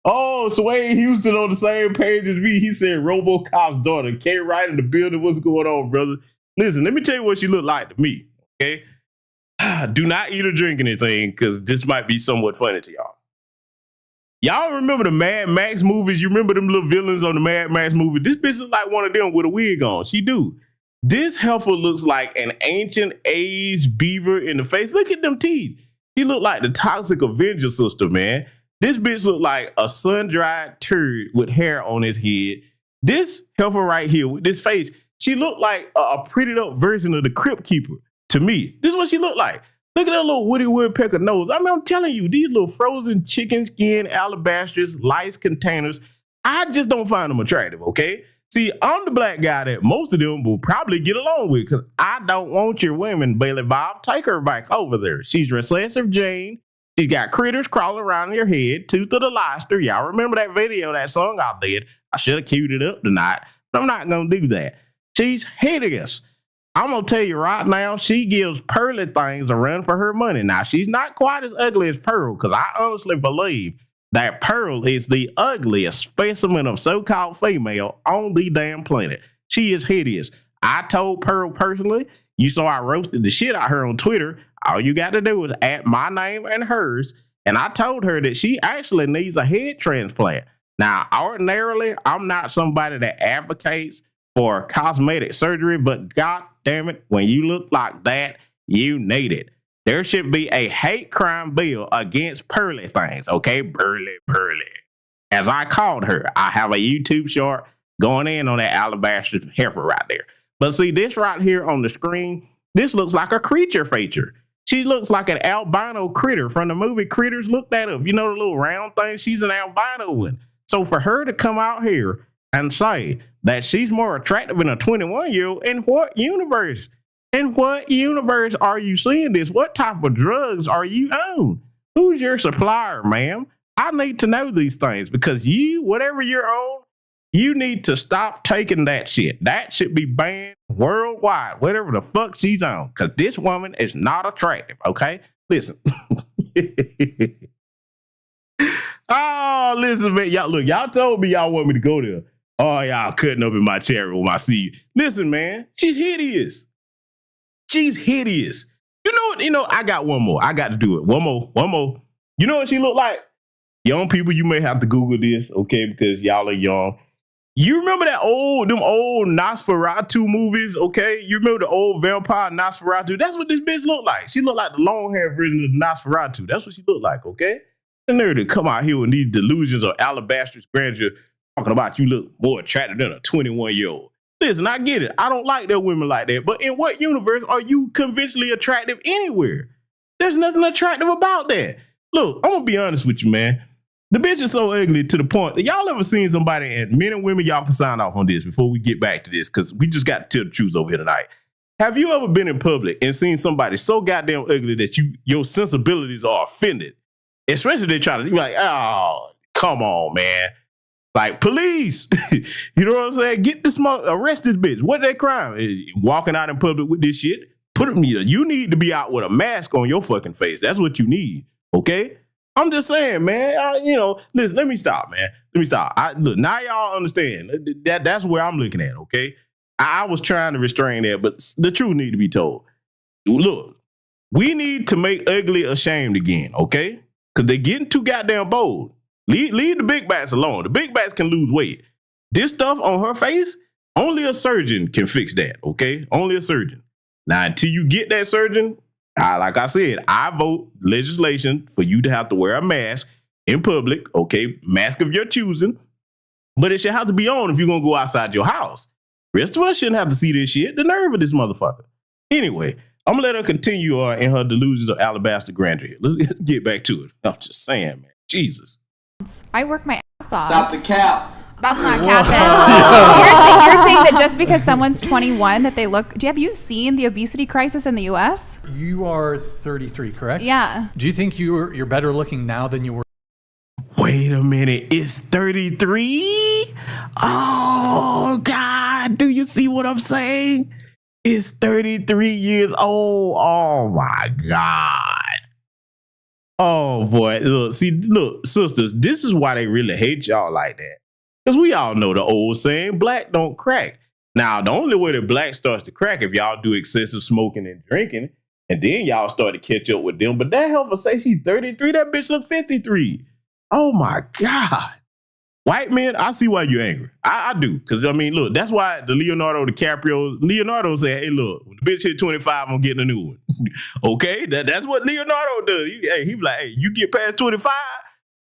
Oh, Sway Houston on the same page as me. He said RoboCop's daughter. K right in the building. What's going on, brother? Listen, let me tell you what she looked like to me. Okay. Do not eat or drink anything because this might be somewhat funny to y'all. Y'all remember the Mad Max movies? You remember them little villains on the Mad Max movie? This bitch is like one of them with a wig on. She do. This heifer looks like an ancient aged beaver in the face. Look at them teeth. She look like the Toxic Avenger sister, man. This bitch look like a sun-dried turd with hair on his head. This heifer right here with this face, she looked like a prettied up version of the Crypt Keeper to me. This is what she looked like. Look at that little Woody Woodpecker nose. I mean, I'm telling you, these little frozen chicken skin alabastress lice containers, I just don't find them attractive, okay? See, I'm the black guy that most of them will probably get along with because I don't want your women, Bailey Bob. Take her back over there. She's recessive Jane. She's got critters crawling around your head, Tooth of the Lobster. Y'all remember that video, that song I did? I should have queued it up tonight, but I'm not going to do that. She's hideous. I'm going to tell you right now, she gives Pearly things a run for her money. Now, she's not quite as ugly as Pearl because I honestly believe that Pearl is the ugliest specimen of so-called female on the damn planet. She is hideous. I told Pearl personally, you saw I roasted the shit out of her on Twitter. All you got to do is add my name and hers. And I told her that she actually needs a head transplant. Now, ordinarily, I'm not somebody that advocates for cosmetic surgery, but god damn it, when you look like that, you need it. There should be a hate crime bill against Pearly things, okay? Pearly. As I called her, I have a YouTube short going in on that alabaster heifer right there. But see, this right here on the screen, this looks like a creature feature. She looks like an albino critter from the movie Critters. Look that up. You know the little round thing? She's an albino one. So for her to come out here and say that she's more attractive than a 21-year-old, in what universe? In what universe are you seeing this? What type of drugs are you on? Who's your supplier, ma'am? I need to know these things because you, whatever you're on, you need to stop taking that shit. That should be banned worldwide, whatever the fuck she's on, because this woman is not attractive, okay? Listen. Oh, listen, man. Y'all, look, y'all told me y'all want me to go there. Oh, y'all cutting up in my chat room. I see you. Listen, man, she's hideous. She's hideous. You know what? I got one more. I got to do it. One more. You know what she looked like? Young people, you may have to Google this, okay, because y'all are young. You remember them old Nosferatu movies, okay? You remember the old vampire Nosferatu? That's what this bitch looked like. She looked like the long hair version of Nosferatu. That's what she looked like, okay? The nerd to come out here with these delusions or alabastress grandeur talking about you look more attractive than a 21-year-old. Listen, I get it. I don't like that women like that. But in what universe are you conventionally attractive anywhere? There's nothing attractive about that. Look, I'm going to be honest with you, man. The bitch is so ugly to the point that y'all ever seen somebody, and men and women, y'all can sign off on this before we get back to this, because we just got to tell the truth over here tonight. Have you ever been in public and seen somebody so goddamn ugly that your sensibilities are offended? Especially they try to be like, oh, come on, man. Like, police, you know what I'm saying? Get this arrest this bitch. What they crime? Walking out in public with this shit? You need to be out with a mask on your fucking face. That's what you need, okay? I'm just saying, man. Listen. Let me stop, man. Let me stop. Look, now y'all understand. That's where I'm looking at. Okay, I was trying to restrain that, but the truth need to be told. Look, we need to make ugly ashamed again. Okay, because they're getting too goddamn bold. Leave the big bats alone. The big bats can lose weight. This stuff on her face, only a surgeon can fix that. Okay, only a surgeon. Now, until you get that surgeon. Like I said, I vote legislation for you to have to wear a mask in public, okay? Mask of your choosing. But it should have to be on if you're going to go outside your house. Rest of us shouldn't have to see this shit. The nerve of this motherfucker. Anyway, I'm going to let her continue in her delusions of alabaster grandeur. Let's get back to it. I'm just saying, man. Jesus. I work my ass off. Stop the cap. That's not capping. You're saying that just because someone's 21 that they look... Have you seen the obesity crisis in the U.S.? You are 33, correct? Yeah. Do you think you're better looking now than you were? Wait a minute. It's 33? Oh, God. Do you see what I'm saying? It's 33 years old. Oh, my God. Oh, boy. Look, sisters, this is why they really hate y'all like that. Because we all know the old saying, black don't crack. Now, the only way that black starts to crack if y'all do excessive smoking and drinking, and then y'all start to catch up with them. But that heifer say she's 33, that bitch look 53. Oh, my God. White men, I see why you're angry. I do. Because, look, that's why Leonardo said, hey, look, when the bitch hit 25, I'm getting a new one. Okay? That's what Leonardo does. He be like, hey, you get past 25,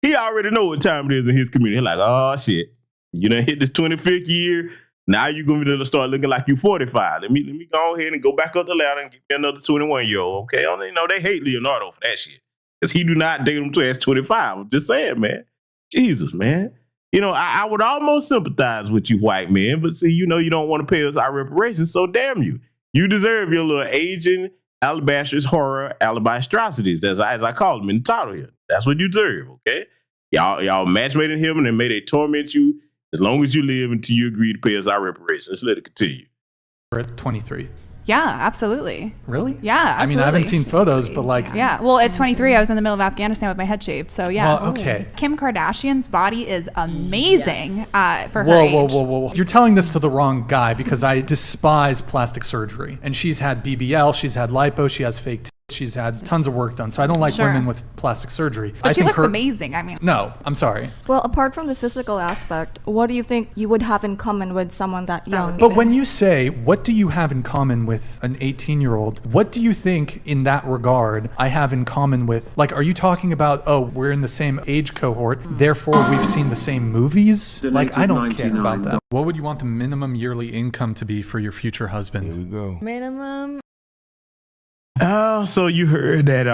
he already know what time it is in his community. He's like, oh, shit. You done hit this 25th year. Now you're going to start looking like you 45. Let me go ahead and go back up the ladder and get me another 21-year-old, okay? They hate Leonardo for that shit. Because he do not date them till he's 25. I'm just saying, man. Jesus, man. I would almost sympathize with you white men, but see, you don't want to pay us our reparations, so damn you. You deserve your little Asian alabastress horror alabastrosities, as I call them in the title here. That's what you deserve, okay? Y'all matchmaking him and then may they torment you as long as you live until you agree to pay us our reparations. Let's let it continue. We're at 23. Yeah, absolutely. Really? Yeah, absolutely. I haven't seen photos, but Yeah, well, at 23, I was in the middle of Afghanistan with my head shaved, so yeah. Well, okay. Kim Kardashian's body is amazing for her age. Whoa. You're telling this to the wrong guy because I despise plastic surgery. And she's had BBL, she's had lipo, she has fake she's had tons of work done. So I don't like women with plastic surgery. But she looks amazing. No, I'm sorry. Well, apart from the physical aspect, what do you think you would have in common with someone that young? But when you say, what do you have in common with an 18-year-old? What do you think in that regard I have in common with, are you talking about, oh, we're in the same age cohort, therefore we've seen the same movies? I don't care about that. What would you want the minimum yearly income to be for your future husband? Here we go. Minimum. Oh, so you heard that,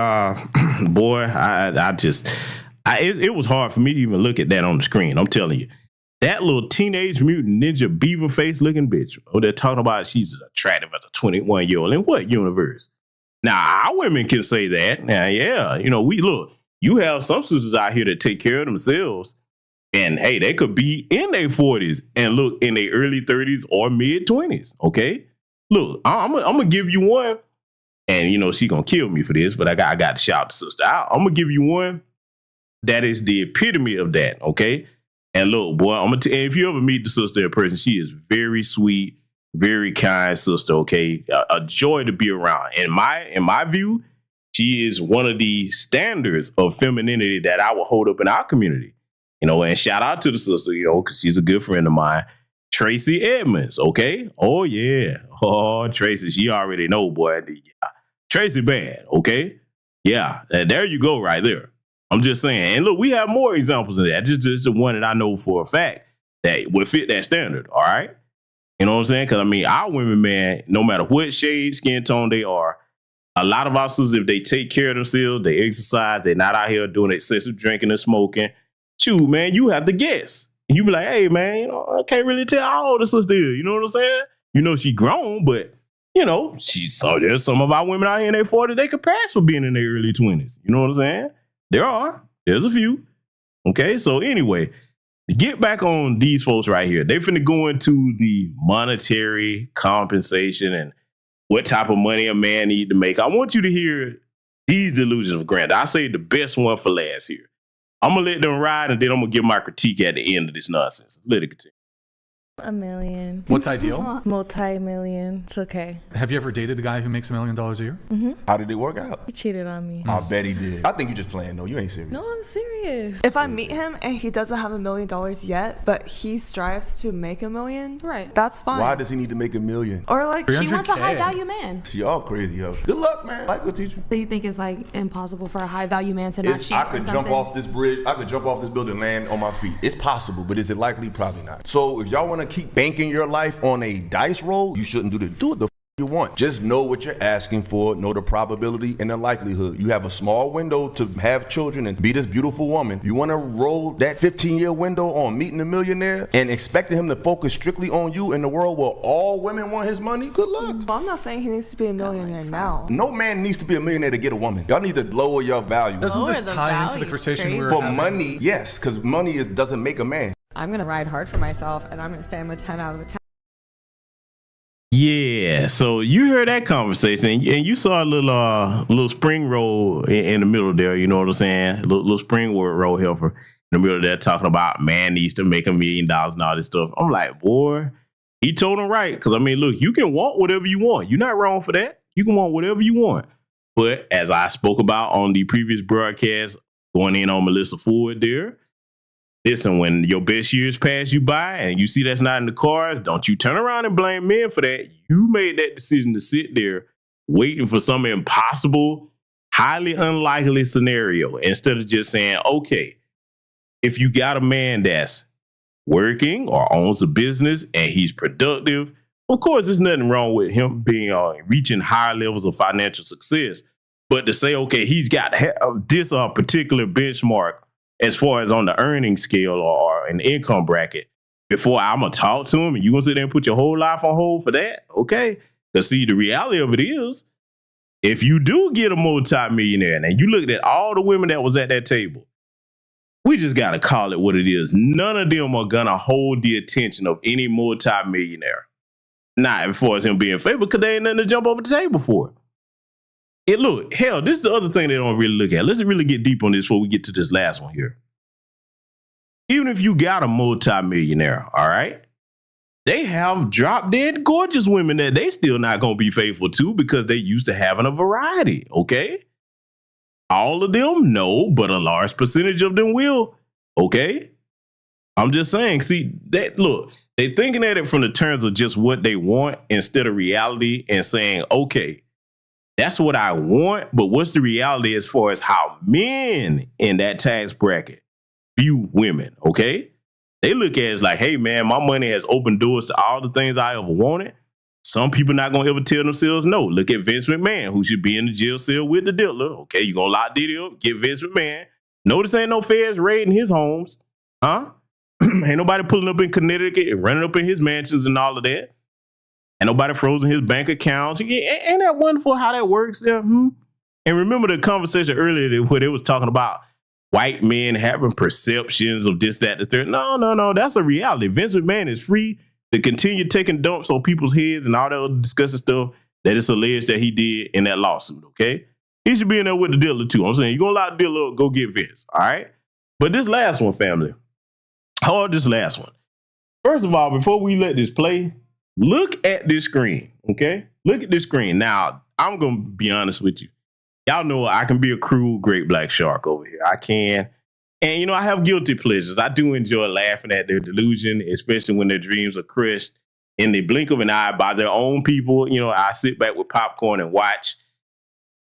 boy, it was hard for me to even look at that on the screen. I'm telling you, that little teenage mutant ninja beaver face looking bitch. Oh, they're talking about she's attractive as a 21-year-old. In what universe? Now, our women can say that. Now, yeah, you have some sisters out here that take care of themselves. And hey, they could be in their 40s and look in their early 30s or mid 20s. Okay. Look, I'm going to give you one. And, she going to kill me for this, but I got to shout the sister out. I'm going to give you one that is the epitome of that, okay? And look, boy, I'm going to if you ever meet the sister in person, she is very sweet, very kind sister, okay? A joy to be around. In my view, she is one of the standards of femininity that I will hold up in our community. You know, and shout out to the sister, you know, because she's a good friend of mine, Tracy Edmonds, okay? Oh, yeah. Oh, Tracy, she already know, boy. Yeah. Tracy bad, okay? Yeah, and there you go right there. I'm just saying. And look, we have more examples of that. Just the one that I know for a fact that would fit that standard, all right? You know what I'm saying? Because, I mean, our women, man, no matter what shade, skin tone they are, a lot of our sisters, if they take care of themselves, they exercise, they're not out here doing excessive drinking and smoking, shoot, man, you have to guess. And you be like, hey, man, you know, I can't really tell how old the sister is. You know what I'm saying? You know, she grown, but, you know, there's some of our women out here in their 40s, they could pass for being in their early 20s. You know what I'm saying? There's a few. Okay, so anyway, to get back on these folks right here, they finna go into the monetary compensation and what type of money a man need to make. I want you to hear these delusions of grandeur. I say the best one for last here. I'm going to let them ride, and then I'm going to give my critique at the end of this nonsense. Let it continue. $1 million. What's ideal? Multi-million. It's okay. Have you ever dated a guy who makes $1 million a year? Mm-hmm. How did it work out? He cheated on me. I bet he did. I think you just playing though. You ain't serious. No, I'm serious. If I meet him and he doesn't have $1 million yet, but he strives to make $1 million, right? That's fine. Why does he need to make $1 million? Or like, she wants a high value man. Y'all crazy, yo. Good luck, man. Life will teach you. So you think it's like impossible for a high value man to not cheat I could jump off this bridge. I could jump off this building and land on my feet. It's possible, but is it likely? Probably not. So if y'all want to keep banking your life on a dice roll, you shouldn't do it the you want. Just know what you're asking for, know the probability and the likelihood. You have a small window to have children and be this beautiful woman. You want to roll that 15-year window on meeting a millionaire and expecting him to focus strictly on you in the world where all women want his money? Good luck. Well, I'm not saying he needs to be a millionaire now. No man needs to be a millionaire to get a woman. Y'all need to lower your value. Doesn't this tie into the conversation we were for having? money? Yes, because money doesn't make a man. I'm gonna ride hard for myself, and I'm gonna say I'm a 10 out of a 10. Yeah, so you heard that conversation, and you saw a little spring roll in the middle there. You know what I'm saying? A little spring roll helper in the middle of there, talking about man needs to make $1 million and all this stuff. I'm like, boy, he told him right, because I mean, look, you can want whatever you want. You're not wrong for that. You can want whatever you want, but as I spoke about on the previous broadcast, going in on Melissa Ford there. Listen, when your best years pass you by and you see that's not in the cards, don't you turn around and blame men for that. You made that decision to sit there waiting for some impossible, highly unlikely scenario instead of just saying, okay, if you got a man that's working or owns a business and he's productive, of course, there's nothing wrong with him being reaching higher levels of financial success. But to say, okay, he's got this particular benchmark as far as on the earning scale or an income bracket, before I'm going to talk to him and you going to sit there and put your whole life on hold for that? Okay. Because see, the reality of it is, if you do get a multi-millionaire and you looked at all the women that was at that table, we just got to call it what it is. None of them are going to hold the attention of any multi-millionaire. Not as far as him being favored, because they ain't nothing to jump over the table for. Look, hell, this is the other thing they don't really look at. Let's really get deep on this before we get to this last one here. Even if you got a multi-millionaire, all right, they have drop dead gorgeous women that they still not going to be faithful to because they used to having a variety, okay? All of them, no, but a large percentage of them will, okay? I'm just saying, see, look, they thinking at it from the terms of just what they want instead of reality and saying, okay, that's what I want, but what's the reality as far as how men in that tax bracket view women, okay? They look at it as like, hey, man, my money has opened doors to all the things I ever wanted. Some people not going to ever tell themselves no. Look at Vince McMahon, who should be in the jail cell with the dealer. Okay, you going to lock Diddy up, get Vince McMahon. Notice ain't no feds raiding his homes, huh? Ain't nobody pulling up in Connecticut and running up in his mansions and all of that. Ain't nobody frozen his bank accounts. Ain't that wonderful how that works there? And remember the conversation earlier where they was talking about white men having perceptions of this, that, the third. No. That's a reality. Vince McMahon is free to continue taking dumps on people's heads and all that other disgusting stuff that it's alleged that he did in that lawsuit, okay? He should be in there with the dealer too. I'm saying, you're going to lock the dealer up, go get Vince, all right? But this last one, family. This last one. First of all, before we let this play, look at this screen, okay? Look at this screen. Now, I'm going to be honest with you. Y'all know I can be a cruel, great black shark over here. I can. And, you know, I have guilty pleasures. I do enjoy laughing at their delusion, especially when their dreams are crushed in the blink of an eye by their own people. You know, I sit back with popcorn and watch.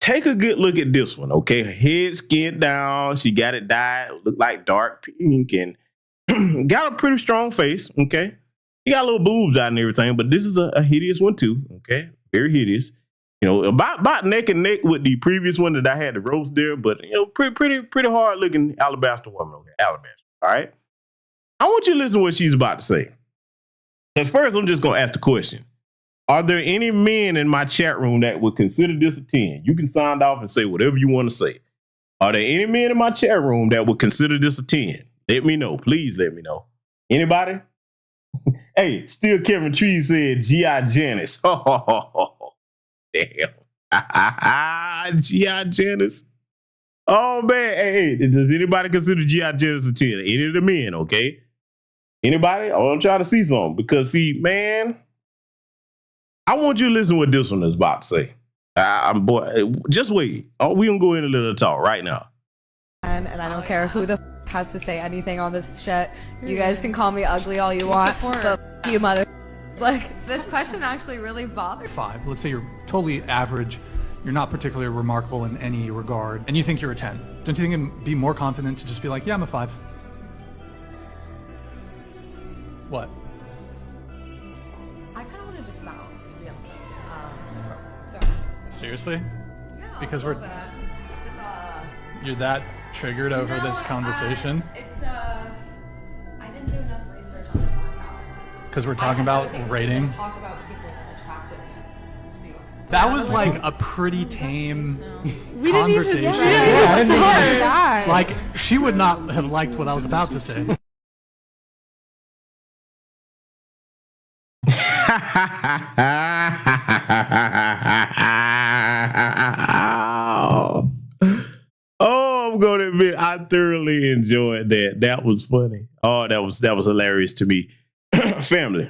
Take a good look at this one, okay? Her head skinned down. She got it dyed. Looked like dark pink and got a pretty strong face, okay? She got little boobs out and everything, but this is a hideous one too, okay? Very hideous. You know, about neck and neck with the previous one that I had to roast there, but, you know, pretty hard looking alabaster woman, okay? Alabaster, all right? I want you to listen to what she's about to say. At first, I'm just going to ask the question. Are there any men in my chat room that would consider this a 10? You can sign off and say whatever you want to say. Are there any men in my chat room that would consider this a 10? Let me know. Please let me know. Anybody? Hey, still Kevin Tree said G.I. Janice. Oh, damn. G.I. Janice. Oh, man. Hey, does anybody consider G.I. Janice a 10? Any of the men, okay? Anybody? I'm trying to see something. Because, see, man, I want you to listen to what this one is about to say. Boy, just wait. Oh, we gonna go in a little talk right now. And I don't care who the has to say anything on this shit. You guys can call me ugly all you want, but you mother. Like, this question actually really bothers. 5. Let's say you're totally average. You're not particularly remarkable in any regard, and you think you're a 10. Don't you think it'd be more confident to just be like, yeah, I'm a 5? What? I kind of want to just bounce, to be honest. So. Seriously? Yeah, because a we're little bit. Just, you're that triggered over this conversation? I didn't do enough research on the podcast. Because we're talking about rating? Talk about people's attractiveness, to be honest. That was like a pretty tame We didn't even- conversation. yeah, we didn't start. Like, she would not have liked what I was about to say. Oh, I'm going to admit I thoroughly enjoyed that. That was funny. Oh, that was hilarious to me. Family,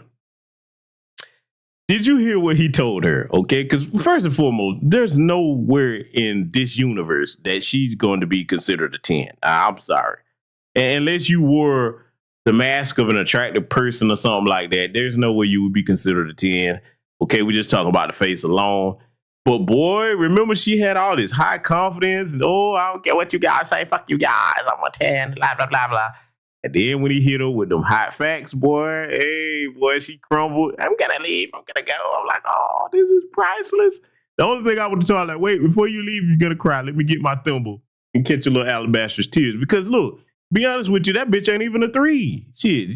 did you hear what he told her? Okay, because first and foremost, there's nowhere in this universe that she's going to be considered a 10. I'm sorry. Unless you wore the mask of an attractive person or something like that, there's no way you would be considered a 10. Okay, we just talking about the face alone. But boy, remember she had all this high confidence. And, oh, I don't care what you guys say. Fuck you guys. I'm a 10. Blah, blah, blah, blah. And then when he hit her with them hot facts, boy, hey, boy, she crumbled. I'm going to leave. I'm going to go. I'm like, oh, this is priceless. The only thing I would tell her, like, wait, before you leave, you're going to cry. Let me get my thimble and catch your little alabastrous tears. Because, look, be honest with you, that bitch ain't even a 3. Shit,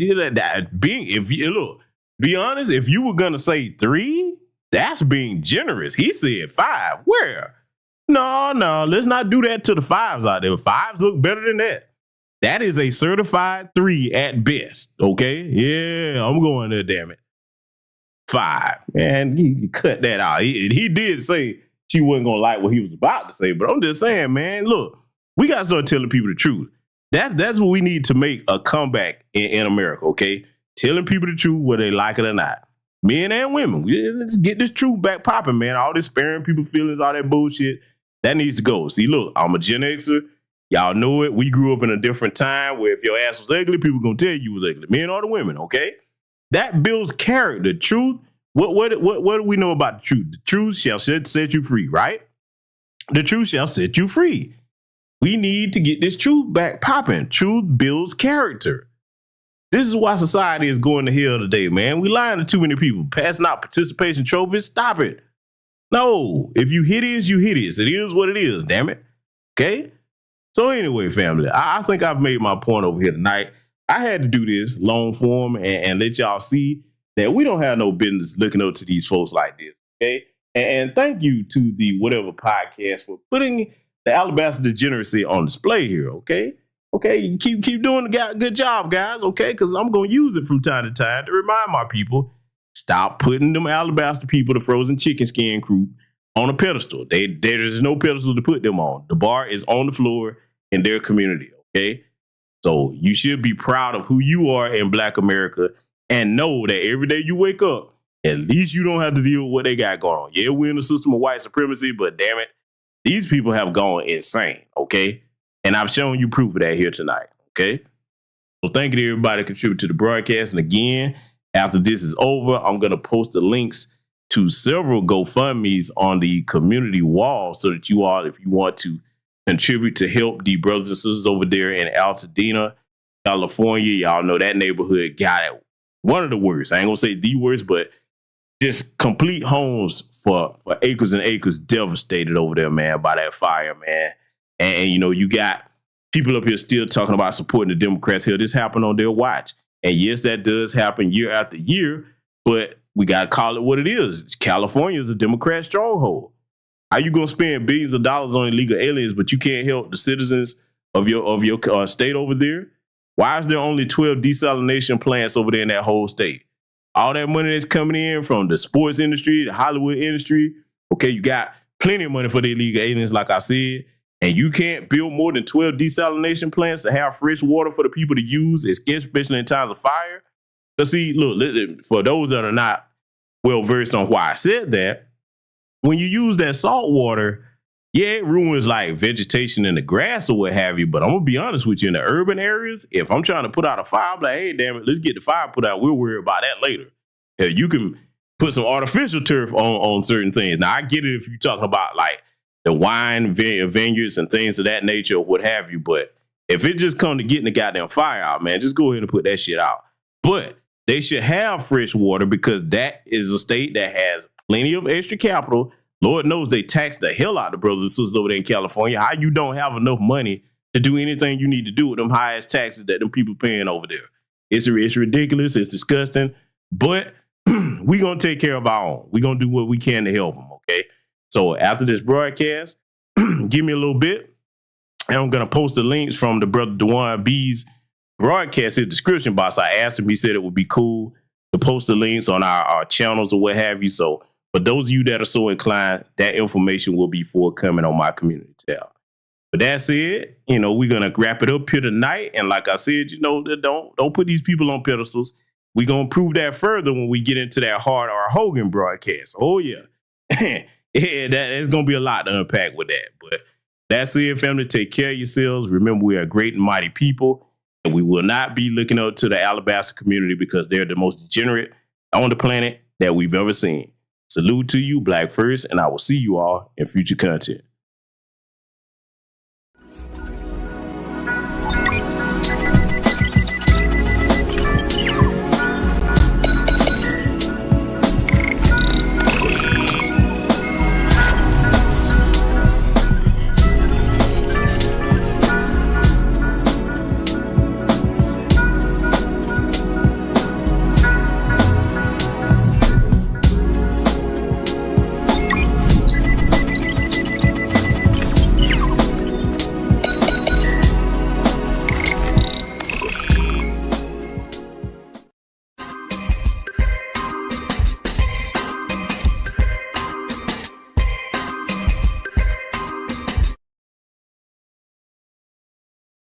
be honest, if you were going to say 3, that's being generous. He said 5. Where? No, let's not do that to the 5s out there. 5s look better than that. That is a certified 3 at best. Okay? Yeah, I'm going there, damn it. 5. Man, you cut that out. He did say she wasn't going to like what he was about to say, but I'm just saying, man, look, we got to start telling people the truth. That's what we need to make a comeback in America, okay? Telling people the truth, whether they like it or not. Men and women, let's get this truth back popping, man. All this sparing people feelings, all that bullshit, that needs to go. See, look, I'm a Gen Xer. Y'all know it. We grew up in a different time where if your ass was ugly, people gonna tell you was ugly. Men or the women, okay? That builds character. Truth. What do we know about the truth? The truth shall set you free, right? The truth shall set you free. We need to get this truth back popping. Truth builds character. This is why society is going to hell today, man. We lying to too many people. Passing out participation trophies. Stop it. No. If you hideous, you hideous. It is what it is, damn it. Okay? So anyway, family, I think I've made my point over here tonight. I had to do this long form and let y'all see that we don't have no business looking up to these folks like this, okay? And thank you to the Whatever Podcast for putting the Alabaster degeneracy on display here, okay? Okay, keep doing the good job, guys, okay? Because I'm going to use it from time to time to remind my people, stop putting them Alabaster people, the frozen chicken skin crew, on a pedestal. There's no pedestal to put them on. The bar is on the floor in their community, okay? So you should be proud of who you are in Black America and know that every day you wake up, at least you don't have to deal with what they got going on. Yeah, we're in a system of white supremacy, but damn it, These people have gone insane, okay? And I've shown you proof of that here tonight, okay? So thank you to everybody that contributed to the broadcast. And again, after this is over, I'm going to post the links to several GoFundMes on the community wall so that you all, if you want to contribute to help the brothers and sisters over there in Altadena, California, y'all know that neighborhood got it. One of the worst. I ain't going to say the worst, but just complete homes for acres and acres devastated over there, man, by that fire, man. And you know, you got people up here still talking about supporting the Democrats here. This happened on their watch. And yes, that does happen year after year, but we got to call it what it is. California is a Democrat stronghold. How you going to spend billions of dollars on illegal aliens, but you can't help the citizens of your state over there? Why is there only 12 desalination plants over there in that whole state? All that money that's coming in from the sports industry, the Hollywood industry, okay, you got plenty of money for the illegal aliens, like I said, and you can't build more than 12 desalination plants to have fresh water for the people to use, especially in times of fire. Because see, look, for those that are not well-versed on why I said that, when you use that salt water, yeah, it ruins like vegetation in the grass or what have you, but I'm going to be honest with you, in the urban areas, if I'm trying to put out a fire, I'm like, hey, damn it, let's get the fire put out. We'll worry about that later. You can put some artificial turf on certain things. Now, I get it if you're talking about like the wine vineyards and things of that nature or what have you, but if it just come to getting the goddamn fire out, man, just go ahead and put that shit out. But they should have fresh water because that is a state that has plenty of extra capital. Lord knows they tax the hell out of the brothers and sisters over there in California. How you don't have enough money to do anything you need to do with them highest taxes that them people paying over there? It's ridiculous. It's disgusting. But we going to take care of our own. We going to do what we can to help them, okay? So after this broadcast, give me a little bit, and I'm going to post the links from the brother Dewan B's broadcast, his description box. I asked him, he said it would be cool to post the links on our channels or what have you. So for those of you that are so inclined, that information will be forthcoming on my community tab. But that's it. You know, we're going to wrap it up here tonight. And like I said, you know, don't put these people on pedestals. We're going to prove that further when we get into that Hard R. Hogan broadcast. Oh, yeah. Yeah, there's going to be a lot to unpack with that. But that's it, family. Take care of yourselves. Remember, we are great and mighty people. And we will not be looking up to the Alabaster community because they're the most degenerate on the planet that we've ever seen. Salute to you, Black First, and I will see you all in future content.